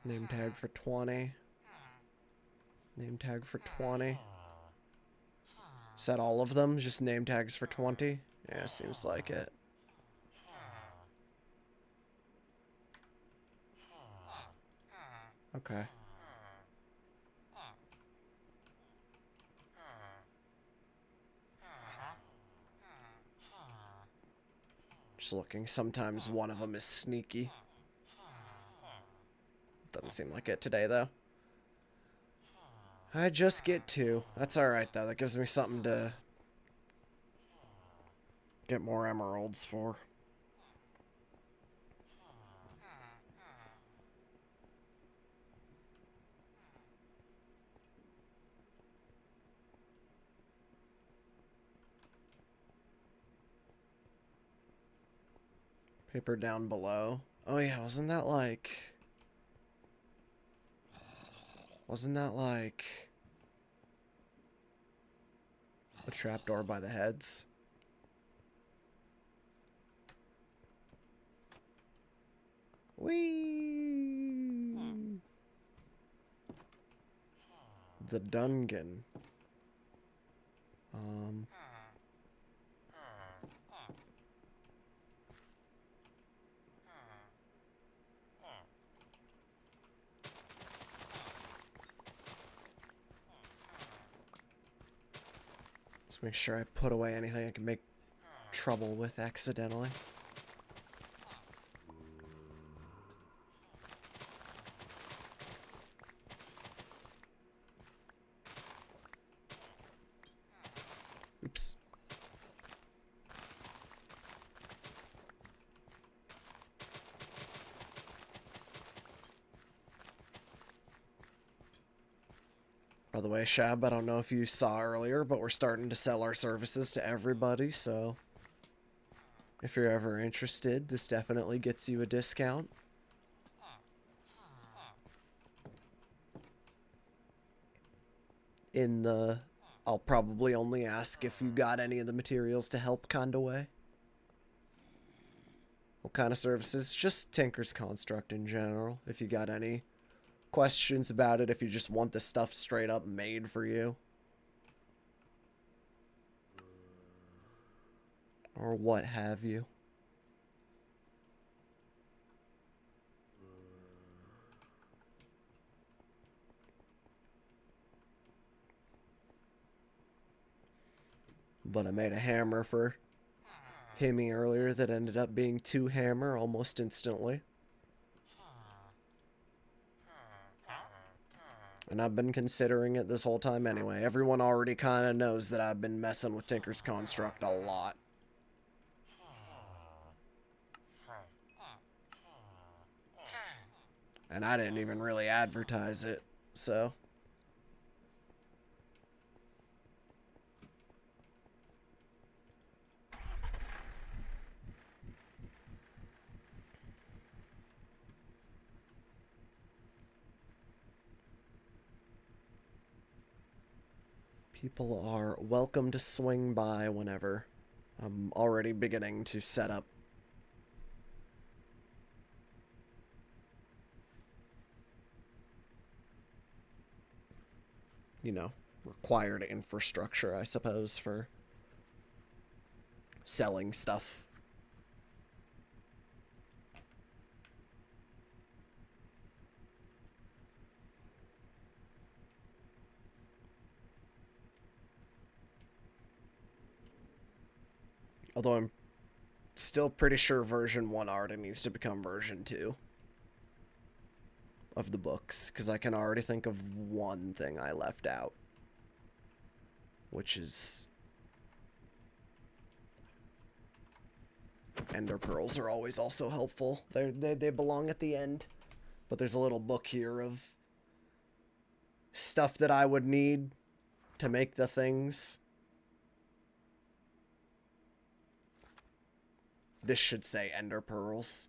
name tag for 20. Name tag for 20. Is that all of them? Just name tags for 20? Yeah, seems like it. Okay. Just looking. Sometimes one of them is sneaky. Doesn't seem like it today, though. I just get 2. That's alright, though. That gives me something to get more emeralds for. Paper down below. Oh yeah, wasn't that like... a trapdoor by the heads? Whee! The Dungeon. Just make sure I put away anything I can make trouble with accidentally. Oops. By the way, Shab, I don't know if you saw earlier, but we're starting to sell our services to everybody, so if you're ever interested, this definitely gets you a discount. I'll probably only ask if you got any of the materials to help kinda way. What kind of services? Just Tinker's Construct in general, if you got any questions about it, if you just want the stuff straight up made for you. Or what have you. But I made a hammer for Himmy earlier that ended up being 2 hammer almost instantly. And I've been considering it this whole time anyway. Everyone already kind of knows that I've been messing with Tinker's Construct a lot. And I didn't even really advertise it, so... People are welcome to swing by whenever. I'm already beginning to set up. You know, required infrastructure, I suppose, for selling stuff. Although I'm still pretty sure version 1 already needs to become version 2 of the books, because I can already think of one thing I left out, which is ender pearls are always also helpful. They belong at the end. But there's a little book here of stuff that I would need to make the things. This should say ender pearls.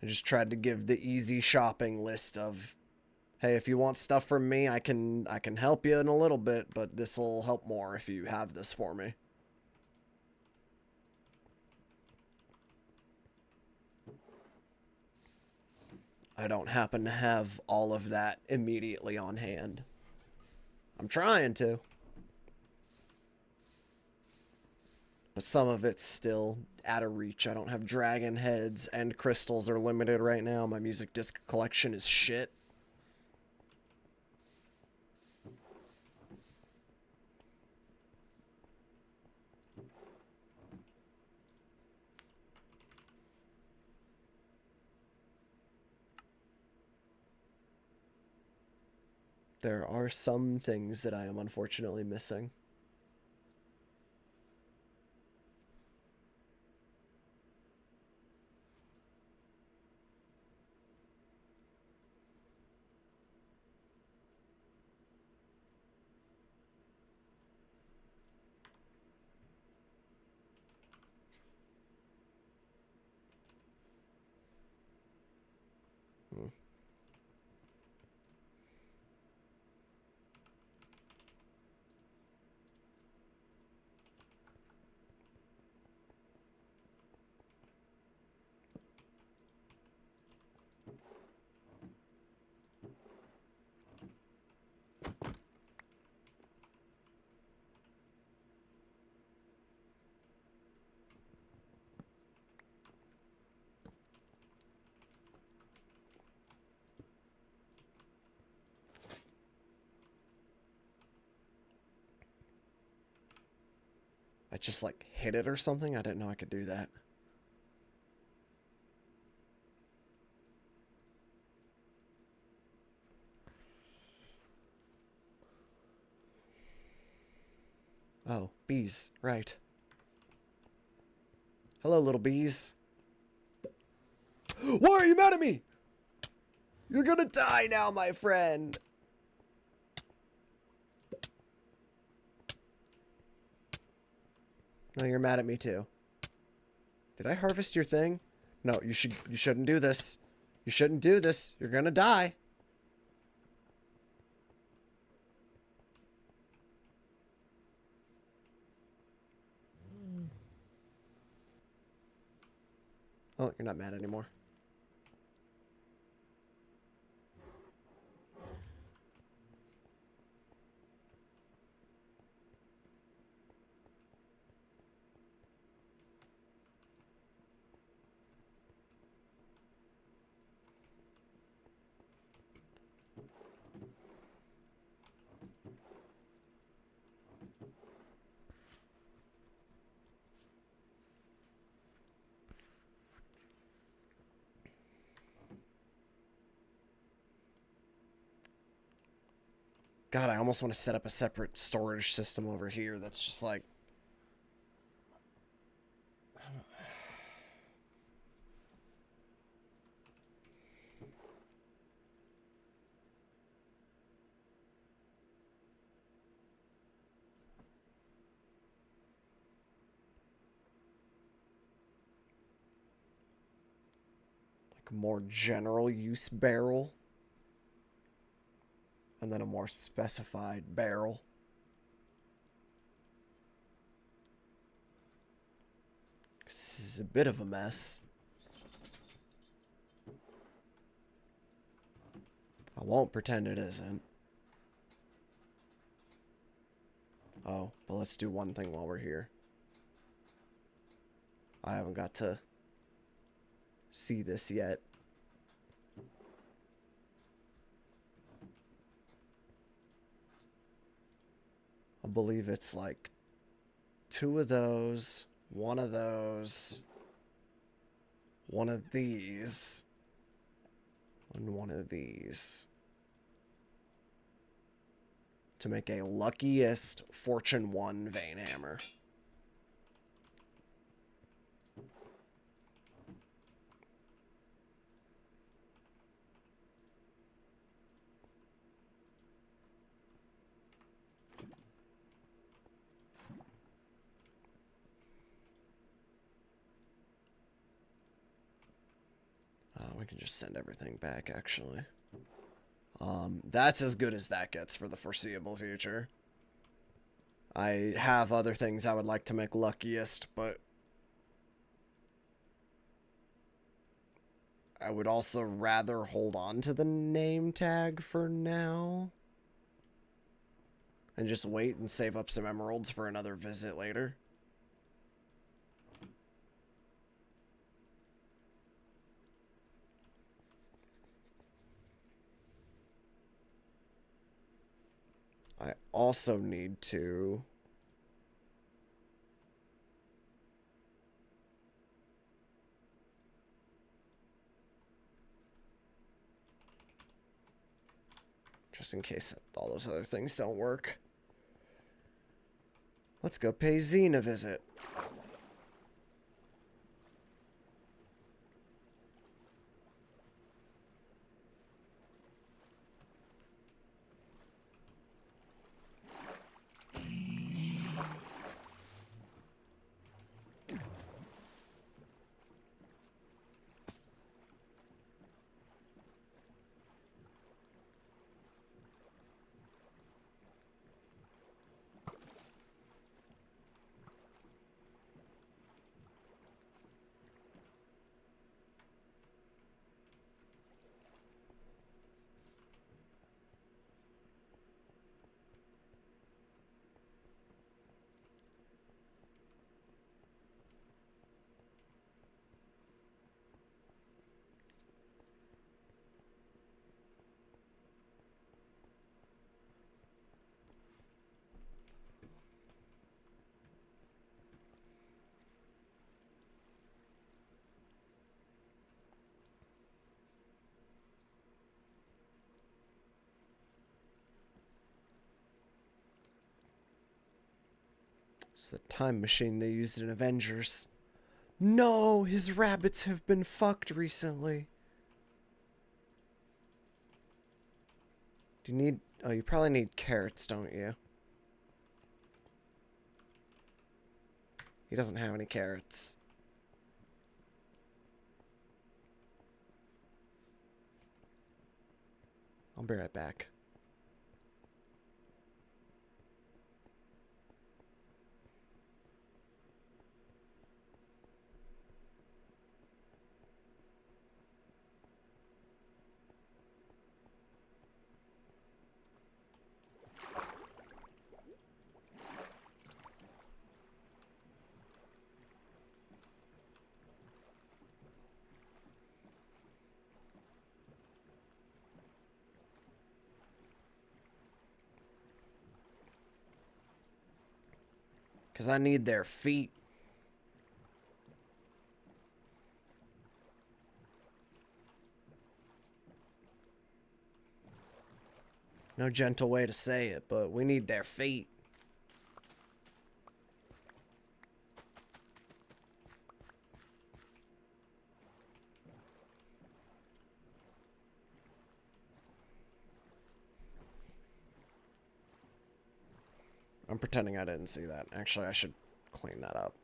I just tried to give the easy shopping list of, hey, if you want stuff from me, I can help you in a little bit, but this'll help more if you have this for me. I don't happen to have all of that immediately on hand. I'm trying to. But some of it's still out of reach. I don't have dragon heads, and crystals are limited right now. My music disc collection is shit. There are some things that I am unfortunately missing. I just, like, hit it or something? I didn't know I could do that. Oh, bees. Right. Hello, little bees. Why are you mad at me? You're gonna die now, my friend. No, you're mad at me too. Did I harvest your thing? No, you shouldn't do this. You shouldn't do this. You're gonna die. Oh, you're not mad anymore. God, I almost want to set up a separate storage system over here that's just like... like a more general use barrel. And then a more specified barrel. This is a bit of a mess. I won't pretend it isn't. Oh, but let's do one thing while we're here. I haven't got to see this yet. I believe it's like 2 of those, 1 of those, 1 of these, and 1 of these. to make a luckiest Fortune 1 vein hammer. We can just send everything back, actually. That's as good as that gets for the foreseeable future. I have other things I would like to make luckiest, but I would also rather hold on to the name tag for now. And just wait and save up some emeralds for another visit later. I also need to... just in case all those other things don't work. Let's go pay Zine a visit. It's the time machine they used in Avengers. No, his rabbits have been fucked recently. Do you need... oh, you probably need carrots, don't you? He doesn't have any carrots. I'll be right back. Because I need their feet. No gentle way to say it, but we need their feet. I'm pretending I didn't see that. Actually, I should clean that up.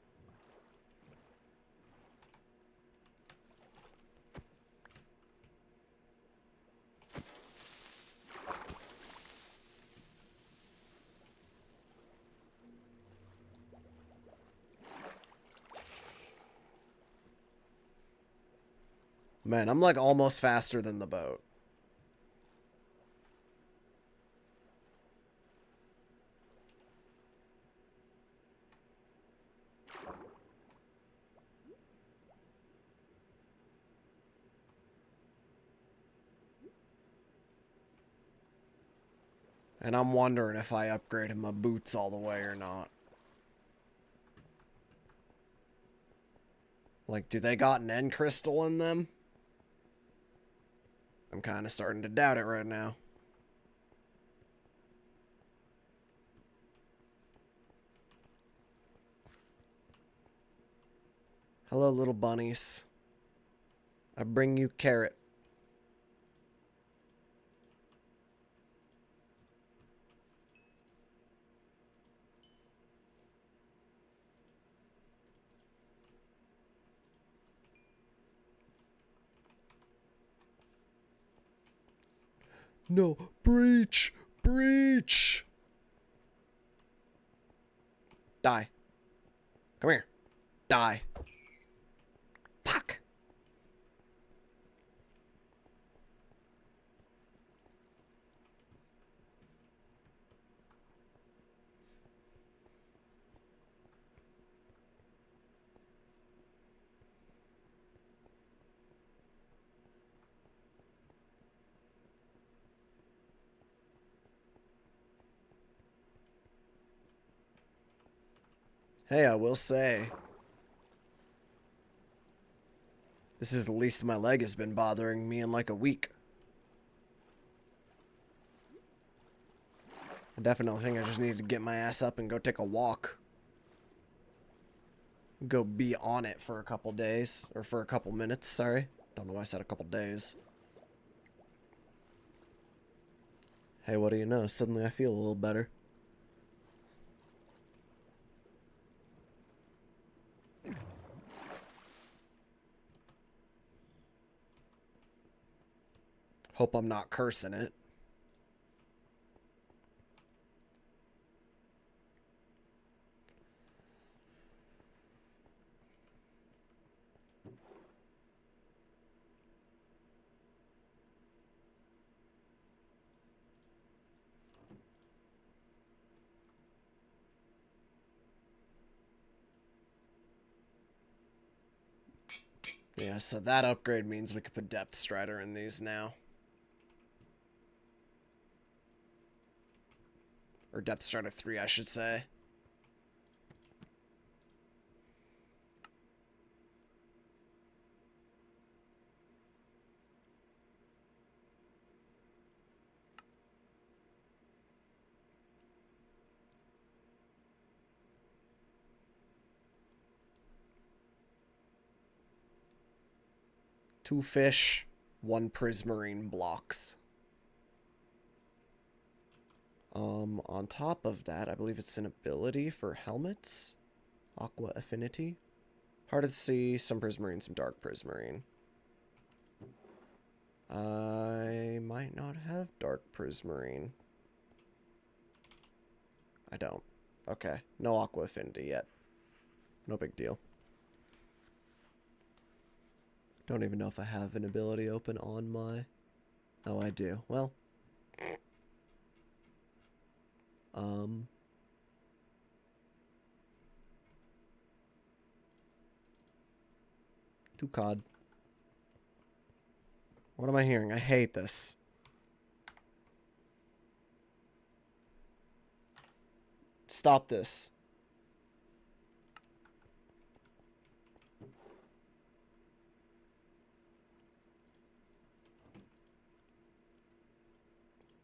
Man, I'm like almost faster than the boat. And I'm wondering if I upgraded my boots all the way or not. Like, do they got an end crystal in them? I'm kind of starting to doubt it right now. Hello, little bunnies. I bring you carrot. No, breach! Breach! Die. Come here. Die. Fuck. Hey, I will say, this is the least my leg has been bothering me in like a week. I definitely think I just need to get my ass up and go take a walk. Go be on it for a couple days. Or for a couple minutes, sorry. Don't know why I said a couple days. Hey, what do you know? Suddenly I feel a little better. Hope I'm not cursing it. Yeah, so that upgrade means we could put Depth Strider in these now. Or Depth Strider 3, I should say. Two fish, one Prismarine blocks. On top of that, I believe it's an ability for helmets. Aqua Affinity. Hard to see, some Prismarine, some Dark Prismarine. I might not have Dark Prismarine. I don't. Okay, no Aqua Affinity yet. No big deal. Don't even know if I have an ability open on my... Oh, I do. Well. Two COD. What am I hearing? I hate this. Stop this.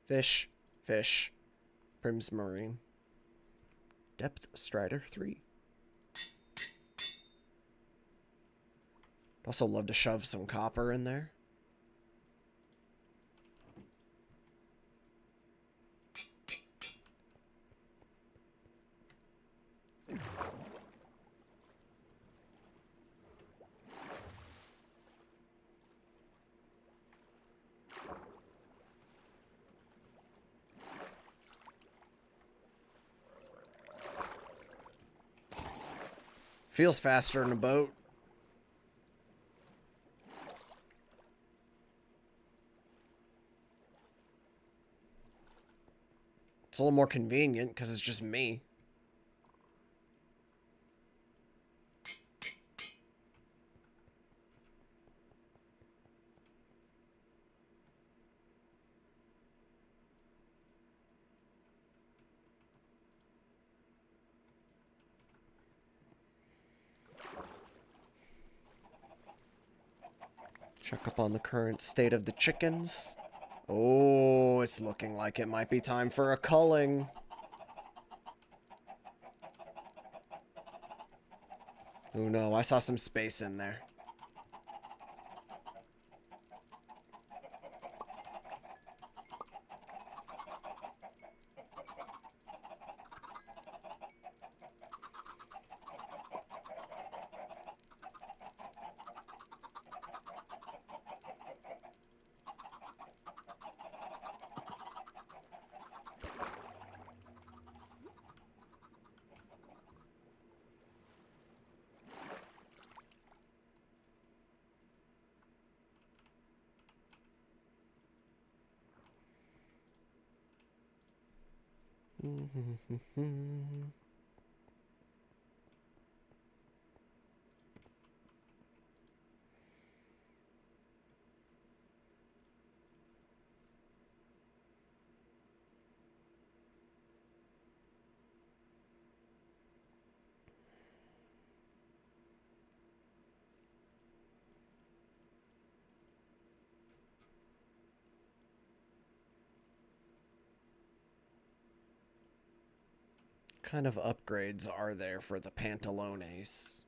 Fish. Fish. Prismarine. Depth Strider 3. I'd also love to shove some copper in there. Feels faster in a boat. It's a little more convenient because it's just me. Check up on the current state of the chickens. Oh, it's looking like it might be time for a culling. Oh no, I saw some space in there. Kind of upgrades are there for the pantalones?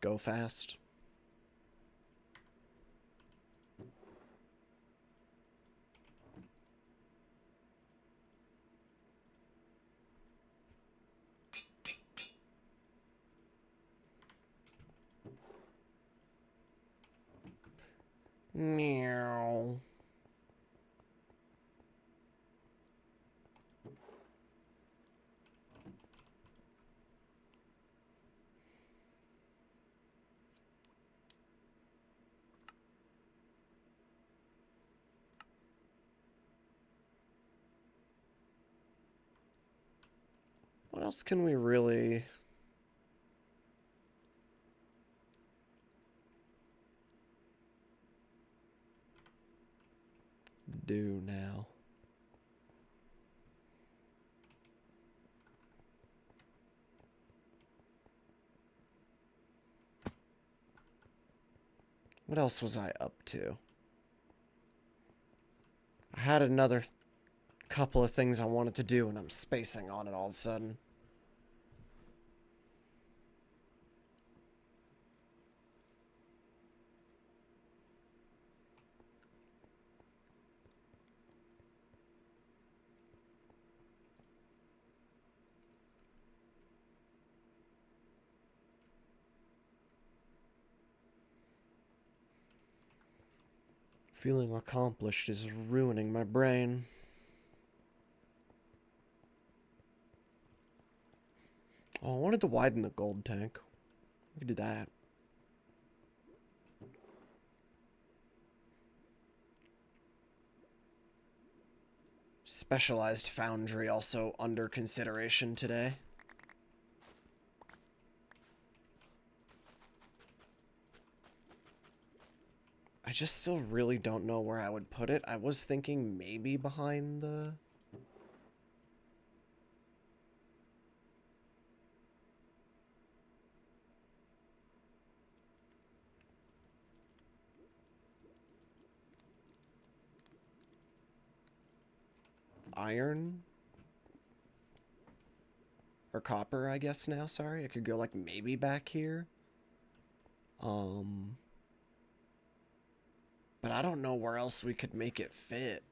Go fast. Meow. What else can we really do now? What else was I up to? I had another couple of things I wanted to do, and I'm spacing on it all of a sudden. Feeling accomplished is ruining my brain. Oh, I wanted to widen the gold tank. We could do that. Specialized foundry also under consideration today. I just still really don't know where I would put it. I was thinking maybe behind the... iron? Or copper, I guess now, sorry. I could go like maybe back here. But I don't know where else we could make it fit.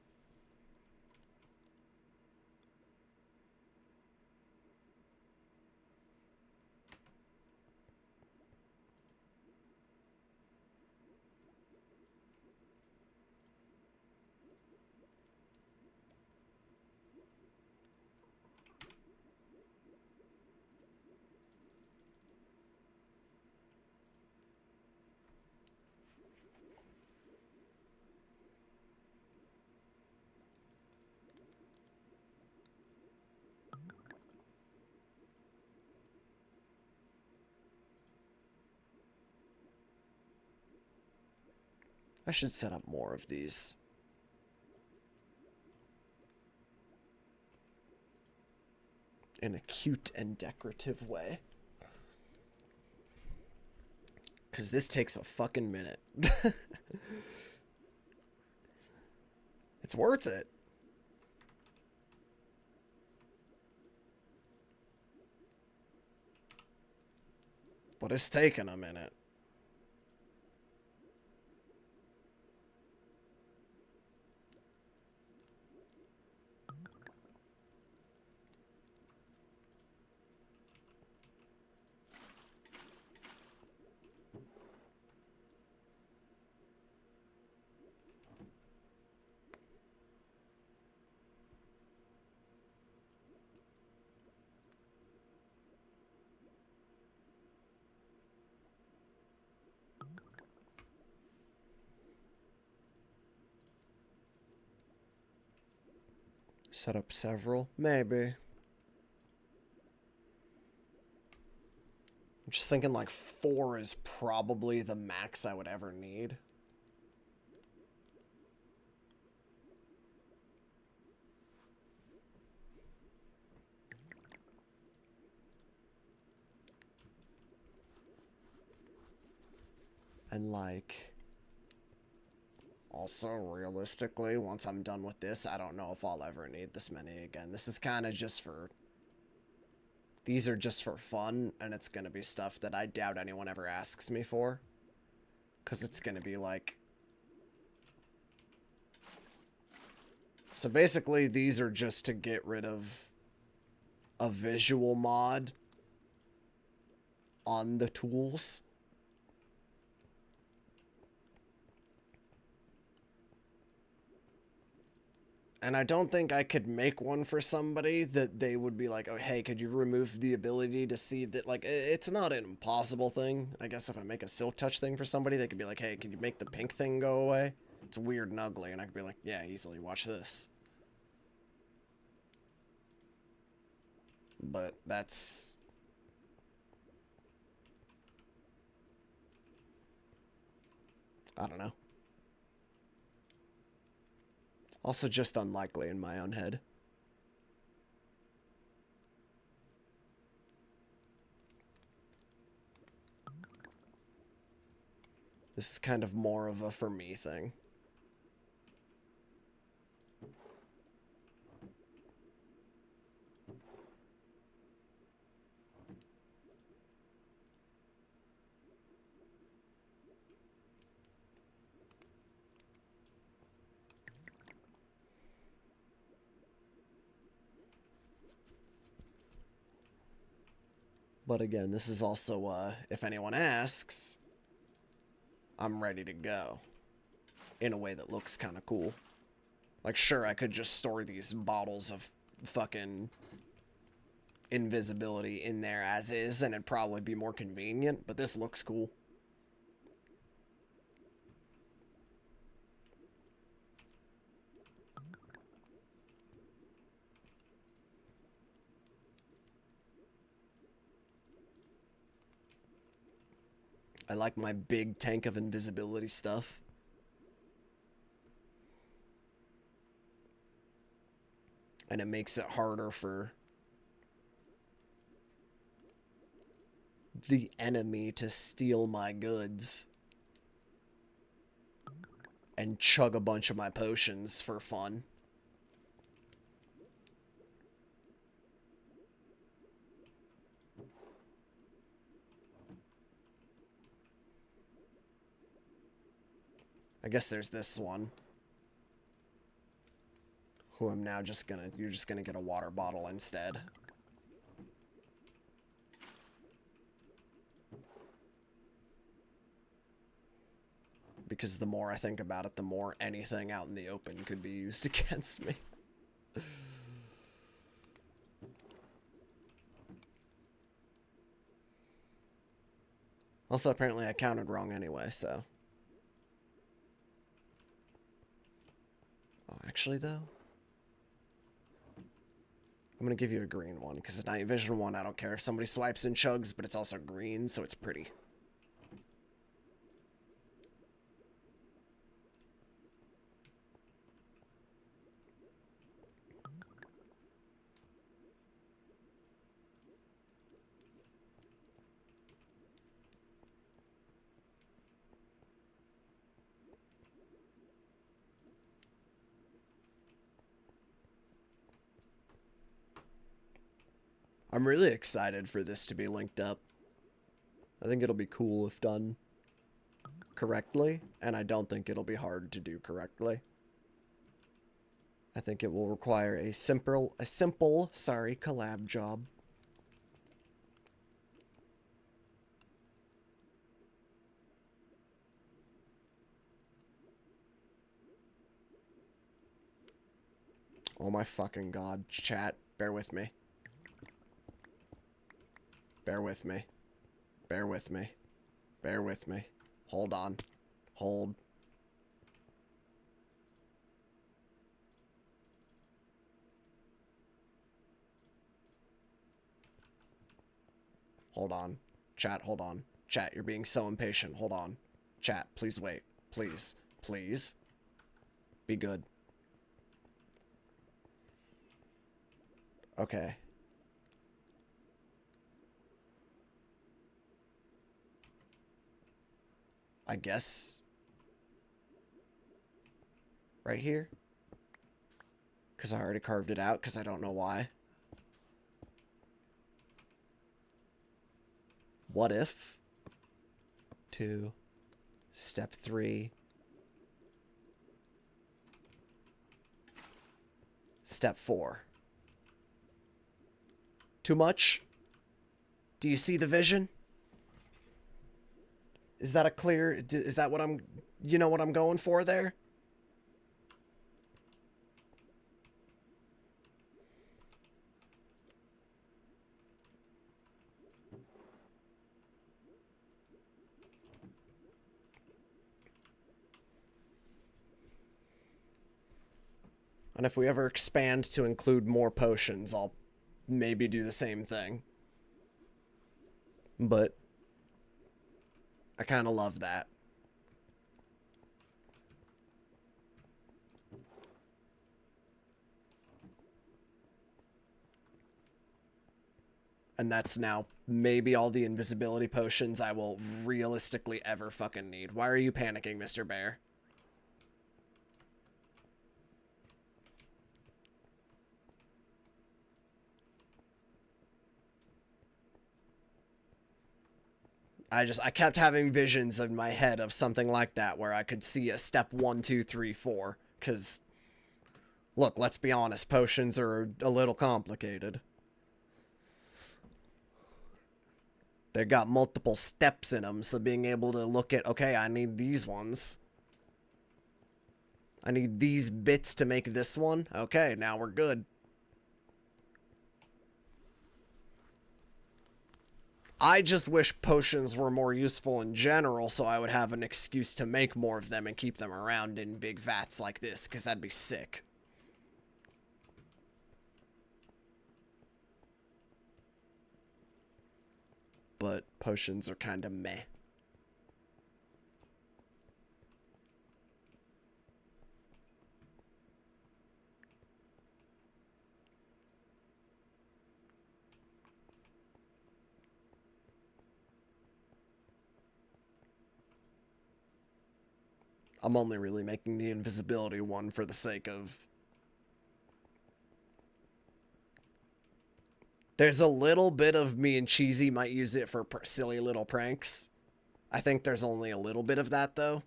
I should set up more of these. in a cute and decorative way. Because this takes a fucking minute. It's worth it. But it's taking a minute. Set up several? Maybe. I'm just thinking like 4 is probably the max I would ever need. And like... Also, realistically, once I'm done with this, I don't know if I'll ever need this many again. This is kind of just for... These are just for fun, and it's gonna be stuff that I doubt anyone ever asks me for. Because it's gonna be like... So basically, these are just to get rid of a visual mod on the tools. And I don't think I could make one for somebody that they would be like, oh, hey, could you remove the ability to see that? Like, it's not an impossible thing. I guess if I make a silk touch thing for somebody, they could be like, hey, could you make the pink thing go away? It's weird and ugly. And I could be like, yeah, easily, watch this. But that's... I don't know. Also just unlikely in my own head. This is kind of more of a for me thing. But again, this is also, if anyone asks, I'm ready to go. In a way that looks kind of cool. Like, sure, I could just store these bottles of fucking invisibility in there as is, and it'd probably be more convenient, but this looks cool. I like my big tank of invisibility stuff. And it makes it harder for the enemy to steal my goods. And chug a bunch of my potions for fun. I guess there's this one. Who I'm now just gonna... You're just gonna get a water bottle instead. Because the more I think about it, the more anything out in the open could be used against me. Also, apparently I counted wrong anyway, so... Oh, actually, though? I'm gonna give you a green one, because the night vision one, I don't care if somebody swipes and chugs, but it's also green, so it's pretty. I'm really excited for this to be linked up. I think it'll be cool if done correctly, and I don't think it'll be hard to do correctly. I think it will require a simple, collab job. Oh my fucking god, chat, bear with me. Bear with me. Bear with me. Bear with me. Hold on. Hold. Hold on. Chat, hold on. Chat, you're being so impatient. Hold on. Chat, please wait. Please. Please. Be good. Okay. I guess. Right here. Because I already carved it out, because I don't know why. What if? 2. Step 3. Step 4. Too much? Do you see the vision? Is that a clear... Is that what I'm... You know what I'm going for there? And if we ever expand to include more potions, I'll maybe do the same thing. But I kind of love that. And that's now maybe all the invisibility potions I will realistically ever fucking need. Why are you panicking, Mr. Bear? I kept having visions in my head of something like that where I could see a step 1, 2, 3, 4. Because, look, let's be honest, potions are a little complicated. They got multiple steps in them, so being able to look at, okay, I need these ones. I need these bits to make this one. Okay, now we're good. I just wish potions were more useful in general, so I would have an excuse to make more of them and keep them around in big vats like this, because that'd be sick. But potions are kind of meh. I'm only really making the invisibility one for the sake of... There's a little bit of me and Cheesy might use it for silly little pranks. I think there's only a little bit of that, though.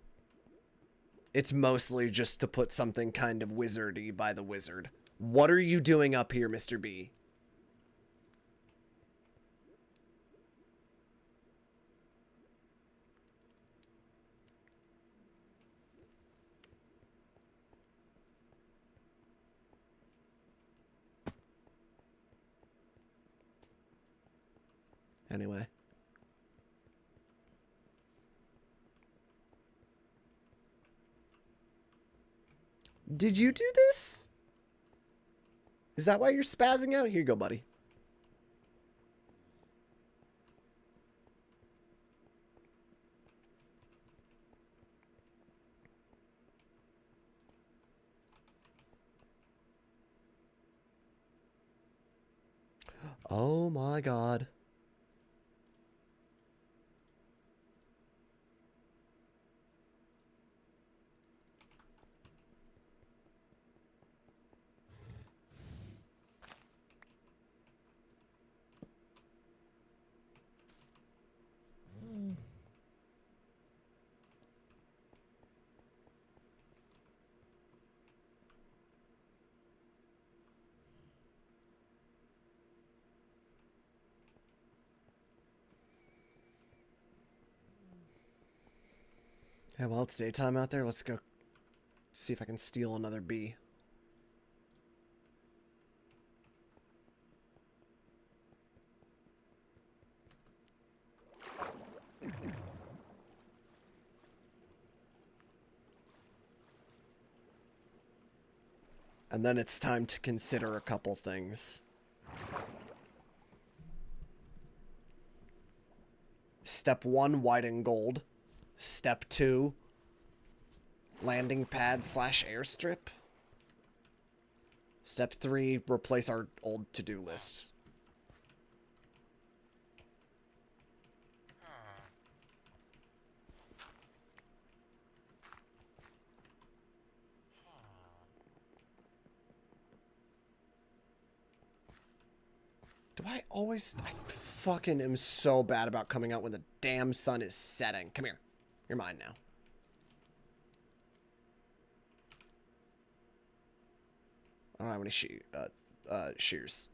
It's mostly just to put something kind of wizardy by the wizard. What are you doing up here, Mr. B? Anyway. Did you do this? Is that why you're spazzing out? Here you go, buddy. Oh my god. Okay, well, it's daytime out there. Let's go see if I can steal another bee. And then it's time to consider a couple things. Step 1, white and gold. Step 2, landing pad / airstrip. Step 3, replace our old to-do list. Do I always... I fucking am so bad about coming out when the damn sun is setting. Come here. You're mine now. I don't have any shears.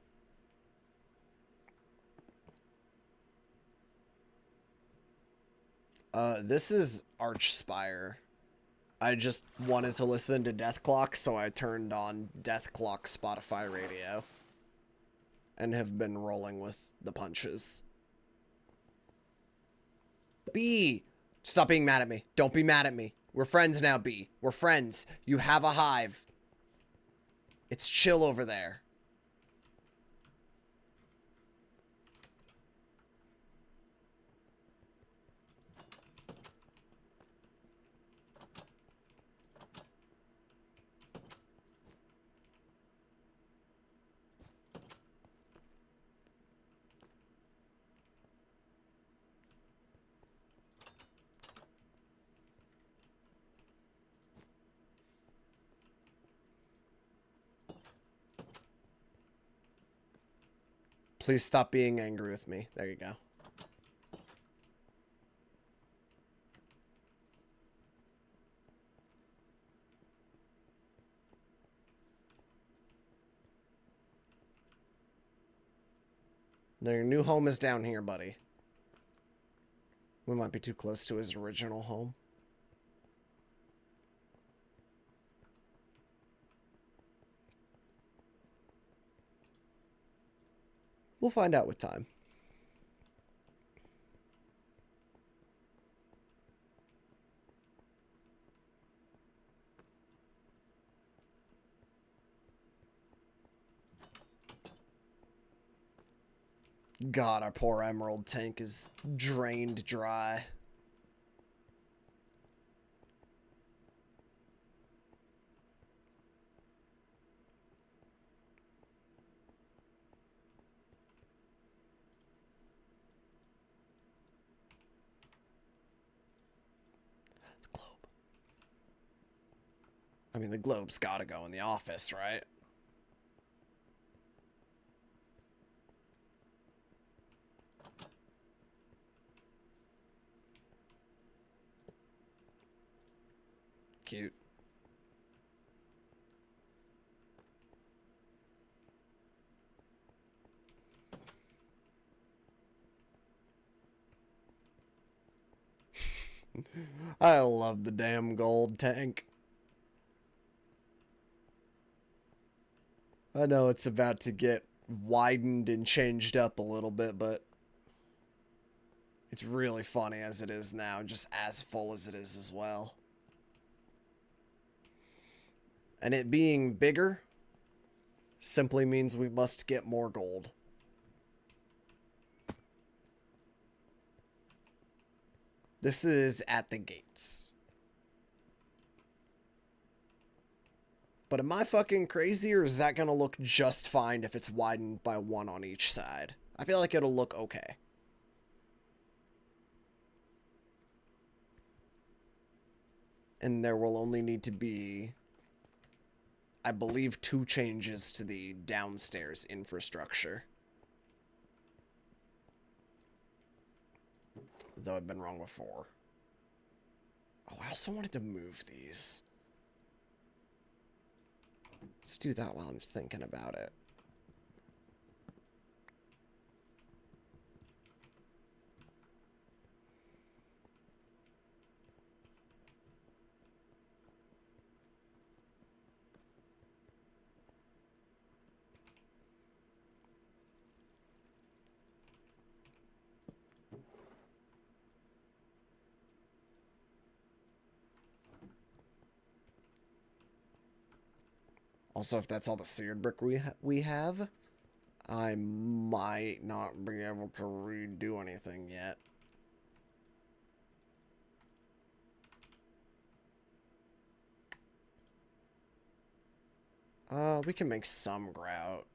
This is Archspire. I just wanted to listen to Death Clock, so I turned on Death Clock Spotify radio. And have been rolling with the punches. B! Stop being mad at me. Don't be mad at me. We're friends now, B. We're friends. You have a hive. It's chill over there. Please stop being angry with me. There you go. Now your new home is down here, buddy. We might be too close to his original home. We'll find out with time. God, our poor emerald tank is drained dry. The globe. I mean, the globe's gotta go in the office, right? Cute. I love the damn gold tank. I know it's about to get widened and changed up a little bit, but it's really funny as it is now, just as full as it is as well. And it being bigger simply means we must get more gold. This is at the gates. But am I fucking crazy, or is that gonna look just fine if it's widened by 1 on each side? I feel like it'll look okay. And there will only need to be, I believe, 2 changes to the downstairs infrastructure. Though I've been wrong before. Oh, I also wanted to move these. Let's do that while I'm thinking about it. Also, if that's all the seared brick we have, I might not be able to redo anything yet. We can make some grout.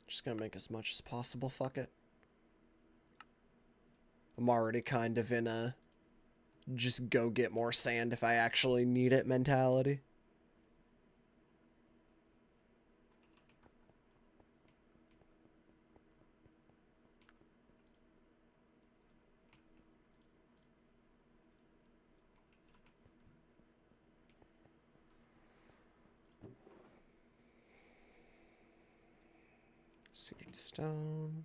Just gonna make as much as possible, fuck it. I'm already kind of in a just go get more sand if I actually need it mentality. Seared stone.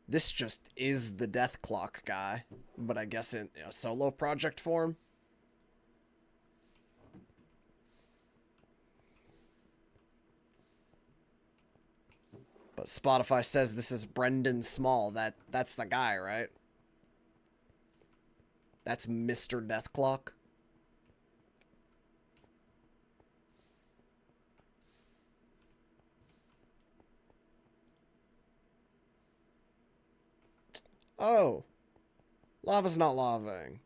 This just is the death clock guy, but I guess in a solo project form. But Spotify says this is Brendan Small. That's the guy, right? That's Mr. Death Clock. Oh. Lava's not lavaing.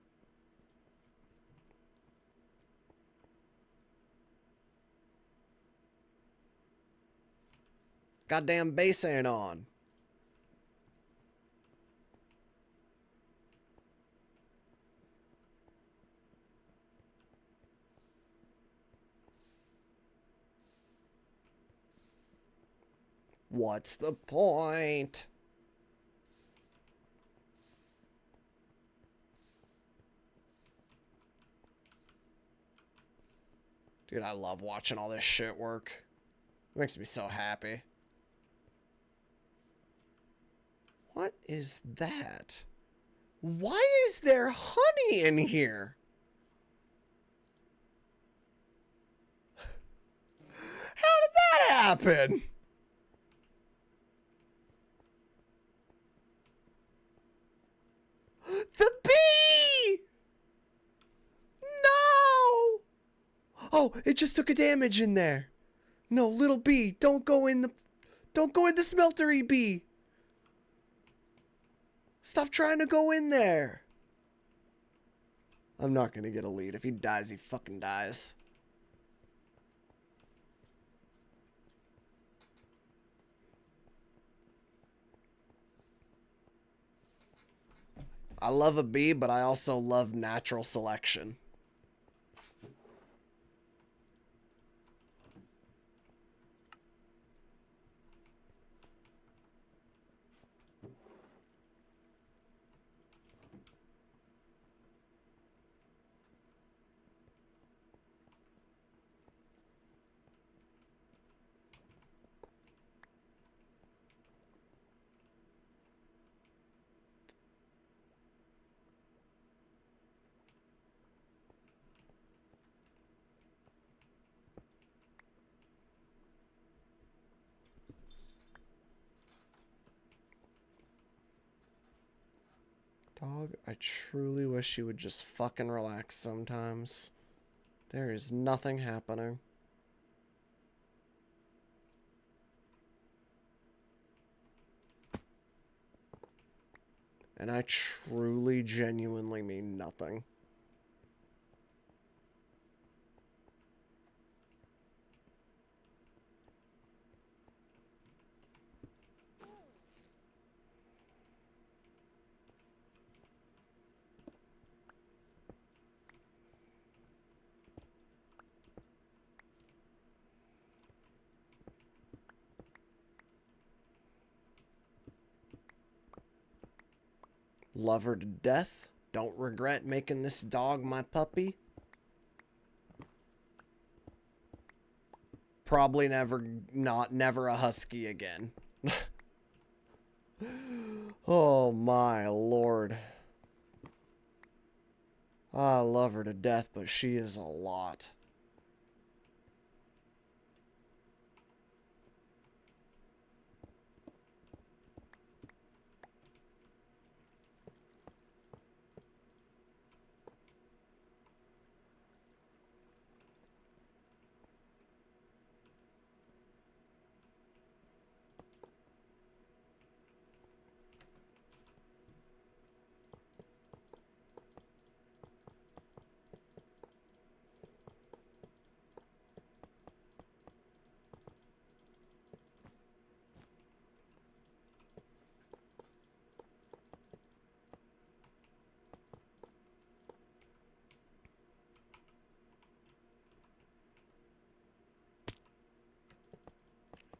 Goddamn base ain't on. What's the point? Dude, I love watching all this shit work. It makes me so happy. What is that? Why is there honey in here? How did that happen? The bee! No! Oh, it just took a damage in there. No, little bee, don't go in the smeltery bee. Stop trying to go in there. I'm not gonna get a lead. If he dies, he fucking dies. I love a bee, but I also love natural selection. Dog, I truly wish you would just fucking relax sometimes. There is nothing happening. And I truly, genuinely mean nothing. Love her to death. Don't regret making this dog my puppy. Probably never a husky again. Oh my lord. I love her to death, but she is a lot.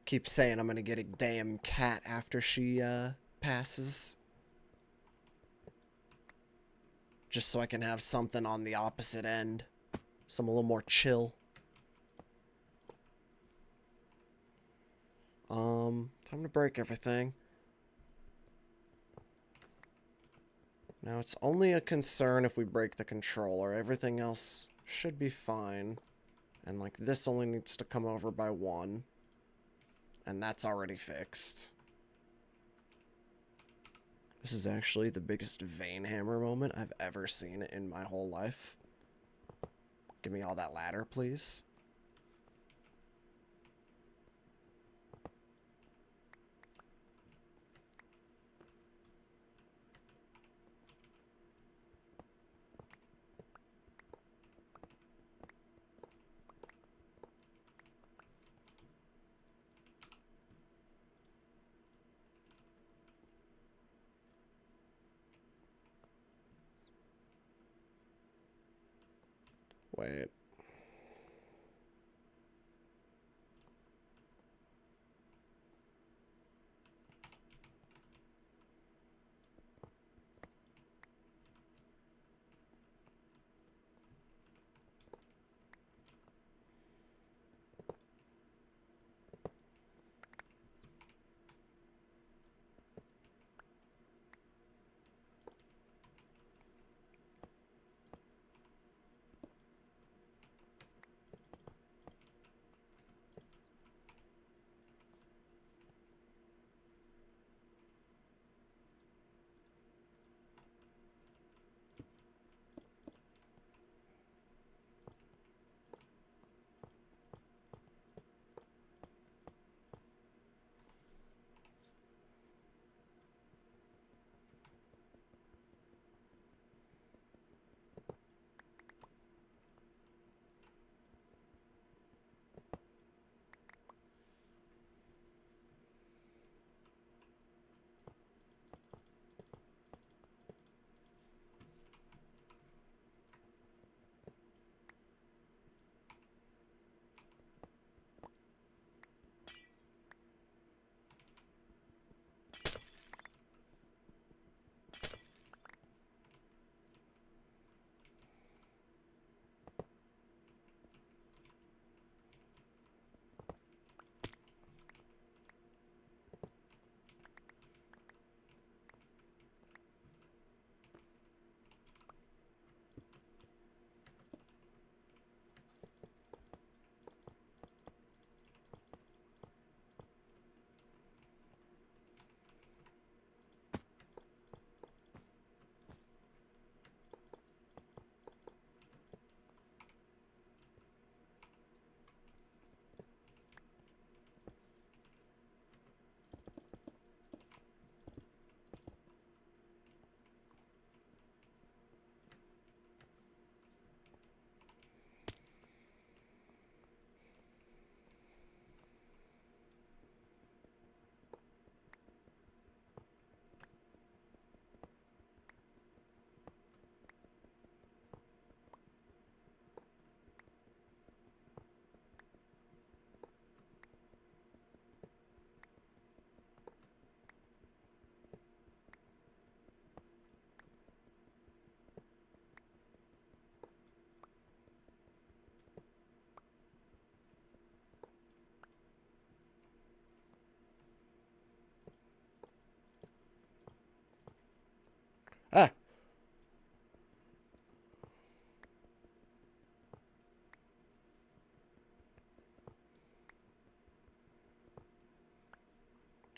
Keep saying I'm gonna get a damn cat after she, passes. Just so I can have something on the opposite end. Some a little more chill. Time to break everything. Now, it's only a concern if we break the controller. Everything else should be fine. And, like, this only needs to come over by 1. And that's already fixed. This is actually the biggest vein hammer moment I've ever seen in my whole life. Give me all that ladder, please. Wait.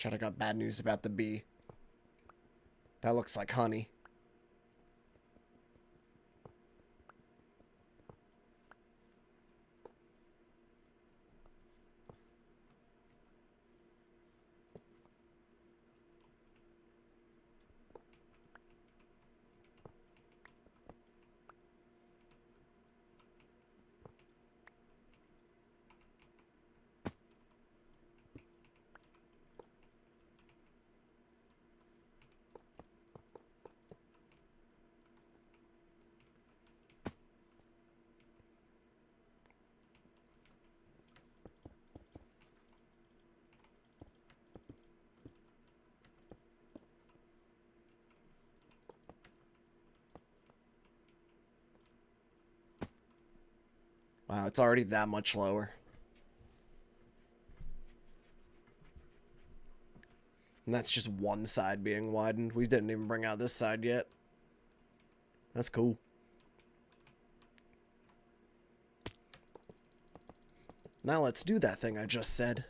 Chat, I got bad news about the bee. That looks like honey. Wow, it's already that much lower. And that's just one side being widened. We didn't even bring out this side yet. That's cool. Now let's do that thing I just said.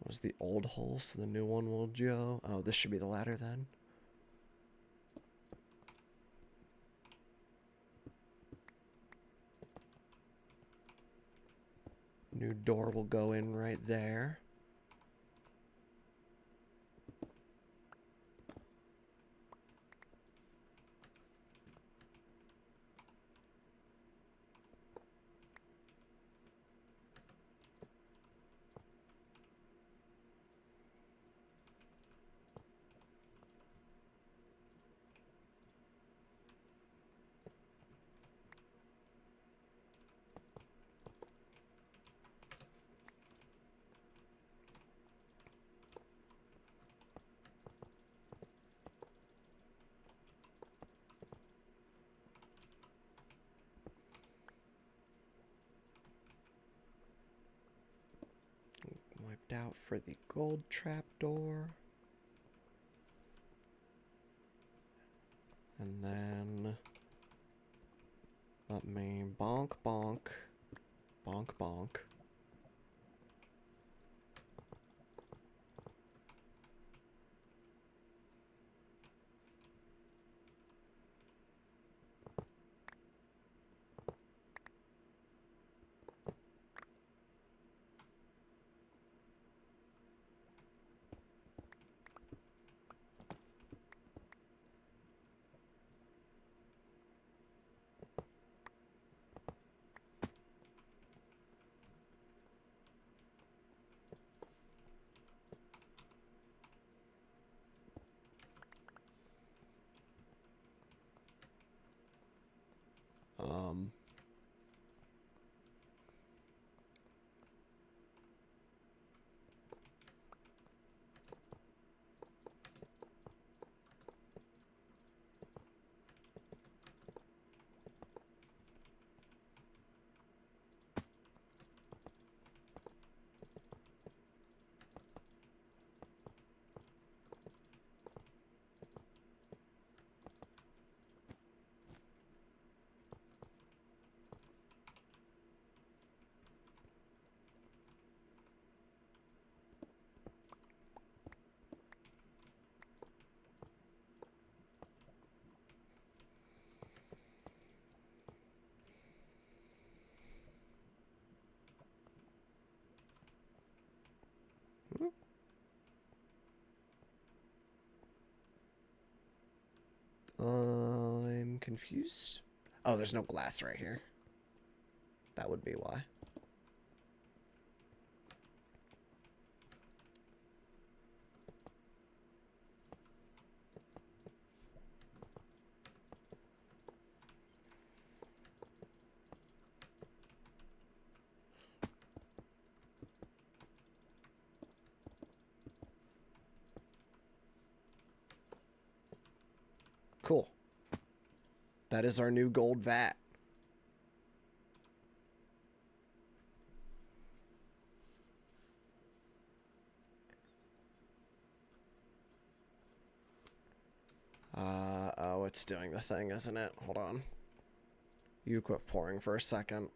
Was the old hole, so the new one will go. Oh, this should be the ladder then. New door will go in right there. Wiped out for the gold trapdoor. And then let me bonk bonk. Bonk bonk. confused. Oh, there's no glass right here. That would be why. Cool. That is our new gold vat. Oh, it's doing the thing, isn't it? Hold on. You quit pouring for a second.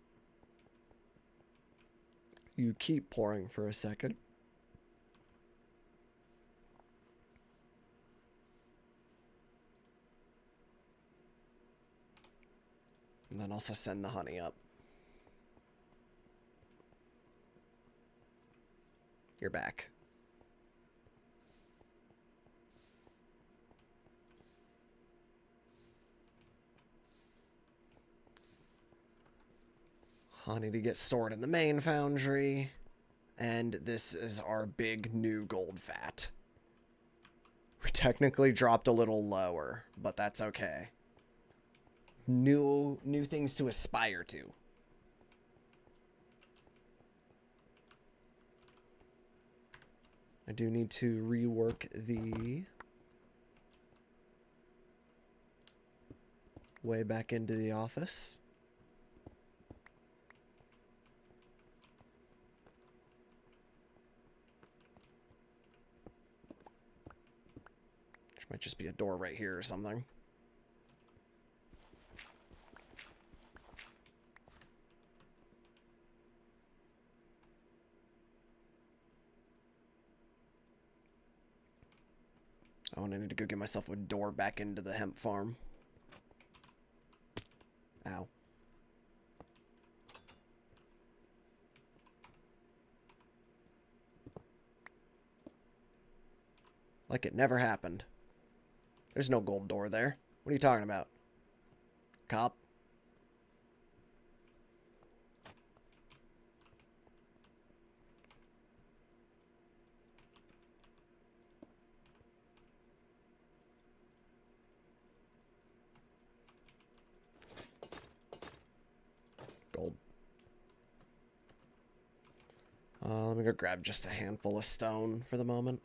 You keep pouring for a second. And then also send the honey up. You're back. Honey to get stored in the main foundry. And this is our big new gold vat. We technically dropped a little lower, but that's okay. New things to aspire to. I do need to rework the way back into the office. Which might just be a door right here or something. Oh, and I need to go get myself a door back into the hemp farm. Ow. Like it never happened. There's no gold door there. What are you talking about? Cop? Gold. Let me go grab just a handful of stone for the moment.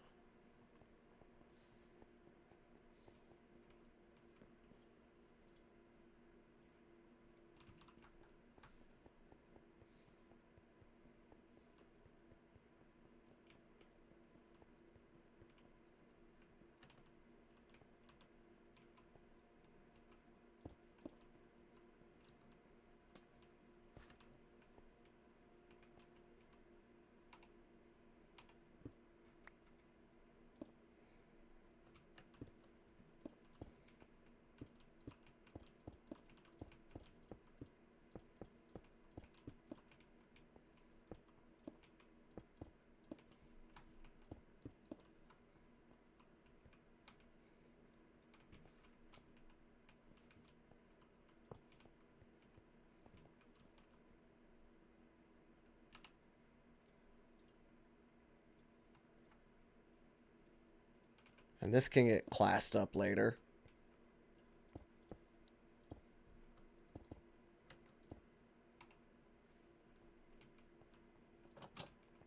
And this can get classed up later.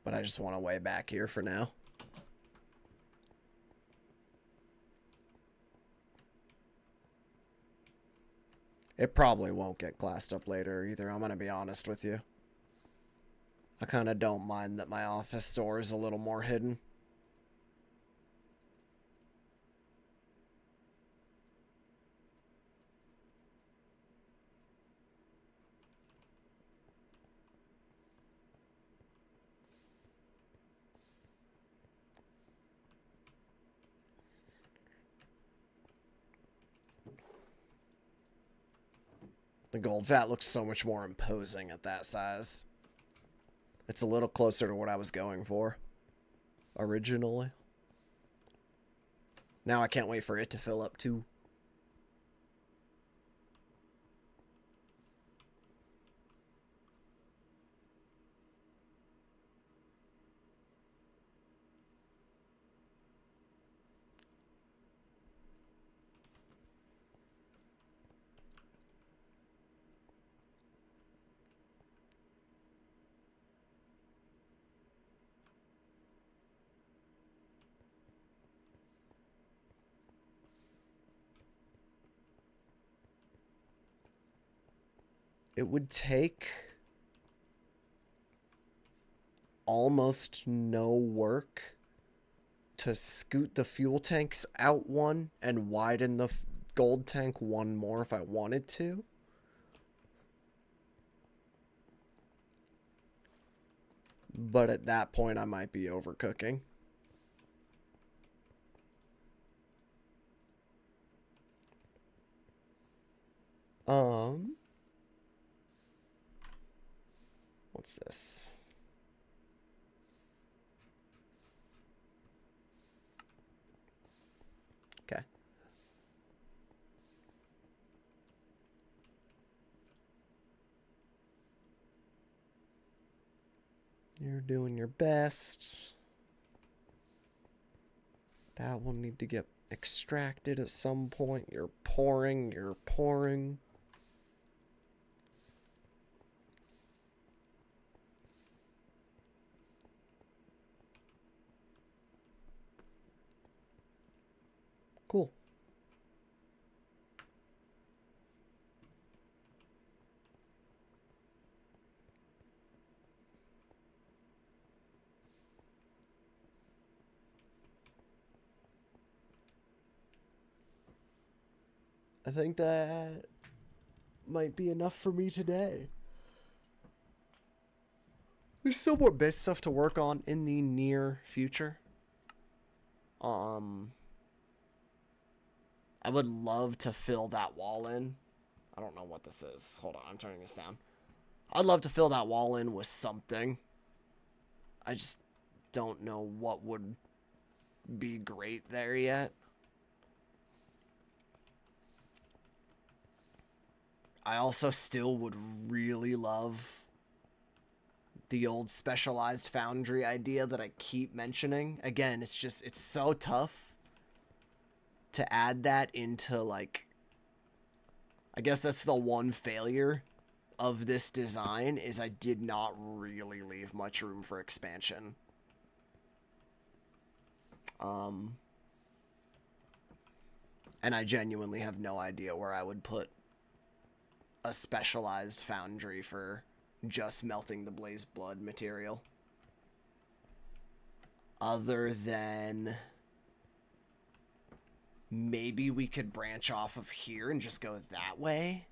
But I just want to way back here for now. It probably won't get classed up later either, I'm going to be honest with you. I kind of don't mind that my office door is a little more hidden. The gold vat looks so much more imposing at that size. It's a little closer to what I was going for originally. Now I can't wait for it to fill up too. It would take almost no work to scoot the fuel tanks out one and widen the gold tank one more if I wanted to. But at that point, I might be overcooking. What's this? Okay. You're doing your best. That will need to get extracted at some point. You're pouring. Cool. I think that might be enough for me today. There's still more base stuff to work on in the near future. I would love to fill that wall in. I don't know what this is. Hold on, I'm turning this down. I'd love to fill that wall in with something. I just don't know what would be great there yet. I also still would really love the old specialized foundry idea that I keep mentioning. Again, it's so tough to add that into, like, I guess that's the one failure of this design, is I did not really leave much room for expansion. And I genuinely have no idea where I would put a specialized foundry for just melting the blaze blood material. Other than maybe we could branch off of here and just go that way.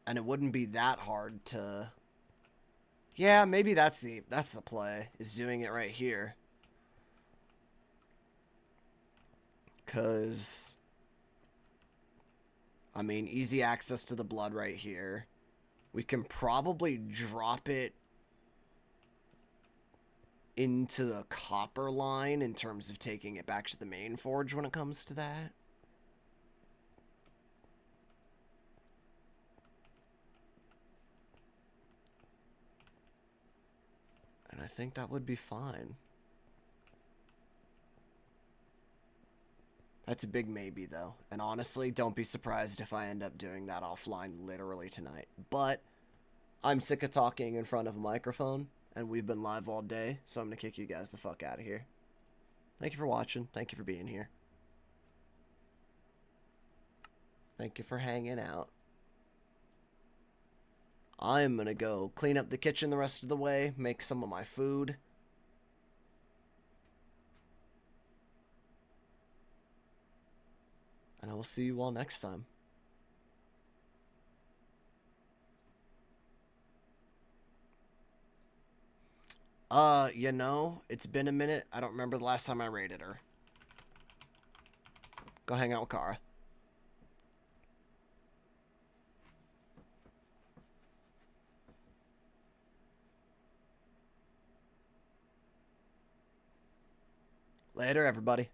And it wouldn't be that hard to... Yeah, maybe that's the play, is doing it right here. Because, I mean, easy access to the blood right here. We can probably drop it into the copper line in terms of taking it back to the main forge when it comes to that. And I think that would be fine. That's a big maybe, though. And honestly, don't be surprised if I end up doing that offline literally tonight. But I'm sick of talking in front of a microphone, and we've been live all day, so I'm going to kick you guys the fuck out of here. Thank you for watching. Thank you for being here. Thank you for hanging out. I'm going to go clean up the kitchen the rest of the way, make some of my food. And I will see you all next time. You know, it's been a minute. I don't remember the last time I raided her. Go hang out with Kara. Later, everybody.